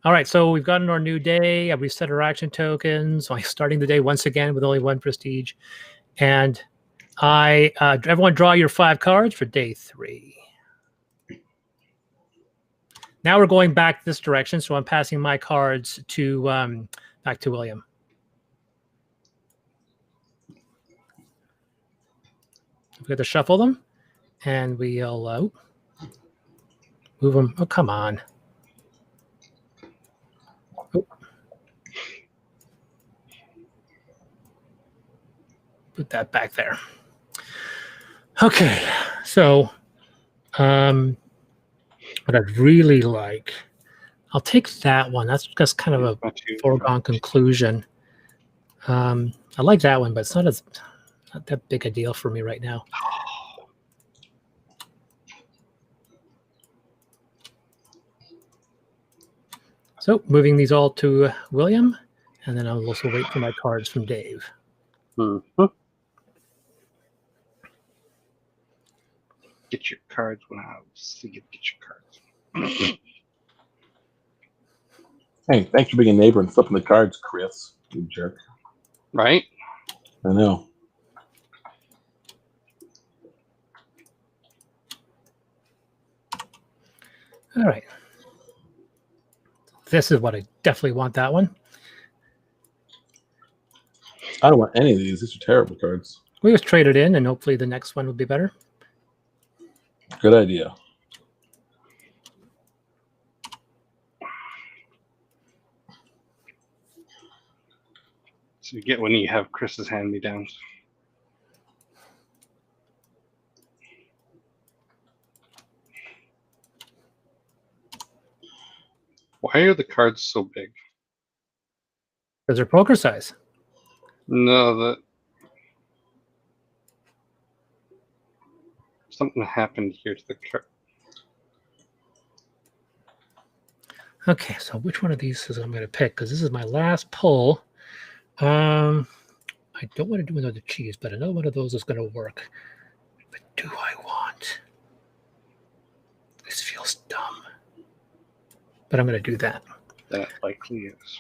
Speaker 1: All right, so we've gotten our new day. We've set our action tokens. So I'm starting the day once again with only 1 prestige. And everyone draw your 5 cards for day 3. Now we're going back this direction, so I'm passing my cards to back to William. We have to shuffle them, and we'll move them. Oh, come on. put that back there. Okay, so what I'd really like, I'll take that one. That's kind of a foregone conclusion. I like that one, but it's not that big a deal for me right now. So moving these all to William, and then I'll also wait for my cards from Dave.
Speaker 3: Mm-hmm. Get your cards when I see you get your cards.
Speaker 2: Hey, thanks for being a neighbor and flipping the cards, Chris. You jerk.
Speaker 3: Right?
Speaker 2: I know.
Speaker 1: All right. This is what I definitely want, that one.
Speaker 2: I don't want any of these. These are terrible cards.
Speaker 1: We just trade it in, and hopefully the next one will be better.
Speaker 2: Good idea.
Speaker 3: So you get when you have Chris's hand-me-downs. Why are the cards so big?
Speaker 1: Because they're poker size.
Speaker 3: No, something happened here to the card.
Speaker 1: Okay, so which one of these is I'm going to pick? Because this is my last pull. I don't want to do another cheese, but another one of those is going to work. But do I want? This feels dumb. But I'm going to do that.
Speaker 3: That likely is.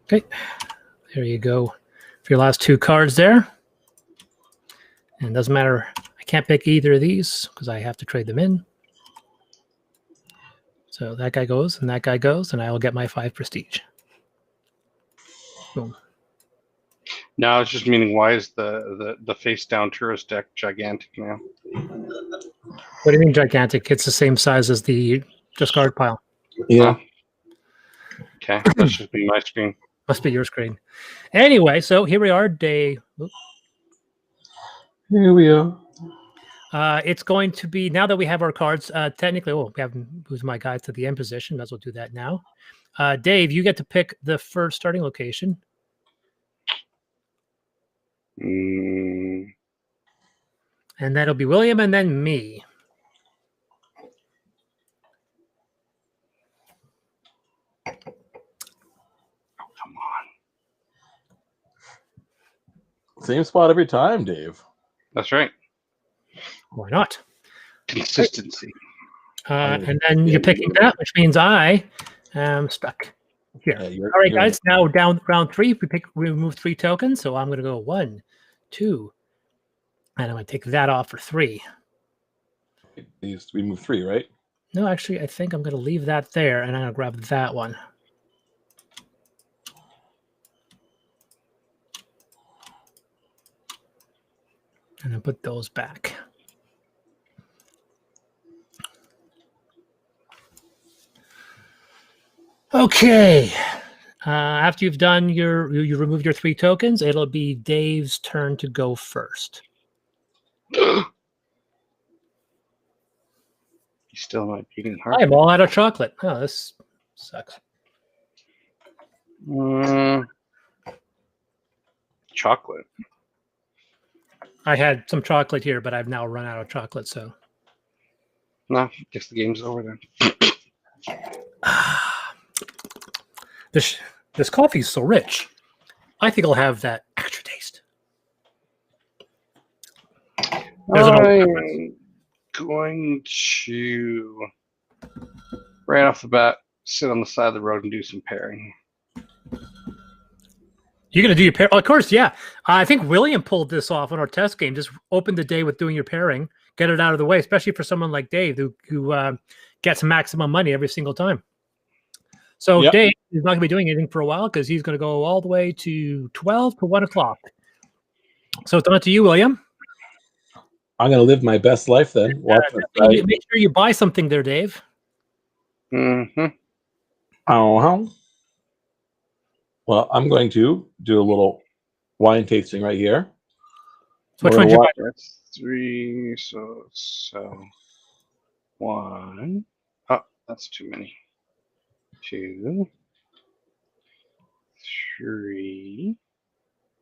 Speaker 1: Okay, there you go for your last two cards there. And it doesn't matter. I can't pick either of these because I have to trade them in. So that guy goes and that guy goes, and I will get my 5 prestige. Boom.
Speaker 3: Now it's just meaning, why is the face down tourist deck gigantic now?
Speaker 1: What do you mean gigantic? It's the same size as the discard pile.
Speaker 2: Yeah.
Speaker 3: Okay, that should be my screen.
Speaker 1: Must be your screen. Anyway, so here we are, day.
Speaker 2: Here we are.
Speaker 1: It's going to be, now that we have our cards, technically, we haven't moved my guys to the end position. Might as well do that now. Dave, you get to pick the first starting location.
Speaker 3: Mm.
Speaker 1: And that'll be William and then me.
Speaker 3: Oh, come on.
Speaker 2: Same spot every time, Dave.
Speaker 3: That's right.
Speaker 1: Why not?
Speaker 3: Consistency.
Speaker 1: And then you're picking that, which means I am stuck here.
Speaker 2: Yeah,
Speaker 1: all right, guys. Now down round 3, we remove 3 tokens. So I'm going to go 1, 2, and I'm going to take that off for 3.
Speaker 2: We move 3, right?
Speaker 1: No, actually, I think I'm going to leave that there, and I'm going to grab that one. And then put those back. Okay. After you've done you remove your 3 tokens, it'll be Dave's turn to go first.
Speaker 3: He's still not beating hard.
Speaker 1: I'm all out of chocolate. Oh, this sucks.
Speaker 3: Chocolate.
Speaker 1: I had some chocolate here, but I've now run out of chocolate, so.
Speaker 3: No, guess the game's over then.
Speaker 1: This coffee is so rich. I think I'll have that extra taste.
Speaker 3: I'm going to, right off the bat, sit on the side of the road and do some pairing.
Speaker 1: You're going to do your pair? Oh, of course, yeah. I think William pulled this off on our test game. Just open the day with doing your pairing, get it out of the way, especially for someone like Dave who gets maximum money every single time. So yep. Dave is not going to be doing anything for a while because he's going to go all the way to 12 to 1 o'clock. So it's on to you, William.
Speaker 2: I'm going to live my best life then.
Speaker 1: Make sure you buy something there, Dave.
Speaker 3: Mm-hmm.
Speaker 2: Oh, Well, I'm going to do a little wine tasting right here.
Speaker 1: So which
Speaker 2: We're
Speaker 1: one
Speaker 2: gonna
Speaker 1: you
Speaker 2: wa-
Speaker 3: That's 3. So 1. Oh, that's too many. 2, 3.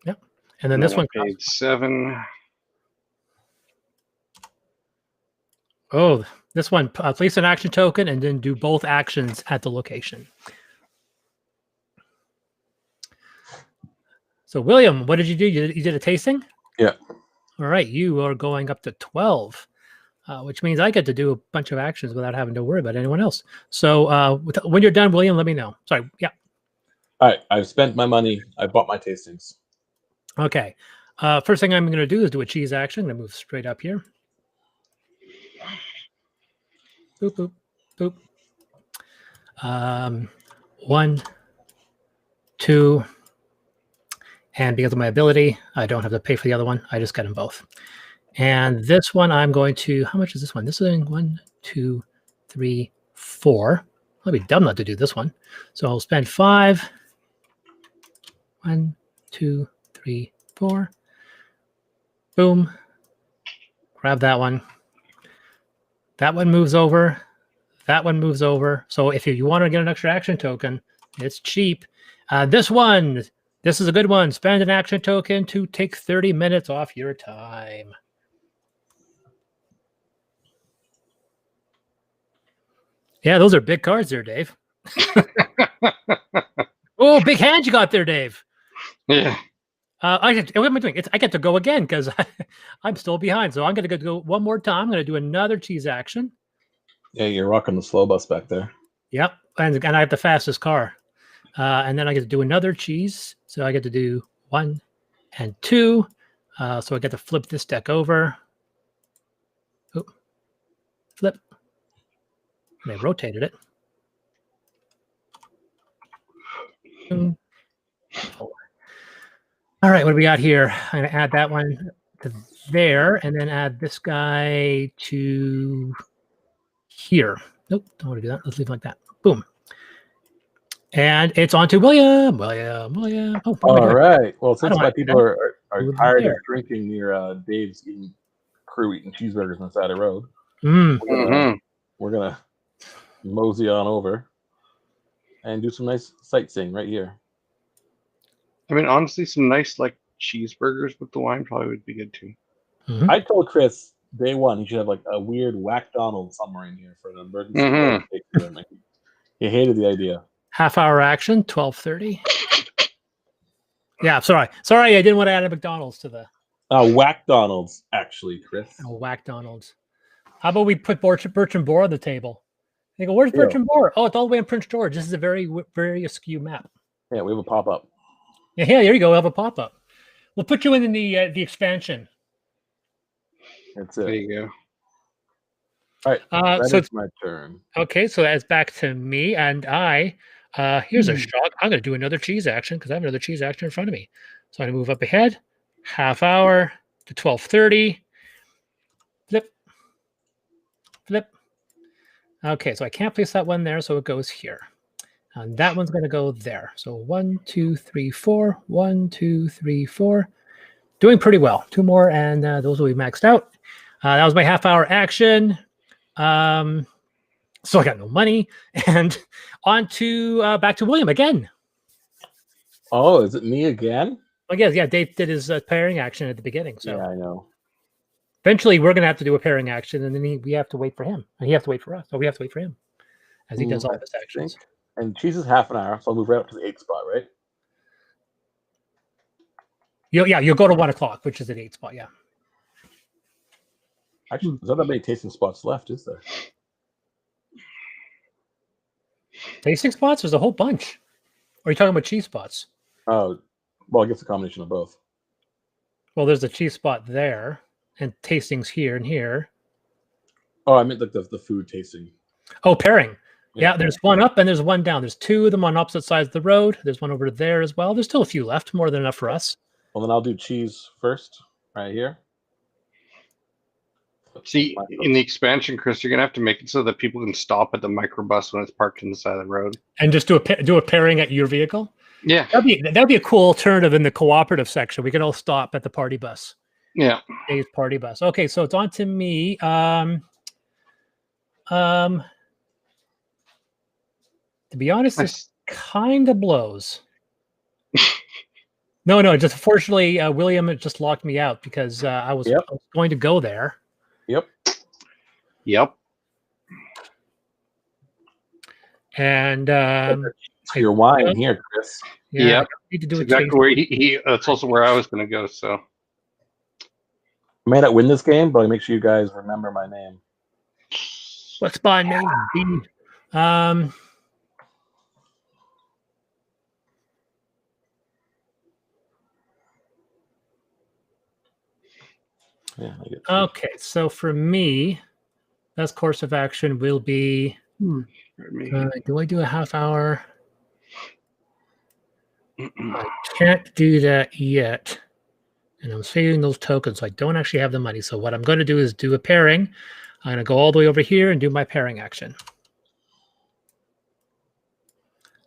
Speaker 1: Yep. And then this one
Speaker 3: I paid 7.
Speaker 1: Oh, this one, place an action token and then do both actions at the location. So, William, what did you do? You did a tasting?
Speaker 2: Yeah.
Speaker 1: All right. You are going up to 12, which means I get to do a bunch of actions without having to worry about anyone else. So, when you're done, William, let me know. Sorry. Yeah.
Speaker 2: All right, I've spent my money. I bought my tastings.
Speaker 1: Okay. First thing I'm going to do is do a cheese action. I'm going to move straight up here. Boop, boop, boop. 1, 2, and because of my ability, I don't have to pay for the other one. I just got them both. And this one, I'm going to, how much is this one? This is 1, 2, 3, 4. I'll be dumb not to do this one. So I'll spend 5. 1, 2, 3, 4. Boom. Grab that one. That one moves over. That one moves over. So if you want to get an extra action token, it's cheap. This one, this is a good one. Spend an action token to take 30 minutes off your time. Yeah, those are big cards there, Dave. Oh, big hand you got there, Dave.
Speaker 3: Yeah.
Speaker 1: What am I doing? I get to go again because I'm still behind. So I'm going to go one more time. I'm going to do another cheese action.
Speaker 2: Yeah, you're rocking the slow bus back there.
Speaker 1: Yep. And I have the fastest car. And then I get to do another cheese. So I get to do 1 and 2. So I get to flip this deck over. Oop. Flip. And I rotated it. Boom. 4. All right, what do we got here? I'm going to add that one to there and then add this guy to here. Nope, don't want to do that. Let's leave it like that. Boom. And it's on to William. William. Oh, what am I
Speaker 2: All
Speaker 1: doing?
Speaker 2: right. Well, since
Speaker 1: don't
Speaker 2: my
Speaker 1: like
Speaker 2: people are
Speaker 1: Move
Speaker 2: tired
Speaker 1: there.
Speaker 2: of drinking near Dave's crew eating cheeseburgers on the side of the road,
Speaker 1: Mm.
Speaker 2: we're gonna mosey on over and do some nice sightseeing right here.
Speaker 3: I mean, honestly, some nice like cheeseburgers with the wine probably would be good too.
Speaker 1: Mhm.
Speaker 2: I told Chris day one he should have like a weird whack Donald somewhere in here for an emergency. He hated the idea.
Speaker 1: Half-hour action, 12:30. Yeah, sorry. I didn't want to add a McDonald's to the
Speaker 2: Whack Donald's, actually, Chris.
Speaker 1: whack Donald's. How about we put Bertram Bohr on the table? They go, where's Bertram Bohr? Oh, it's all the way in Prince George. This is a very, very askew map.
Speaker 2: Yeah, we have a pop-up.
Speaker 1: Yeah, there you go. We'll have a pop-up. We'll put you in the expansion.
Speaker 2: That's it.
Speaker 3: There you go.
Speaker 2: All right,
Speaker 1: so
Speaker 2: it's my turn.
Speaker 1: Okay, so that's back to me, and I. Here's a shock. I'm going to do another cheese action because I have another cheese action in front of me. So I'm going to move up ahead, half hour to 12:30. Flip, flip. Okay, so I can't place that one there, so it goes here. And that one's going to go there. So 1, 2, 3, 4. 1, 2, 3, 4. Doing pretty well. 2 more, and those will be maxed out. That was my half-hour action. So I got no money, and on to back to William again.
Speaker 2: Oh, is it me again?
Speaker 1: I guess, yeah, Dave did his pairing action at the beginning. So
Speaker 2: Yeah, I know.
Speaker 1: eventually we're going to have to do a pairing action, and then we have to wait for him, and he has to wait for us. So we have to wait for him as he does all his actions.
Speaker 2: And cheese is half an hour, so I'll move right up to the 8th spot, right?
Speaker 1: You'll go to 1 o'clock, which is at 8th spot. Yeah.
Speaker 2: Actually, there's not that many tasting spots left, is there?
Speaker 1: Tasting spots? There's a whole bunch. Or are you talking about cheese spots?
Speaker 2: Oh, well, I guess a combination of both.
Speaker 1: Well, there's a cheese spot there, and tastings here and here.
Speaker 2: Oh, I meant like the food tasting.
Speaker 1: Oh, pairing. Yeah, there's one up and there's one down. There's 2 of them on opposite sides of the road. There's one over there as well. There's still a few left, more than enough for us.
Speaker 2: Well, then I'll do cheese first, right here.
Speaker 3: See, in the expansion, Chris, you're gonna have to make it so that people can stop at the microbus when it's parked on the side of the road.
Speaker 1: And just do a pairing at your vehicle.
Speaker 3: Yeah.
Speaker 1: That'd be a cool alternative in the cooperative section. We could all stop at the party bus.
Speaker 3: Yeah.
Speaker 1: Dave's party bus. Okay, so it's on to me. To be honest, this kind of blows. No. Just fortunately, William just locked me out because I was going to go there.
Speaker 2: Yep.
Speaker 1: And
Speaker 2: your wine here, Chris.
Speaker 1: Yeah. I need to do
Speaker 3: exactly where he. That's also where I was going to go. So
Speaker 2: I may not win this game, but I'll make sure you guys remember my name.
Speaker 1: What's my name?
Speaker 2: Yeah.
Speaker 1: Okay, so for me, best course of action will be. Do I do a half hour? I can't do that yet. And I'm saving those tokens, so I don't actually have the money. So what I'm going to do is do a pairing. I'm going to go all the way over here and do my pairing action.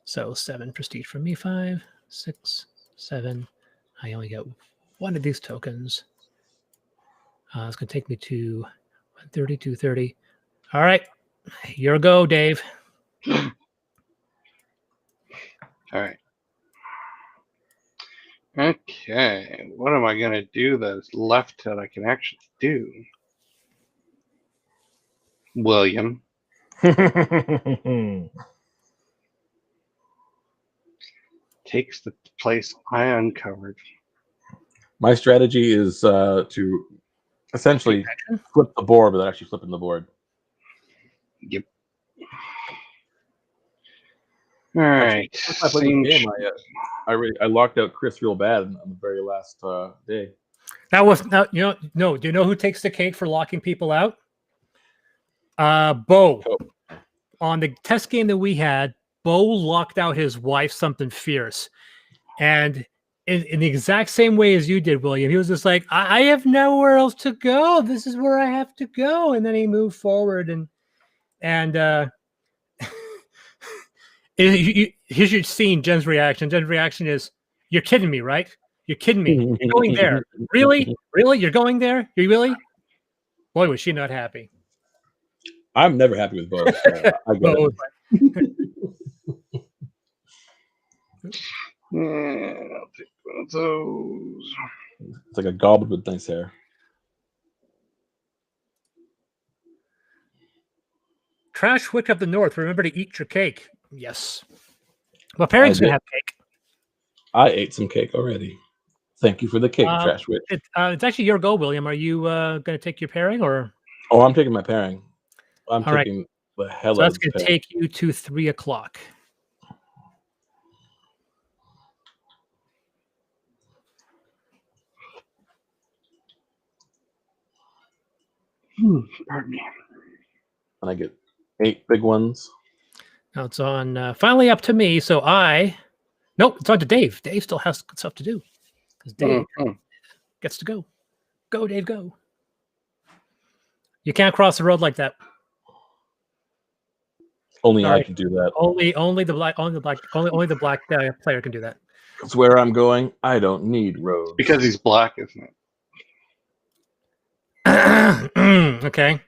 Speaker 1: So 7 prestige from me, 5, 6, 7. I only get one of these tokens. It's going to take me to 130, 230. All right, your go, Dave.
Speaker 3: All right. Okay, what am I going to do that's left that I can actually do? William. Takes the place I uncovered.
Speaker 2: My strategy is to essentially flip the board without actually flipping the board.
Speaker 3: Yep. All right.
Speaker 2: I played this game, I locked out Chris real bad on the very last day.
Speaker 1: That was do you know who takes the cake for locking people out? Bo. On the test game that we had, Bo locked out his wife something fierce. And in the exact same way as you did, William, he was just like, I have nowhere else to go. This is where I have to go. And then he moved forward and here's your scene, Jen's reaction. Jen's reaction is, you're kidding me, right? You're kidding me. You're going there. Really? Really? You're going there? You really? Boy, was she not happy.
Speaker 2: I'm never happy with both. I get it.
Speaker 3: I'll take one of those.
Speaker 2: It's like a goblin with nice hair.
Speaker 1: Trash Wick of the North. Remember to eat your cake. Yes. Well, parents can have cake.
Speaker 2: I ate some cake already. Thank you for the cake, Trash Wick.
Speaker 1: It's actually your go, William. Are you going to take your pairing or?
Speaker 2: Oh, I'm taking my pairing. I'm taking the hell out of it.
Speaker 1: That's going to take you to 3 o'clock.
Speaker 3: Pardon me.
Speaker 2: And I get 8 big ones.
Speaker 1: Now it's on finally up to me. So nope, it's on to Dave. Dave still has stuff to do because Dave gets to go. Go, Dave, go. You can't cross the road like that.
Speaker 2: Only I can do that.
Speaker 1: Only the black player can do that.
Speaker 2: That's where I'm going. I don't need roads.
Speaker 3: Because he's black, isn't it?
Speaker 1: Okay.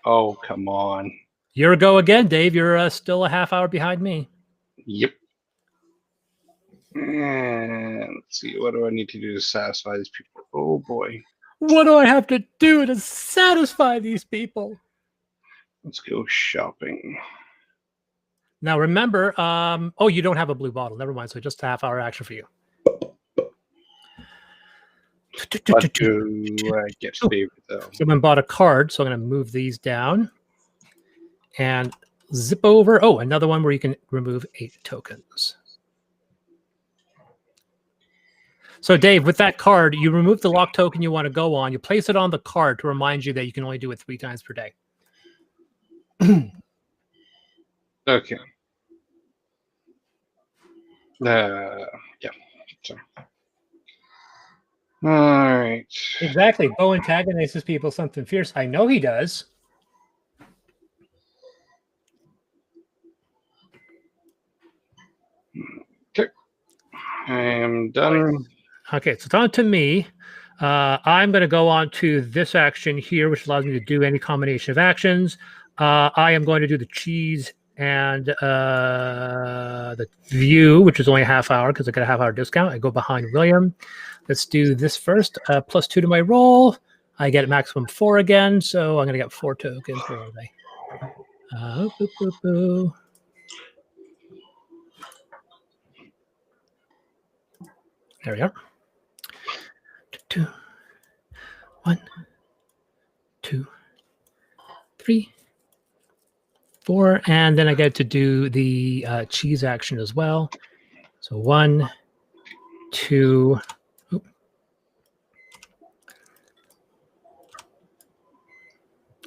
Speaker 3: Oh, come on.
Speaker 1: Your go again, Dave. You're still a half hour behind me.
Speaker 3: Yep. And let's see. What do I need to do to satisfy these people? Oh, boy.
Speaker 1: What do I have to do to satisfy these people?
Speaker 3: Let's go shopping.
Speaker 1: Now, remember, you don't have a blue bottle. Never mind. So just a half hour action for you.
Speaker 3: What do I get saved, though?
Speaker 1: Someone bought a card, so I'm going to move these down and zip over. Oh, another one where you can remove 8 tokens. So, Dave, with that card, you remove the lock token you want to go on. You place it on the card to remind you that you can only do it 3 times per day.
Speaker 3: Okay. Yeah. Sorry. All right.
Speaker 1: Exactly. Bo antagonizes people something fierce. I know he does.
Speaker 3: I am done.
Speaker 1: Okay, so it's on to me. I'm going to go on to this action here, which allows me to do any combination of actions. I am going to do the cheese and the view, which is only a half hour because I got a half-hour discount. I go behind William. Let's do this first. +2 to my roll. I get maximum 4 again, so I'm going to get 4 tokens. Where are they? Boo, boo, boo. There we are. 2, 1, 2, 3, 4, and then I get to do the cheese action as well. So 1, 2. Oop.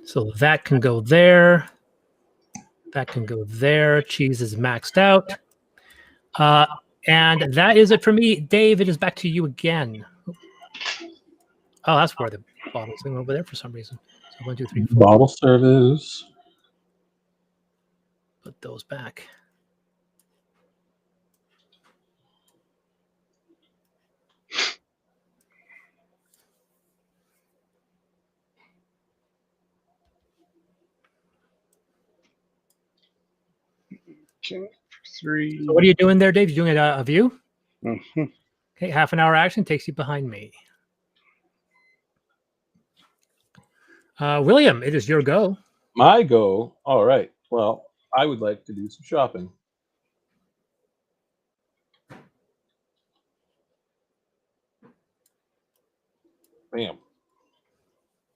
Speaker 1: So that can go there. That can go there. Cheese is maxed out. And that is it for me. Dave, it is back to you again. Oh, that's where the bottle's thing over there for some reason. So 1, 2, 3, 4.
Speaker 2: Bottle service.
Speaker 1: Put those back.
Speaker 3: Okay, 3.
Speaker 1: So what are you doing there, Dave? You doing a view?
Speaker 3: Mm-hmm.
Speaker 1: Okay, half-an-hour action takes you behind me. William, it is your go.
Speaker 2: My go. All right. Well, I would like to do some shopping. Bam.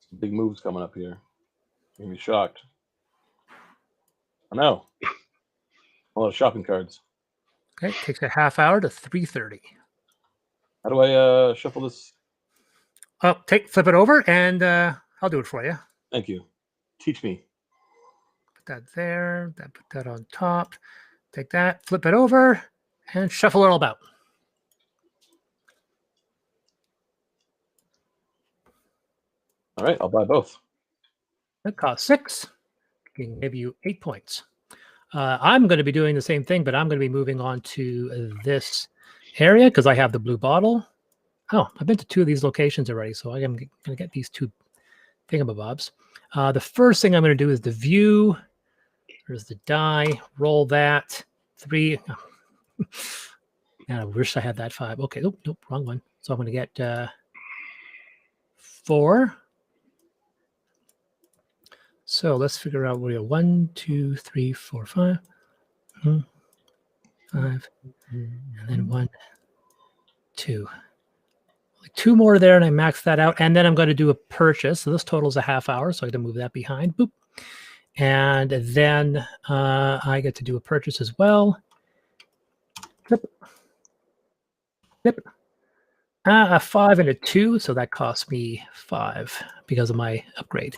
Speaker 2: Some big moves coming up here. You're gonna be shocked. I know. A lot of shopping cards.
Speaker 1: Okay, takes a half hour to 3:30.
Speaker 2: How do I shuffle this?
Speaker 1: Oh, flip it over, and I'll do it for you.
Speaker 2: Thank you. Teach me.
Speaker 1: Put that there. Put that on top. Take that, flip it over, and shuffle it all about.
Speaker 2: All right, I'll buy both.
Speaker 1: That costs 6. Can give you 8 points. I'm going to be doing the same thing, but I'm going to be moving on to this area because I have the blue bottle. Oh, I've been to 2 of these locations already, so I'm going to get these 2 thingamabobs. The first thing I'm going to do is the view. There's the die. Roll that. 3. And I wish I had that 5. Okay, nope, wrong one. So I'm going to get 4. So let's figure out where we are. 1, 2, 3, 4, 5. 5. And then 1, 2. Like 2 more there, and I max that out. And then I'm going to do a purchase. So this totals a half hour, so I got to move that behind. Boop. And then I get to do a purchase as well. Flip. A 5 and a 2, so that costs me 5 because of my upgrade.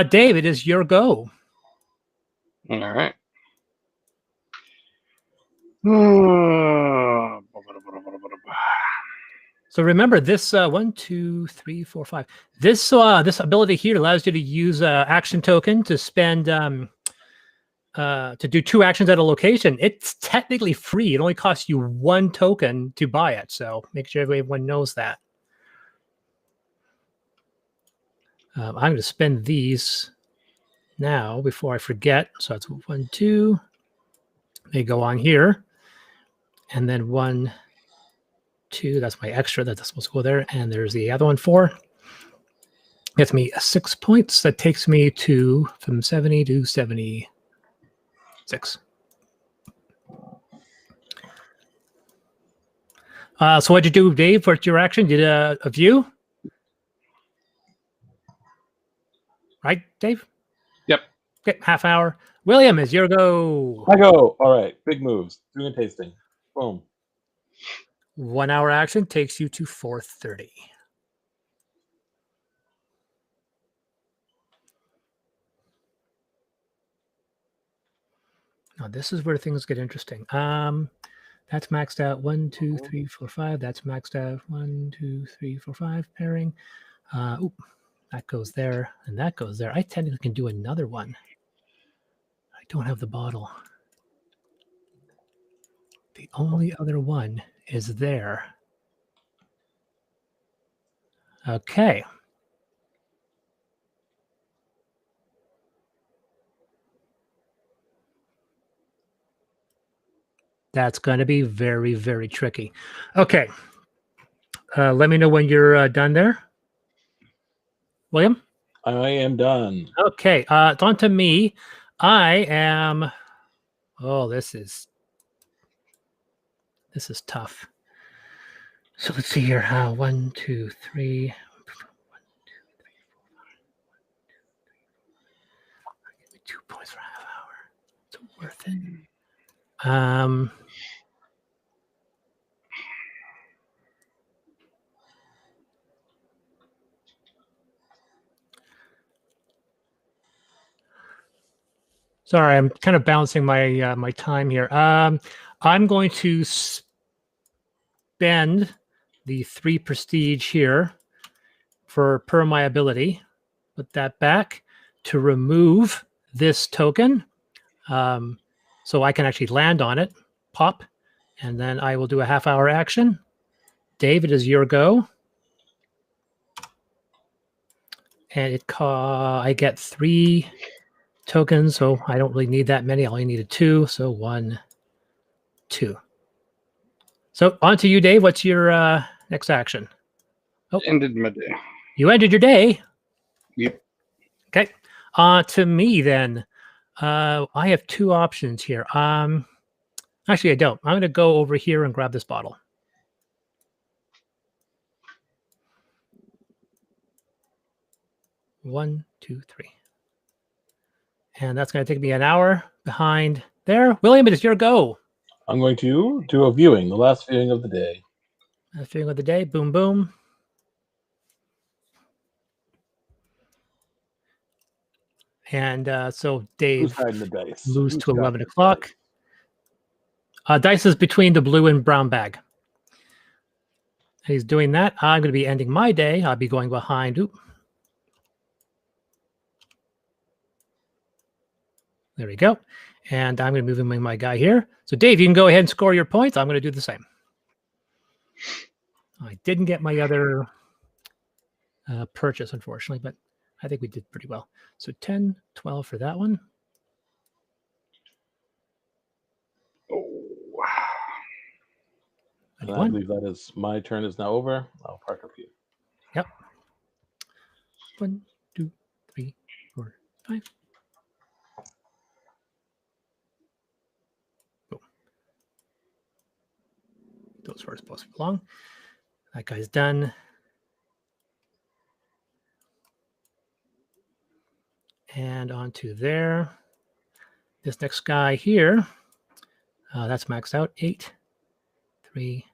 Speaker 1: Dave, it is your go.
Speaker 3: All right.
Speaker 1: So remember this 1, 2, 3, 4, 5. This ability here allows you to use action token to spend to do 2 actions at a location. It's technically free. It only costs you 1 token to buy it. So make sure everyone knows that. I'm going to spend these now before I forget. So it's 1, 2. They go on here, and then 1, 2. That's my extra. That's supposed to go there. And there's the other one 4. Gets me 6 points. That takes me from 70 to 76. So what'd you do, Dave? What's your action? Did a view? Right, Dave?
Speaker 3: Yep.
Speaker 1: Okay, half hour. William, is your go.
Speaker 2: I go. All right, big moves. Doing a tasting. Boom.
Speaker 1: 1 hour action takes you to 4:30. Now this is where things get interesting. That's maxed out. 1, 2, 3, 4, 5. That's maxed out. 1, 2, 3, 4, 5 pairing. That goes there, and that goes there. I technically can do another one. I don't have the bottle. The only other one is there. Okay. That's going to be very, very tricky. Okay. Let me know when you're done there. William?
Speaker 2: I am done.
Speaker 1: Okay. It's on to me. I am... Oh, this is tough. So let's see here. 1, 2, 3. 1, 2, 3, 4. Give me 2 points for a half hour. It's worth it. Sorry, I'm kind of balancing my my time here. I'm going to spend the 3 prestige here for per my ability. Put that back to remove this token, so I can actually land on it. Pop, and then I will do a half-hour action. Dave, it is your go. And I get 3 tokens, so I don't really need that many. I only needed 2, so 1, 2. So on to you, Dave. What's your next action? Oh,
Speaker 3: Ended my day.
Speaker 1: you ended your day.
Speaker 3: Yep.
Speaker 1: Okay. To me then, I have 2 options here. Actually, I don't. I'm going to go over here and grab this bottle. One, 2, 3. And that's going to take me an hour behind there. William, it is your go.
Speaker 2: I'm going to do a viewing, the last viewing of the day.
Speaker 1: Last viewing of the day. Boom, boom. And so Dave,
Speaker 2: Who's hiding the dice?
Speaker 1: lose
Speaker 2: Who's
Speaker 1: to
Speaker 2: got
Speaker 1: 11
Speaker 2: the
Speaker 1: o'clock. Dice is between the blue and brown bag. He's doing that. I'm going to be ending my day. I'll be going behind. Oop. There we go. And I'm going to move in my guy here. So Dave, you can go ahead and score your points. I'm going to do the same. I didn't get my other purchase, unfortunately, but I think we did pretty well. So 10, 12 for that one.
Speaker 3: Oh.
Speaker 2: And I believe that is my turn is now over. I'll park up here.
Speaker 1: Yep. 1, 2, 3, 4, 5. Boom. Those where it's supposed to belong. That guy's done. And on to there. This next guy here, that's maxed out. 8, 3.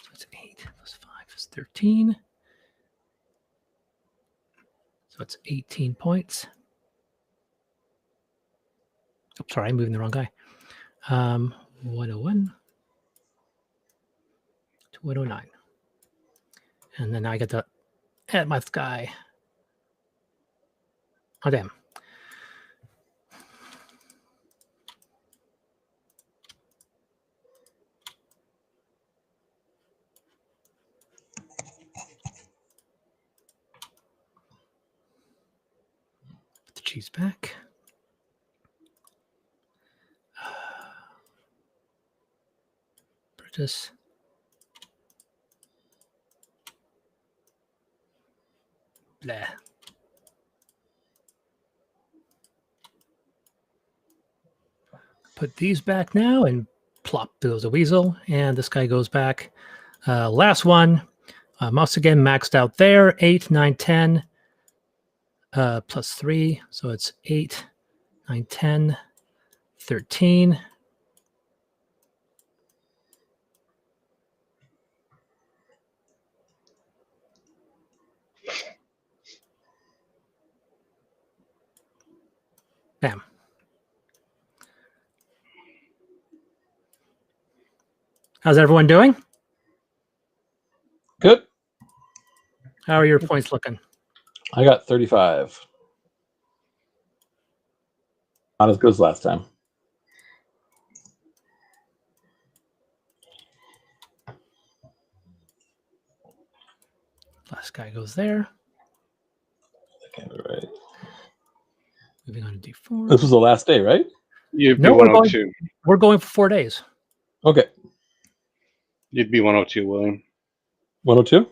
Speaker 1: So it's 8 plus 5 is 13. So it's 18 points. Oh, sorry, I'm moving the wrong guy. 101 to 109. And then I get to add my guy. Oh, damn. Put the cheese back. Purchase. Blah. Put these back now and plop, there goes a weasel. And this guy goes back. Last one. Mouse again maxed out there. 8, 9, 10. Plus 3. So it's 8, 9, 10, 13. Bam. How's everyone doing?
Speaker 2: Good.
Speaker 1: How are your points looking?
Speaker 2: I got 35. Not as good as last time.
Speaker 1: Last guy goes there.
Speaker 2: Okay, right.
Speaker 1: Moving on to D4.
Speaker 2: This was the last day, right?
Speaker 3: You'd be
Speaker 1: No,
Speaker 3: 102.
Speaker 1: we're going for 4 days.
Speaker 2: Okay.
Speaker 3: You'd be 102, William.
Speaker 2: 102?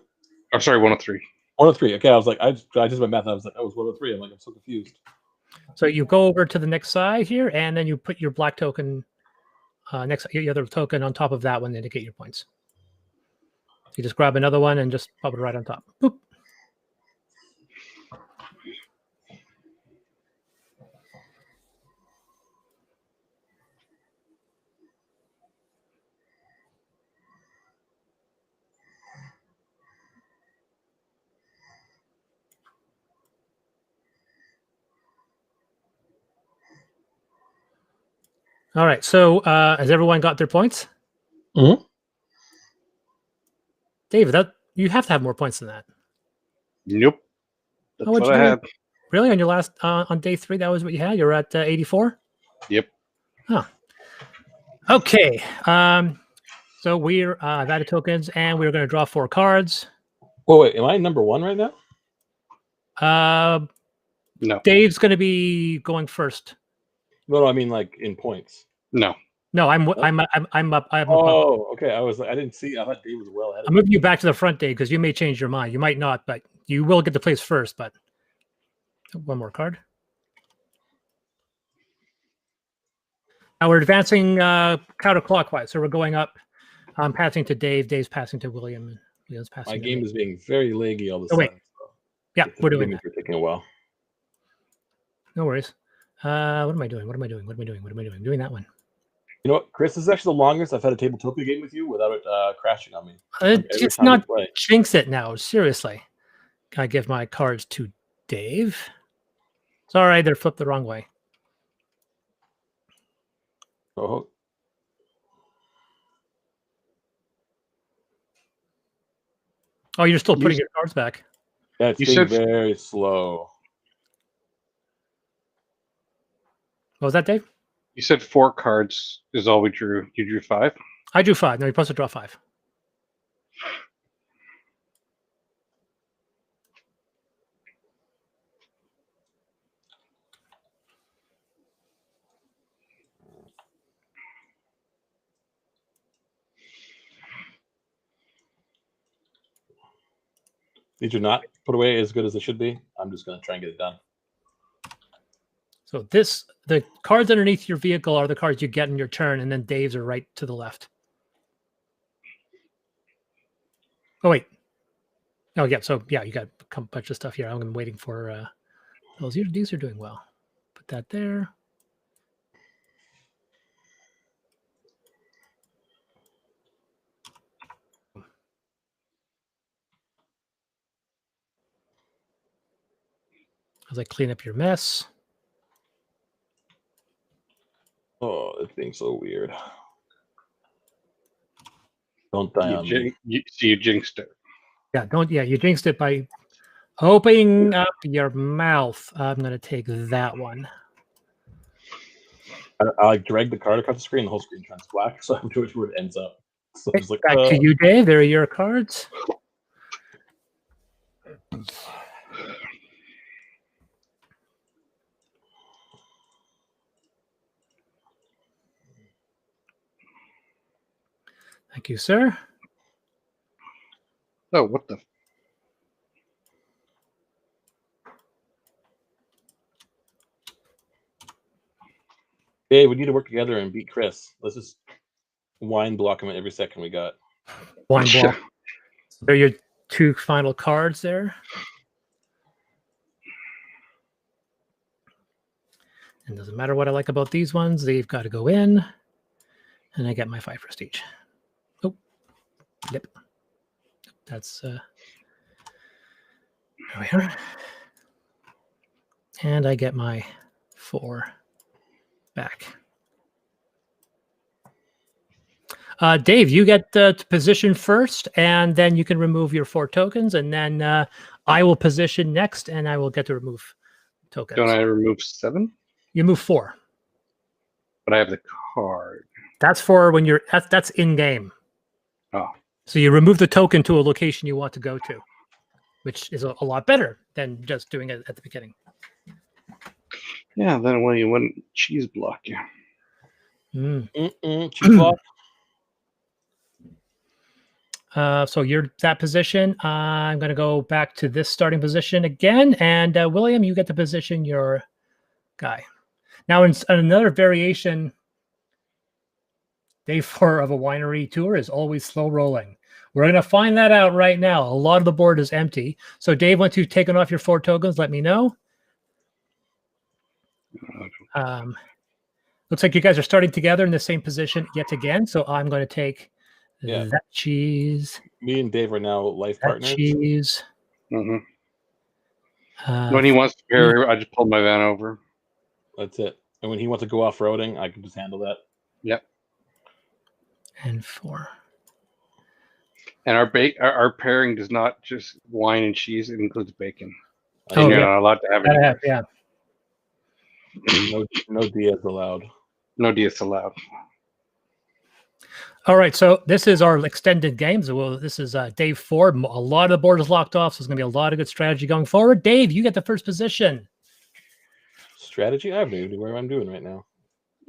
Speaker 3: I'm sorry, 103.
Speaker 2: 103. Okay, I was like, I just did my math. I was like, I was 103. I'm like, I'm so confused.
Speaker 1: So you go over to the next side here, and then you put your black token your other token on top of that one to indicate your points. You just grab another one and just pop it right on top. Boop. All right. So has everyone got their points?
Speaker 2: Mm-hmm.
Speaker 1: David, you have to have more points than that.
Speaker 3: Nope. That's
Speaker 1: what'd
Speaker 3: what
Speaker 1: you
Speaker 3: I
Speaker 1: do?
Speaker 3: had.
Speaker 1: Really? On your last on day 3, that was what you had? You're at 84?
Speaker 3: Yep.
Speaker 1: Oh. Okay. So we're I've added tokens, and we're going to draw 4 cards.
Speaker 2: Oh, wait, am I number 1 right now?
Speaker 3: No.
Speaker 1: Dave's going to be going first.
Speaker 2: No, I mean like in points.
Speaker 3: No.
Speaker 1: No, I'm up. I'm up.
Speaker 2: Oh, okay. I didn't see. I thought Dave was well ahead of
Speaker 1: I'm moving you back to the front, Dave, because you may change your mind. You might not, but you will get the place first. But one more card. Now we're advancing counterclockwise, so we're going up. I'm passing to Dave. Dave's passing to William, and William's passing.
Speaker 2: My
Speaker 1: to
Speaker 2: game
Speaker 1: me.
Speaker 2: is being very laggy all of a
Speaker 1: Oh, wait.
Speaker 2: sudden. So
Speaker 1: Yeah, we're doing
Speaker 2: that.
Speaker 1: that.
Speaker 2: For taking a while.
Speaker 1: No worries. What am I doing? What am I doing? What am I doing? What am I doing? I'm doing that one.
Speaker 2: You know what, Chris? This is actually the longest I've had a Tabletopia game with you without it crashing on me.
Speaker 1: It's not jinx it now. Seriously, I give my cards to Dave. Sorry, they're flipped the wrong way.
Speaker 2: Oh.
Speaker 1: Oh, you're still putting your cards back.
Speaker 2: Yeah, it's being very slow.
Speaker 1: What was that, Dave?
Speaker 3: You said 4 cards is all we drew. You drew 5?
Speaker 1: I drew 5. No, you're supposed to draw 5.
Speaker 2: These are not put away as good as they should be. I'm just going to try and get it done.
Speaker 1: So the cards underneath your vehicle are the cards you get in your turn, and then Dave's are right to the left. Oh, wait. Oh, yeah. So, yeah, you got a bunch of stuff here. I'm waiting for those. These are doing well. Put that there. As I clean up your mess.
Speaker 2: Oh, it's being so weird. Don't die on me.
Speaker 3: You jinxed it.
Speaker 1: Yeah, don't. Yeah, you jinxed it by opening up your mouth. I'm going to take that one.
Speaker 2: I like drag the card across the screen. The whole screen turns black, so I'm not sure where it ends up. So I'm just like,
Speaker 1: back to you, Dave. There are your cards. Thank you, sir.
Speaker 3: Oh, what the?
Speaker 2: Hey, we need to work together and beat Chris. Let's just wine block him at every second we got.
Speaker 1: Wine block. So there are your 2 final cards there. And doesn't matter what I like about these ones. They've got to go in. And I get my 5 prestige. Oh, yep. That's there we are. And I get my 4 back. Dave, you get to position first, and then you can remove your 4 tokens, and then I will position next, and I will get to remove tokens.
Speaker 3: Don't I remove 7?
Speaker 1: You move 4.
Speaker 3: But I have the card.
Speaker 1: That's for when you're that's in game.
Speaker 3: Oh.
Speaker 1: So you remove the token to a location you want to go to, which is a lot better than just doing it at the beginning.
Speaker 3: Yeah, then when you wouldn't cheese block you.
Speaker 2: Cheese block.
Speaker 1: So you're that position. I'm going to go back to this starting position again. And William, you get to position your guy. Now, in another variation, day 4 of a winery tour is always slow rolling. We're going to find that out right now. A lot of the board is empty. So Dave, once you've taken off your 4 tokens, let me know. Looks like you guys are starting together in the same position yet again. So I'm going to take that cheese.
Speaker 2: Me and Dave are now life partners.
Speaker 1: Cheese.
Speaker 3: Mm-hmm. When he wants to pair, I just pulled my van over.
Speaker 2: That's it. And when he wants to go off-roading, I can just handle that.
Speaker 3: Yep.
Speaker 1: And 4.
Speaker 3: And our pairing does not just wine and cheese; it includes bacon.
Speaker 1: Oh,
Speaker 3: you're not allowed to have it.
Speaker 1: Yeah.
Speaker 2: No Diaz allowed.
Speaker 3: No Diaz allowed.
Speaker 1: All right, so this is our extended games. Well, this is day 4. A lot of the board is locked off, so there's going to be a lot of good strategy going forward. Dave, you get the first position.
Speaker 2: Strategy? I have no idea what I'm doing right now.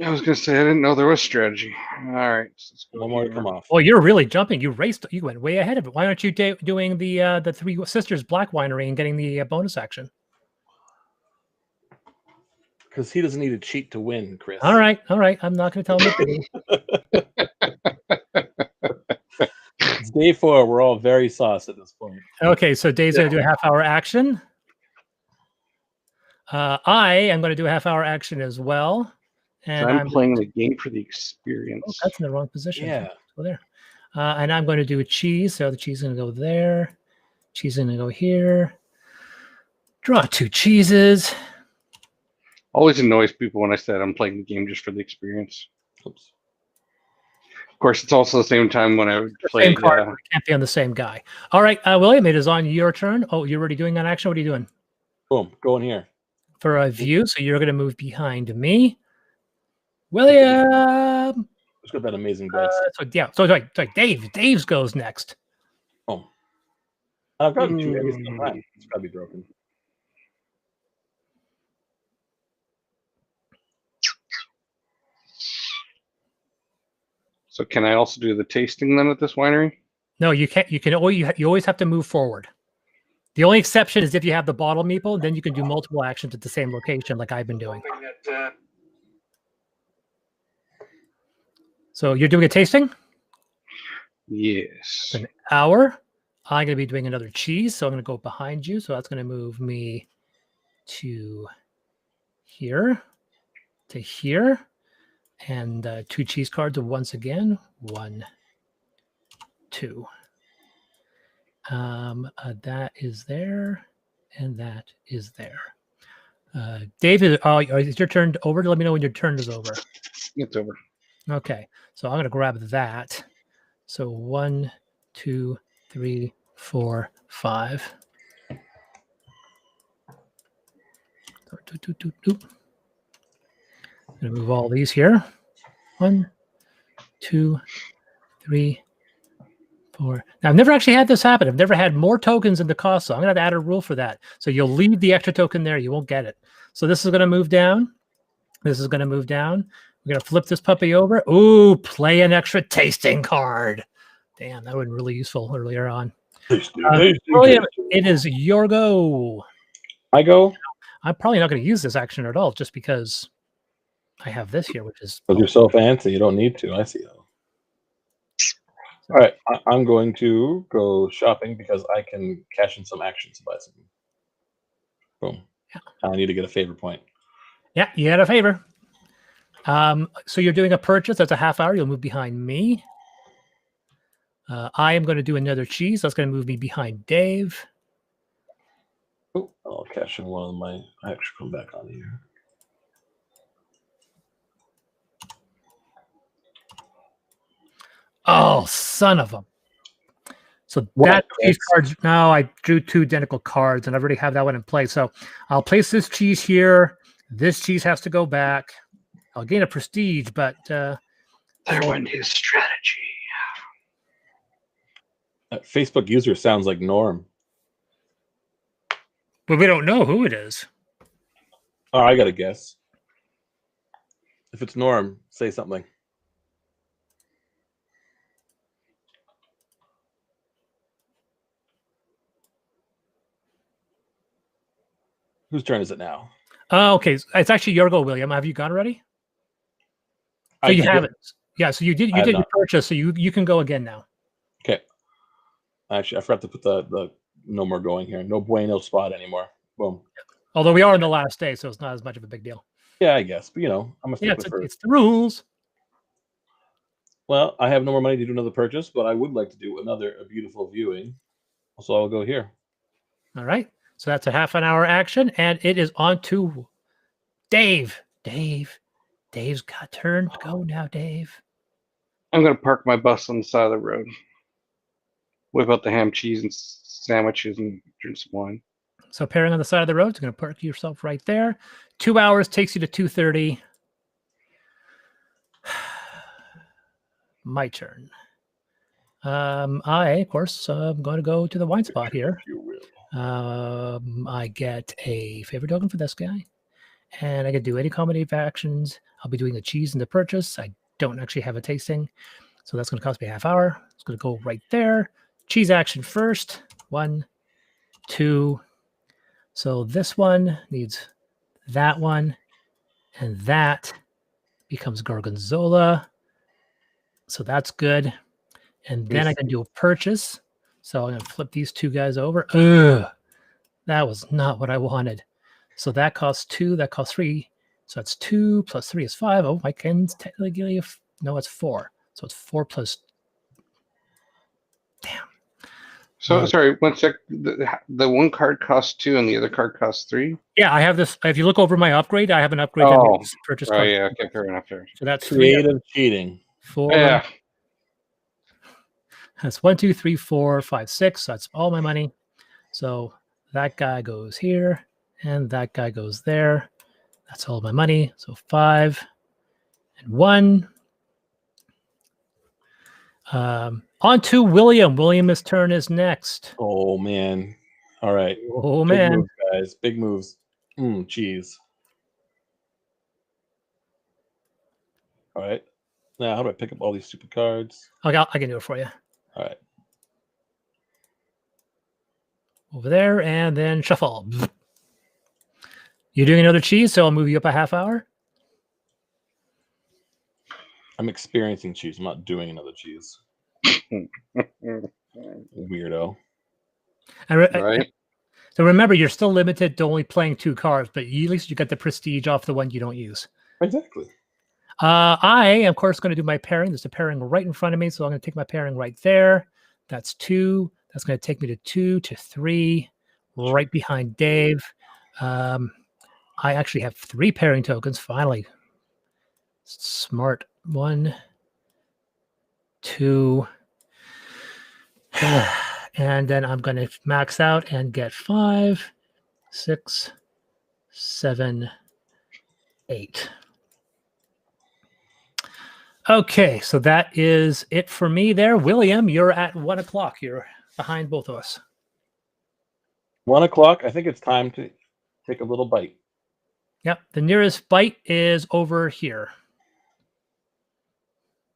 Speaker 3: I was going to say, I didn't know there was strategy. All right.
Speaker 2: One more to come off.
Speaker 1: Well, you're really jumping. You raced. You went way ahead of it. Why aren't you doing the Three Sisters Black Winery and getting the bonus action?
Speaker 2: Because he doesn't need to cheat to win, Chris.
Speaker 1: All right. I'm not going to tell him to.
Speaker 2: It's day 4. We're all very sauced at this point.
Speaker 1: Okay, so Dave's going to do a half-hour action. I am going to do a half-hour action as well. And
Speaker 3: so I'm playing the game for the experience.
Speaker 1: Oh, that's in the wrong position.
Speaker 2: Yeah.
Speaker 1: Go there. And I'm going to do a cheese. So the cheese is going to go there. Cheese is going to go here. Draw 2 cheeses.
Speaker 3: Always annoys people when I said I'm playing the game just for the experience.
Speaker 2: Oops.
Speaker 3: Of course, it's also the same time when I would play.
Speaker 1: Same card. Can't be on the same guy. All right, William, it is on your turn. Oh, you're already doing an action. What are you doing?
Speaker 2: Boom. Go in here.
Speaker 1: For a view. So you're going to move behind me. William.
Speaker 2: Let's get that amazing dice.
Speaker 1: So Dave. Dave's goes next.
Speaker 2: Boom. I've got 2 every single time. It's got to be broken.
Speaker 3: So can I also do the tasting then at this winery?
Speaker 1: No, you can't. You always have to move forward. The only exception is if you have the bottle meeple, then you can do multiple actions at the same location, like I've been doing. So you're doing a tasting?
Speaker 3: Yes.
Speaker 1: An hour. I'm going to be doing another cheese, so I'm going to go behind you. So that's going to move me to here, and 2 cheese cards once again. 1, 2. That is there, and that is there. David, is your turn over? Let me know when your turn is over.
Speaker 3: It's over.
Speaker 1: Okay, so I'm going to grab that. So 1, 2, 3, 4, 5. I'm going to move all these here. 1, 2, 3, 4. Now, I've never actually had this happen. I've never had more tokens in the cost, so I'm going to have to add a rule for that. So you'll leave the extra token there. You won't get it. So this is going to move down. This is going to move down. We're going to flip this puppy over. Ooh, play an extra tasting card. Damn, that would be really useful earlier on. William, it is your go.
Speaker 2: I go?
Speaker 1: I'm probably not going to use this action at all just because I have this here, which is...
Speaker 2: Because you're so fancy, you don't need to. I see that. All right, I'm going to go shopping because I can cash in some actions to buy something. Boom.
Speaker 1: Yeah.
Speaker 2: I need to get a favor point.
Speaker 1: Yeah, you had a favor. So you're doing a purchase. That's a half hour. You'll move behind me. I am going to do another cheese. That's going to move me behind Dave.
Speaker 2: Oh, I'll cash in one of my... I actually come back on here.
Speaker 1: Oh, son of a... So
Speaker 2: What,
Speaker 1: that cheese
Speaker 2: Chris?
Speaker 1: cards. No, I drew 2 identical cards, and I already have that one in place. So I'll place this cheese here. This cheese has to go back. I'll gain a prestige, but
Speaker 3: There went his strategy.
Speaker 2: That Facebook user sounds like Norm.
Speaker 1: we don't know who it is.
Speaker 2: Oh, I got to guess. If it's Norm, say something. Whose turn is it now?
Speaker 1: Okay, it's actually your go, William. Have you gone already? So you haven't. Yeah, so you did
Speaker 2: I have
Speaker 1: your
Speaker 2: not.
Speaker 1: purchase, so you can go again now.
Speaker 2: Okay. Actually, I forgot to put the no more going here. No bueno spot anymore. Boom.
Speaker 1: Although we are on the last day, so it's not as much of a big deal.
Speaker 2: Yeah, I guess. But, I'm a
Speaker 1: Yeah,
Speaker 2: stickler for.
Speaker 1: it's the rules.
Speaker 2: Well, I have no more money to do another purchase, but I would like to do a beautiful viewing. So I'll go here.
Speaker 1: All right. So that's a half an hour action, and it is on to Dave. Dave's got turn. Go now, Dave.
Speaker 3: I'm gonna park my bus on the side of the road. Whip out the ham, cheese, and sandwiches, and drink some wine.
Speaker 1: So pairing on the side of the road, you're going to park yourself right there. 2 hours takes you to 2:30. My turn. I, of course, I'm going to go to the wine spot here.
Speaker 2: If you will.
Speaker 1: I get a favor token for this guy, and I can do any combination of actions. I'll be doing the cheese and the purchase. I don't actually have a tasting, so that's going to cost me a half hour. It's going to go right there. Cheese action first. 1, 2. So this one needs that one, and that becomes Gorgonzola. So that's good. And then I can do a purchase. So I'm going to flip these 2 guys over. Ugh, that was not what I wanted. So that costs 2. That costs 3. So that's 2 plus 3 is 5. Oh, I can technically, no, it's 4. So it's 4 plus. Damn.
Speaker 3: So sorry, 1 sec. The one card costs 2 and the other card costs 3.
Speaker 1: Yeah, I have this. If you look over my upgrade, I have an upgrade that makes purchase card.
Speaker 3: Yeah, okay, fair enough.
Speaker 1: So that's
Speaker 2: Creative cheating.
Speaker 1: 4.
Speaker 3: Yeah.
Speaker 1: That's 1, 2, 3, 4, 5, 6. So that's all my money. So that guy goes here, and that guy goes there. That's all my money. So 5 and 1. On to William. William's turn is next.
Speaker 2: Oh man! All right.
Speaker 1: Oh
Speaker 2: Big
Speaker 1: man,
Speaker 2: moves, guys! Big moves. Cheese. All right. Now, how do I pick up all these stupid cards?
Speaker 1: I can do it for you.
Speaker 2: All right.
Speaker 1: Over there, and then shuffle. You're doing another cheese, so I'll move you up a half hour.
Speaker 2: I'm experiencing cheese. I'm not doing another cheese. Weirdo.
Speaker 3: Right.
Speaker 1: So remember, you're still limited to only playing 2 cards, but at least you got the prestige off the one you don't use.
Speaker 2: Exactly.
Speaker 1: I am, of course, going to do my pairing. There's a pairing right in front of me, so I'm going to take my pairing right there. That's 2. That's going to take me to 2 to 3, right behind Dave. I actually have 3 pairing tokens. Finally, smart. 1, 2, and then I'm going to max out and get 5, 6, 7, 8. Okay, so that is it for me there. William, you're at 1 o'clock. You're behind both of us.
Speaker 2: 1 o'clock. I think it's time to take a little bite.
Speaker 1: Yep, the nearest bite is over here.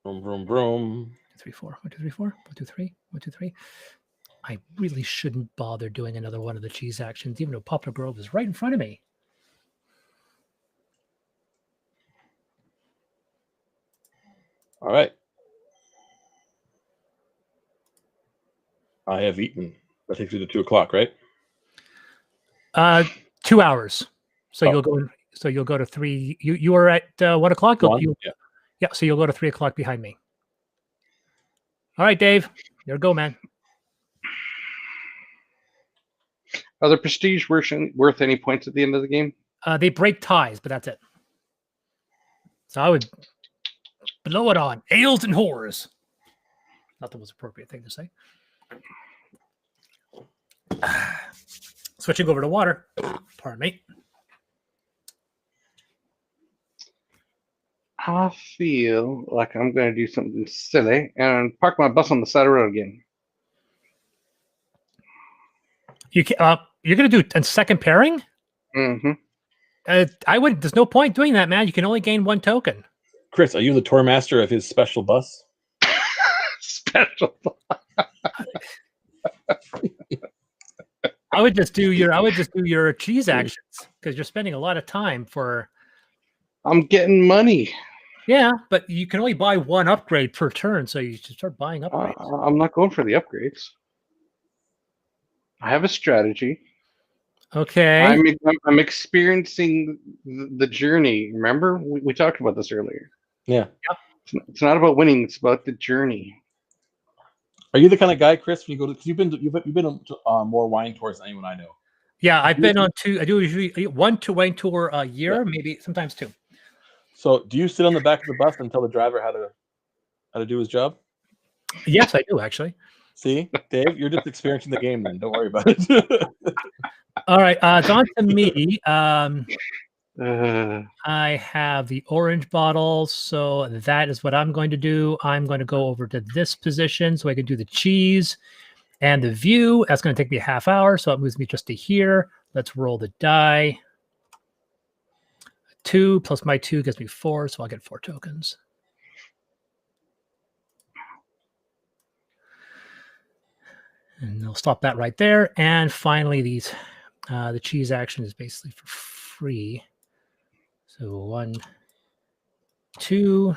Speaker 2: Vroom, vroom, vroom.
Speaker 1: 3, 4. 1, 2, 3, 4. 1, 2, 3. 1, 2, 3. I really shouldn't bother doing another one of the cheese actions, even though Poplar Grove is right in front of me.
Speaker 2: All right. I have eaten. That takes you to 2 o'clock, right?
Speaker 1: 2 hours. So you'll go. So you'll go to 3. You are at 1 o'clock. Yeah. So you'll go to 3 o'clock behind me. All right, Dave. There you go, man.
Speaker 3: Are the prestige worth any points at the end of the game?
Speaker 1: They break ties, but that's it. So I would blow it on ales and whores. Not the most appropriate thing to say. Switching over to water. Pardon me.
Speaker 3: I feel like I'm going to do something silly and park my bus on the side of the road again.
Speaker 1: You're going to do a second pairing?
Speaker 3: Mm-hmm.
Speaker 1: I would. There's no point doing that, man. You can only gain 1 token.
Speaker 2: Chris, are you the tour master of his special bus?
Speaker 3: Special.
Speaker 1: I would just do your cheese actions because you're spending a lot of time for.
Speaker 3: I'm getting money.
Speaker 1: Yeah, but you can only buy 1 upgrade per turn, so you should start buying upgrades.
Speaker 3: I'm not going for the upgrades. I have a strategy.
Speaker 1: Okay.
Speaker 3: I'm experiencing the journey. Remember, we talked about this earlier.
Speaker 2: Yeah.
Speaker 3: It's not about winning; it's about the journey.
Speaker 2: Are you the kind of guy, Chris, when you go to? Because you've been on more wine tours than anyone I know.
Speaker 1: Yeah, I've been on 2. I do usually 1 wine tour a year, maybe sometimes 2.
Speaker 2: So, do you sit on the back of the bus and tell the driver how to do his job?
Speaker 1: Yes, I do actually.
Speaker 2: See, Dave, you're just experiencing the game. Then don't worry about it.
Speaker 1: All right, it's on to me.
Speaker 3: Uh,
Speaker 1: I have the orange bottle, so that is what I'm going to do. I'm going to go over to this position so I can do the cheese and the view. That's going to take me a half hour, so it moves me just to here. Let's roll the die. 2 plus my 2 gives me 4, so I'll get 4 tokens. And they'll stop that right there. And finally, the cheese action is basically for free. So 1, 2.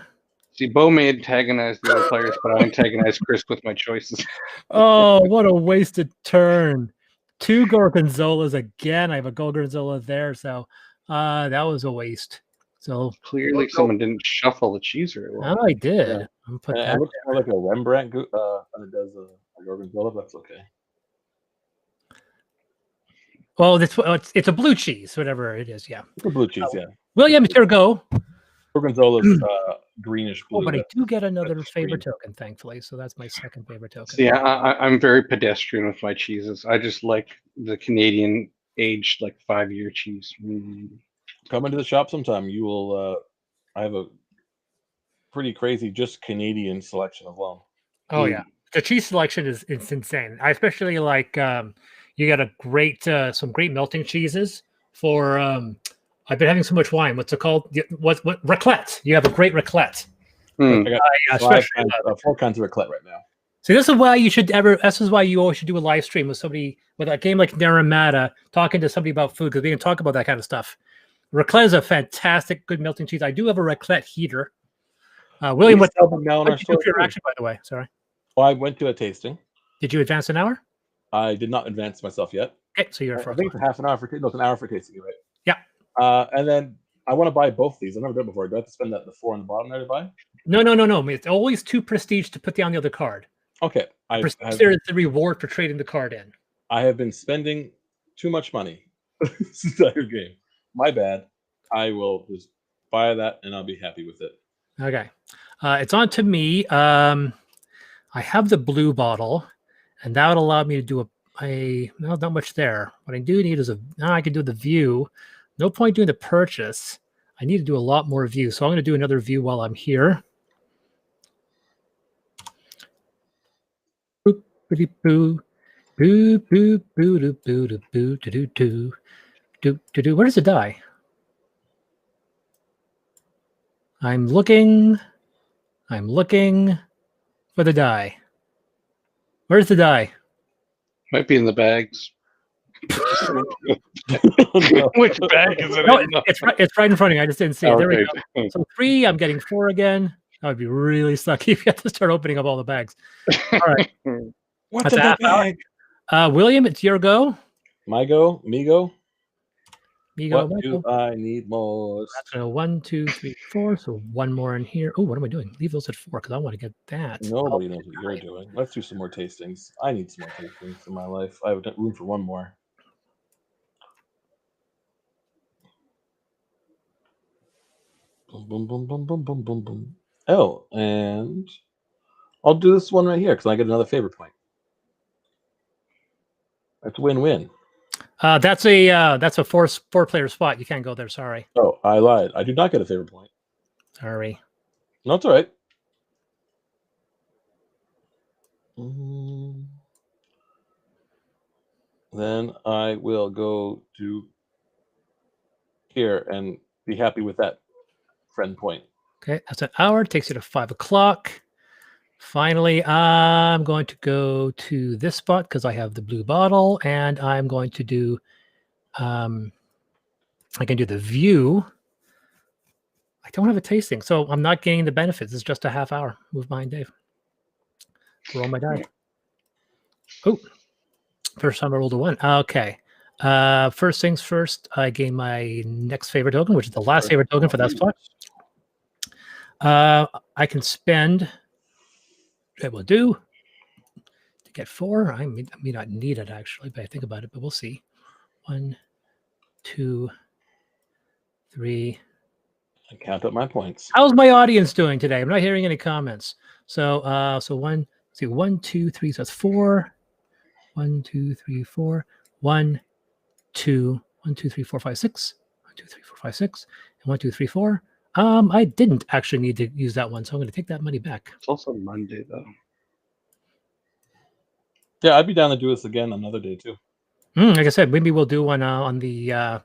Speaker 3: see, Bo may antagonize the other players, but I antagonize Chris with my choices.
Speaker 1: Oh, what a wasted turn. 2 Gorgonzolas again. I have a Gorgonzola there, so that was a waste. So
Speaker 3: Clearly, someone didn't shuffle the cheese very well.
Speaker 1: I did.
Speaker 2: Yeah.
Speaker 1: I'm put
Speaker 2: It
Speaker 1: that.
Speaker 2: looks more like a Rembrandt than it does a Gorgonzola. That's okay.
Speaker 1: Well, it's a blue cheese, whatever it is. Yeah.
Speaker 2: It's a blue cheese, yeah.
Speaker 1: William, it's your go.
Speaker 2: Gorgonzola's greenish blue.
Speaker 1: Oh, but I do get another
Speaker 2: that's
Speaker 1: favorite
Speaker 2: green.
Speaker 1: token, thankfully. So that's my second favorite token.
Speaker 3: See, I'm very pedestrian with my cheeses. I just like the Canadian aged, like 5-year cheese.
Speaker 2: Come into the shop sometime. You will. I have a pretty crazy, just Canadian selection of loan.
Speaker 1: Oh yeah, the cheese selection is insane. I especially like you got a great some great melting cheeses for. I've been having so much wine. What's it called? What raclette? You have a great raclette.
Speaker 3: Mm.
Speaker 2: I got 4 kinds of raclette right now.
Speaker 1: See, this is why you should ever. This is why you always should do a live stream with somebody with a game like Naramata, talking to somebody about food because we can talk about that kind of stuff. Raclette is a fantastic, good melting cheese. I do have a raclette heater. William, what did you do for your action, by the way? Sorry.
Speaker 2: Well, I went to a tasting.
Speaker 1: Did you advance an hour?
Speaker 2: I did not advance myself yet.
Speaker 1: Okay, so you're
Speaker 2: I think it's half an hour for no, it's an hour for tasting, right?
Speaker 1: Yeah.
Speaker 2: And then I want to buy both these. I've never done it before. Do I have to spend the 4 on the bottom there to buy?
Speaker 1: No. It's always 2 prestige to put down the other card.
Speaker 2: Okay.
Speaker 1: There is the reward for trading the card in.
Speaker 2: I have been spending too much money this entire game. My bad. I will just buy that and I'll be happy with it.
Speaker 1: Okay. It's on to me. I have the blue bottle, and that would allow me to do no, not much there. What I do need is I can do the view. No point doing the purchase. I need to do a lot more view. So I'm going to do another view while I'm here. Boop, boop, boo. Boo, boo, boo, doo, boo, doo, boo, doo, doo, doo. Doo, doo, doo. Where does it die? I'm looking for the die. Where's the die?
Speaker 3: Might be in the bags.
Speaker 2: No.
Speaker 3: Which bag is it
Speaker 1: No,
Speaker 3: in?
Speaker 1: it's right in front of you. I just didn't see it. There we
Speaker 3: Okay.
Speaker 1: go. So 3, I'm getting 4 again. That would be really sucky if you had to start opening up all the bags. All right.
Speaker 2: What's
Speaker 1: That's
Speaker 2: in
Speaker 1: a
Speaker 2: that
Speaker 1: half
Speaker 2: bag?
Speaker 1: William, it's your go.
Speaker 2: My go? Me go?
Speaker 1: Me go.
Speaker 2: What do I need most?
Speaker 1: That's 1, 2, 3, 4. So 1 more in here. Oh, what am I doing? Leave those at 4 because I want to get that.
Speaker 2: Nobody knows what you're doing. Let's do some more tastings. I need some more tastings in my life. I have room for 1 more. Boom, boom, boom, boom, boom, boom, boom, boom. Oh, and I'll do this one right here because I get another favorite point. That's win-win.
Speaker 1: That's a four-player spot. You can't go there. Sorry.
Speaker 2: Oh, I lied. I do not get a favor point.
Speaker 1: Sorry.
Speaker 2: No, it's all right. Then I will go to here and be happy with that friend point.
Speaker 1: Okay, that's an hour. Takes you to 5 o'clock. Finally, I'm going to go to this spot because I have the blue bottle, and I'm going to do. I can do the view. I don't have a tasting, so I'm not getting the benefits. It's just a half hour. Move behind Dave. Roll my die. Oh, first time I rolled a 1. Okay. First things first, I gain my next favorite token, which is the last favorite token for that spot. I can spend. It will do to get 4. I may not need it actually, but I think about it, but we'll see. 1, 2, 3.
Speaker 2: I count up my points.
Speaker 1: How's my audience doing today? I'm not hearing any comments. So, so 1, see, 1, 2, 3. So that's 4. 1, 2, 3, 4. 1, 2, 1, 2, 3, 4, 5, 6. 1, 2, 3, 4, 5, 6. And 1, 2, 3, 4. I didn't actually need to use that one, so I'm going to take that money back.
Speaker 3: It's also Monday though.
Speaker 2: Yeah, I'd be down to do this again another day too.
Speaker 1: Like I said, maybe we'll do one on the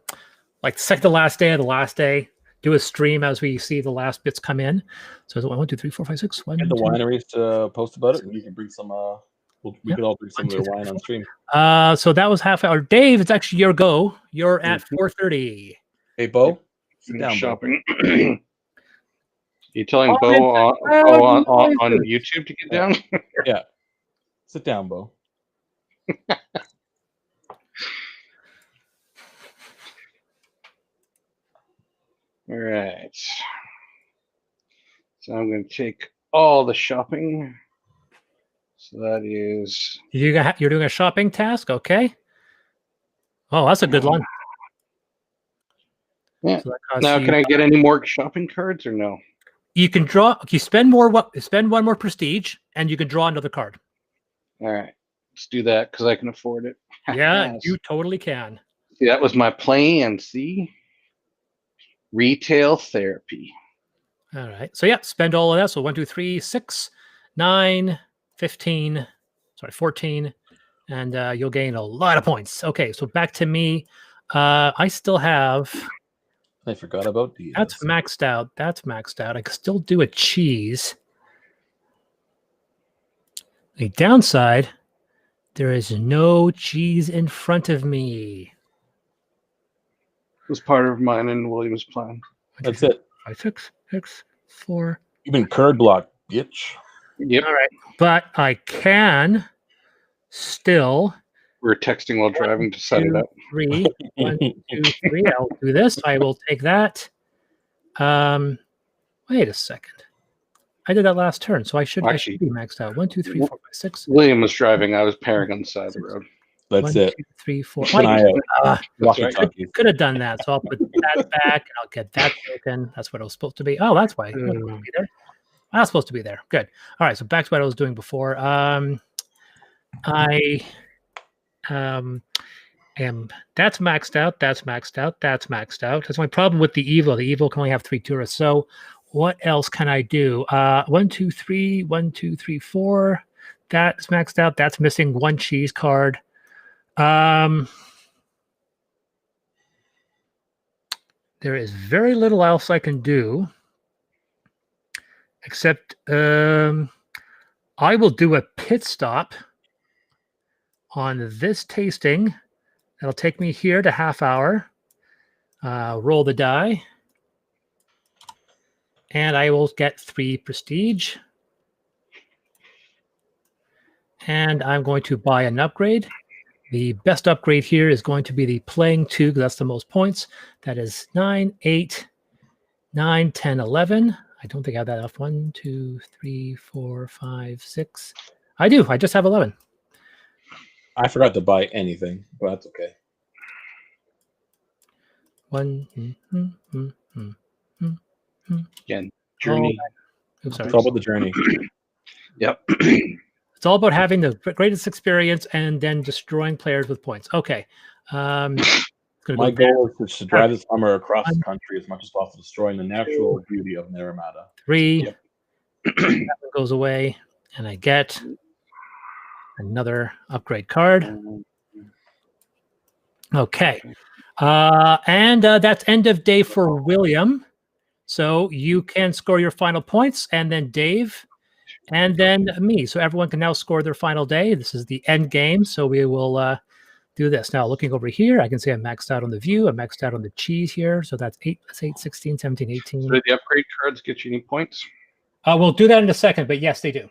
Speaker 1: like second to last day of the last day. Do a stream as we see the last bits come in. So 1, 2, 3, 4, 5, 6. 1,
Speaker 2: Get the
Speaker 1: 2,
Speaker 2: wineries to post about it, and you can bring some. We could all bring some of their wine on stream.
Speaker 1: So that was half hour. Dave, it's actually your go. You're at 4:30.
Speaker 2: Hey, Bo, sit down, Bo.
Speaker 3: Shopping. You telling Bo on YouTube to get down?
Speaker 2: Yeah, sit down, Bo.
Speaker 3: All right. So I'm going to take all the shopping. So that is.
Speaker 1: You're doing a shopping task, okay? Oh, that's a good one.
Speaker 3: Yeah.
Speaker 1: So
Speaker 3: Now, can I get any more shopping cards or no?
Speaker 1: You can draw. You spend more. Spend 1 more prestige, and you can draw another card.
Speaker 3: All right. Let's do that because I can afford it.
Speaker 1: Yeah,
Speaker 3: Yes.
Speaker 1: you totally can.
Speaker 3: See, that was my plan. See? Retail therapy.
Speaker 1: All right. So yeah, spend all of that. So 1, 2, 3, 6, 9, 15. Sorry, 14, and you'll gain a lot of points. Okay, so back to me. I still have.
Speaker 2: I forgot about these.
Speaker 1: That's maxed out. That's maxed out. I can still do a cheese. The downside, there is no cheese in front of me.
Speaker 3: It was part of mine and William's plan.
Speaker 2: That's it.
Speaker 1: 5, 6, 6, 4.
Speaker 2: You've been curd blocked, bitch.
Speaker 3: Yep.
Speaker 1: All right, but I can still.
Speaker 3: We were texting while driving to set it up.
Speaker 1: 3. 1, 2, 3. I'll do this. I will take that. Wait a second. I did that last turn, so I should be maxed out. 1, 2, 3, 4, 5, 6.
Speaker 3: William was driving. I was pairing on the side of the road.
Speaker 2: That's
Speaker 1: 1,
Speaker 2: it.
Speaker 1: 2, 3, 4.
Speaker 2: Walkie-talkie.
Speaker 1: Could have done that. So I'll put that back. And I'll get that token. That's what it was supposed to be. Oh, that's why. It was supposed to be there. I was supposed to be there. Good. All right. So back to what I was doing before. I am. That's maxed out. That's maxed out. That's maxed out. That's my problem with the evil. The evil can only have 3 tourists. So what else can I do? 1, 2, 3. 1, 2, 3, 4. That's maxed out. That's missing 1 cheese card. There is very little else I can do, except I will do a pit stop on this tasting. That'll take me here to half hour. Roll the die. And I will get 3 prestige. And I'm going to buy an upgrade. The best upgrade here is going to be the playing 2, because that's the most points. That is 9, 8, 9, 10, 11. I don't think I have that off. 1, 2, 3, 4, 5, 6. I do. I just have 11.
Speaker 2: I forgot to buy anything, but that's okay.
Speaker 1: 1.
Speaker 3: Again, journey.
Speaker 1: Oops, sorry.
Speaker 2: It's all about the journey.
Speaker 3: Yep.
Speaker 1: It's all about having the greatest experience and then destroying players with points. Okay.
Speaker 2: My goal is to drive this Hummer across the country as much as possible, destroying the natural beauty of Naramata.
Speaker 1: 3.
Speaker 3: Yep.
Speaker 1: That one goes away, and I get another upgrade card. Okay. And that's end of day for William. So you can score your final points, and then Dave, and then me. So everyone can now score their final day. This is the end game. So we will do this. Now, looking over here, I can see I'm maxed out on the view. I'm maxed out on the cheese here. So that's 8, 16, 17, 18.
Speaker 3: So did the upgrade cards get you any points?
Speaker 1: We'll do that in a second, but yes, they do.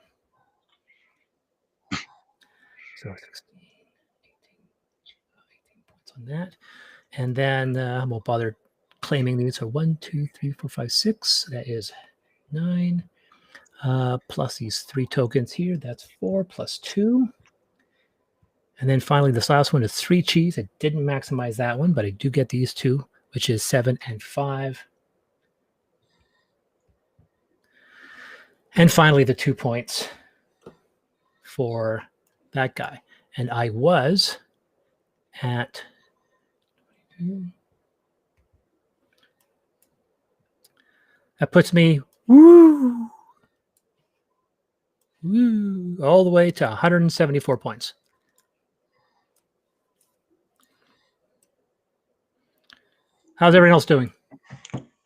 Speaker 1: So 16, 18 points on that. And then I won't bother claiming these. So 1, 2, 3, 4, 5, 6. That is 9. Plus these 3 tokens here. That's 4 plus 2. And then finally, this last one is 3 cheese. I didn't maximize that one, but I do get these 2, which is 7 and 5. And finally, the 2 points for that guy. And I was at... That puts me all the way to 174 points. How's everyone else doing?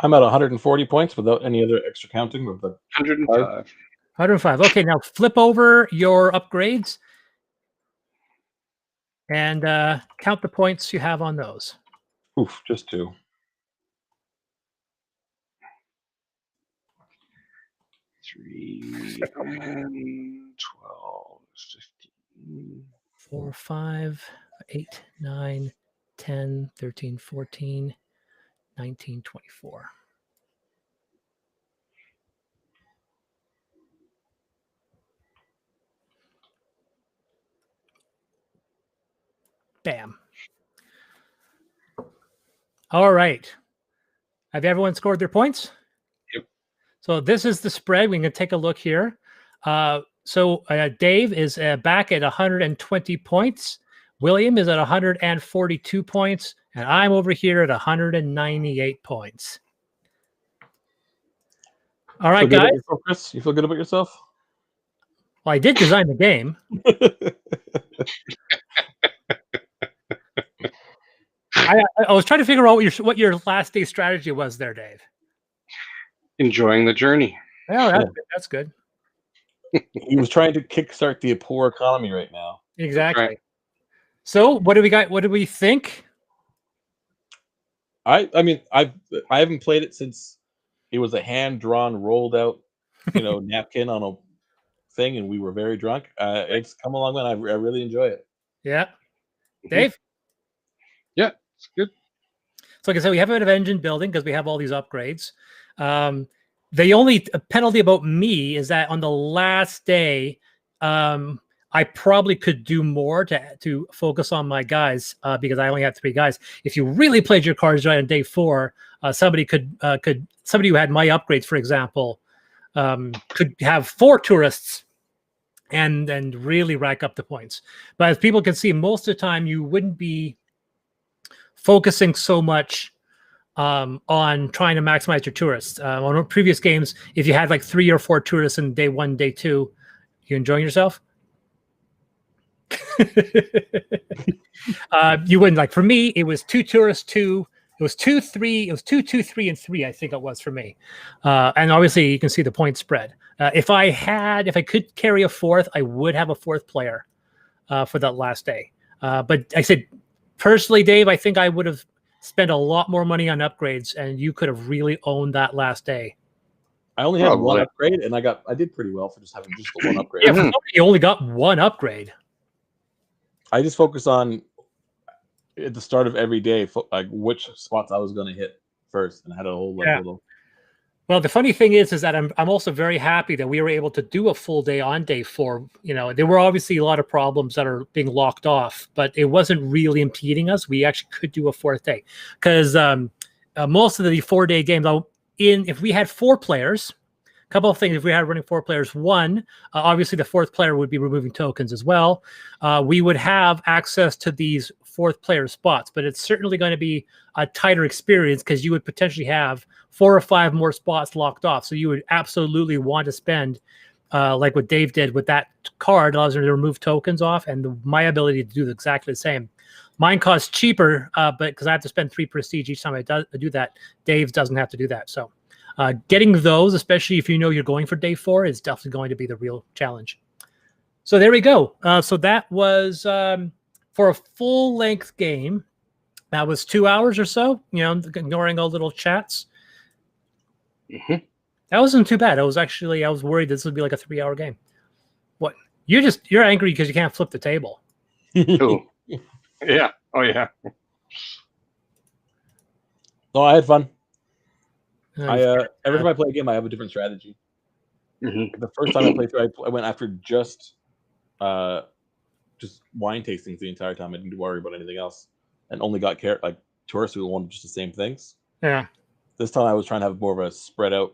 Speaker 2: I'm at 140 points without any other extra counting. With the
Speaker 3: 105.
Speaker 1: 105. Okay, now flip over your upgrades and count the points you have on those.
Speaker 2: Oof, just 2.
Speaker 3: 3, 10, 12, 15.
Speaker 1: 4, 5, 8, 9, 10, 13, 14, 19, 24. Bam. All right. Have everyone scored their points?
Speaker 3: Yep.
Speaker 1: So this is the spread. We can take a look here. So Dave is back at 120 points. William is at 142 points. And I'm over here at 198 points. All right, guys.
Speaker 2: Chris? You feel good about yourself?
Speaker 1: Well, I did design the game. I was trying to figure out what your last day strategy was there, Dave.
Speaker 3: Enjoying the journey.
Speaker 1: Oh, that's good.
Speaker 2: He was trying to kickstart the poor economy right now.
Speaker 1: Exactly.
Speaker 3: Right.
Speaker 1: So what do we got? What do we think?
Speaker 2: I mean, I haven't played it since it was a hand-drawn, rolled out, napkin on a thing, and we were very drunk. It's come along, and I really enjoy it.
Speaker 1: Yeah. Dave?
Speaker 3: Yeah, it's good.
Speaker 1: So, like I said, we have a bit of engine building because we have all these upgrades. The only penalty about me is that on the last day, I probably could do more to focus on my guys because I only have 3 guys. If you really played your cards right on day 4, somebody somebody who had my upgrades, for example, could have 4 tourists and really rack up the points. But as people can see, most of the time you wouldn't be focusing so much on trying to maximize your tourists. On previous games, if you had like 3 or 4 tourists in day 1, day 2, you enjoying yourself? You wouldn't. Like for me, it was 2 tourists, 2. It was 2, 3. It was 2, 2, 3, and 3. I think it was for me. And obviously, you can see the point spread. If I could carry a 4th, I would have a 4th player for that last day. But I said, personally, Dave, I think I would have spent a lot more money on upgrades, and you could have really owned that last day.
Speaker 2: I only had 1 upgrade, and I did pretty well for just having just the 1 upgrade.
Speaker 1: Yeah, you only got 1 upgrade.
Speaker 2: I just focus on at the start of every day, like which spots I was going to hit first, and I had a whole little.
Speaker 1: Well, the funny thing is that I'm also very happy that we were able to do a full day on day 4. There were obviously a lot of problems that are being locked off, but it wasn't really impeding us. We actually could do a 4th day because most of the 4-day games, if we had 4 players, couple of things. If we had running 4 players, one, obviously the 4th player would be removing tokens as well. We would have access to these 4th player spots, but it's certainly going to be a tighter experience because you would potentially have 4 or 5 more spots locked off. So you would absolutely want to spend, like what Dave did with that card, allows him to remove tokens off, and my ability to do exactly the same. Mine costs cheaper, but because I have to spend 3 prestige each time I do that. Dave's doesn't have to do that. So getting those, especially if you know you're going for day 4, is definitely going to be the real challenge. So there we go. So that was for a full-length game. That was 2 hours or so, you know, ignoring all little chats.
Speaker 3: Mm-hmm.
Speaker 1: That wasn't too bad. I was worried this would be like a 3-hour game. What? You're angry because you can't flip the table.
Speaker 3: Ooh. Yeah. Oh, yeah.
Speaker 2: No, I had fun.
Speaker 1: Oh,
Speaker 2: every time I play a game, I have a different strategy.
Speaker 3: Mm-hmm.
Speaker 2: The first time I played through, I went after just wine tastings the entire time. I didn't worry about anything else, and only got like tourists who wanted just the same things.
Speaker 1: Yeah.
Speaker 2: This time I was trying to have more of a spread out,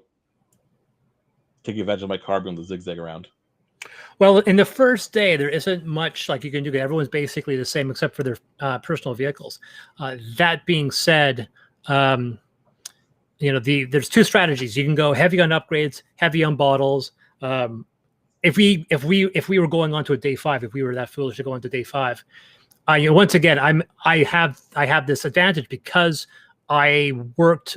Speaker 2: taking advantage of my card being able to zigzag around.
Speaker 1: Well, in the first day, there isn't much like you can do. Everyone's basically the same except for their personal vehicles. That being said, you know, there's 2 strategies. You can go heavy on upgrades, heavy on bottles. If we were going on to a day 5, if we were that foolish to go into day 5, you know, once again, I have this advantage because I worked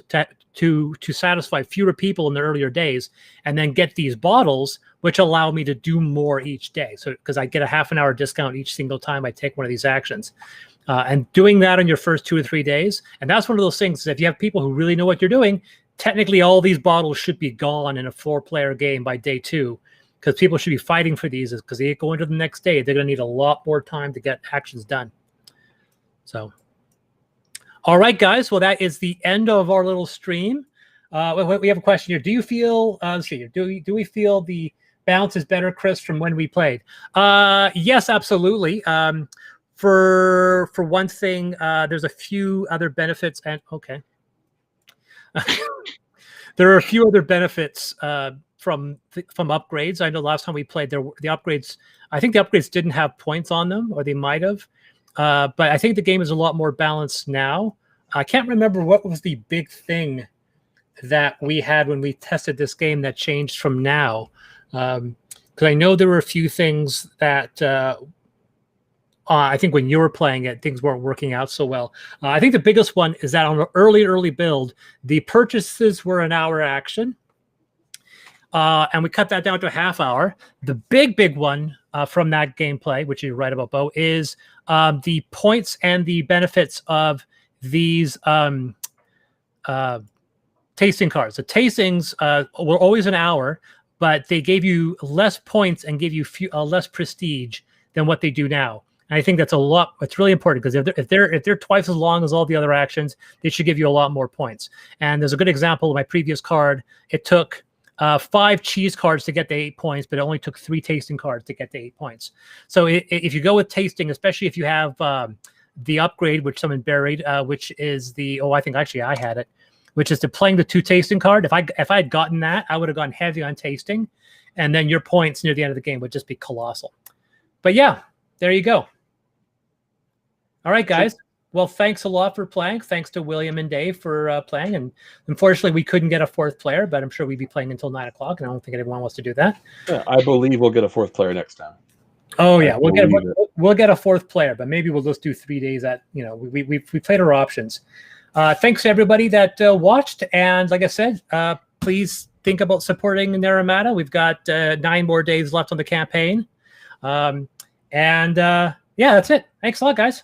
Speaker 1: to satisfy fewer people in the earlier days, and then get these bottles, which allow me to do more each day. So because I get a half an hour discount each single time I take one of these actions. And doing that on your first 2 or 3 days, and that's one of those things. If you have people who really know what you're doing, technically all these bottles should be gone in a 4-player game by day 2, because people should be fighting for these, because they go into the next day, they're going to need a lot more time to get actions done. So, all right, guys. Well, that is the end of our little stream. We have a question here. Do you feel? Let's see here. Do we feel the bounce is better, Chris, from when we played? Yes, absolutely. For one thing, there's a few other benefits, and okay, there are a few other benefits from upgrades. I know last time we played, the upgrades. I think the upgrades didn't have points on them, or they might have. But I think the game is a lot more balanced now. I can't remember what was the big thing that we had when we tested this game that changed from now. Because I know there were a few things that I think when you were playing it, things weren't working out so well. I think the biggest one is that on an early build, the purchases were an hour action. And we cut that down to a half hour. The big one from that gameplay, which you're right about, Bo, is the points and the benefits of these tasting cards. The tastings were always an hour, but they gave you less points and gave you less prestige than what they do now. And I think that's a lot. It's really important, because if they're twice as long as all the other actions, they should give you a lot more points. And there's a good example of my previous card. It took 5 cheese cards to get to 8 points, but it only took 3 tasting cards to get to 8 points. So if you go with tasting, especially if you have the upgrade, which someone buried, which is I think actually I had it, which is playing the 2 tasting card. If I had gotten that, I would have gone heavy on tasting, and then your points near the end of the game would just be colossal. But yeah, there you go. All right, guys. Well, thanks a lot for playing. Thanks to William and Dave for playing. And unfortunately, we couldn't get a 4th player, but I'm sure we'd be playing until 9 o'clock, and I don't think anyone wants to do that.
Speaker 2: Yeah, I believe we'll get a 4th player next time.
Speaker 1: Oh yeah, we'll get a 4th player, but maybe we'll just do 3 days. We played our options. Thanks to everybody that watched, and like I said, please think about supporting Naramata. We've got 9 more days left on the campaign, yeah, that's it. Thanks a lot, guys.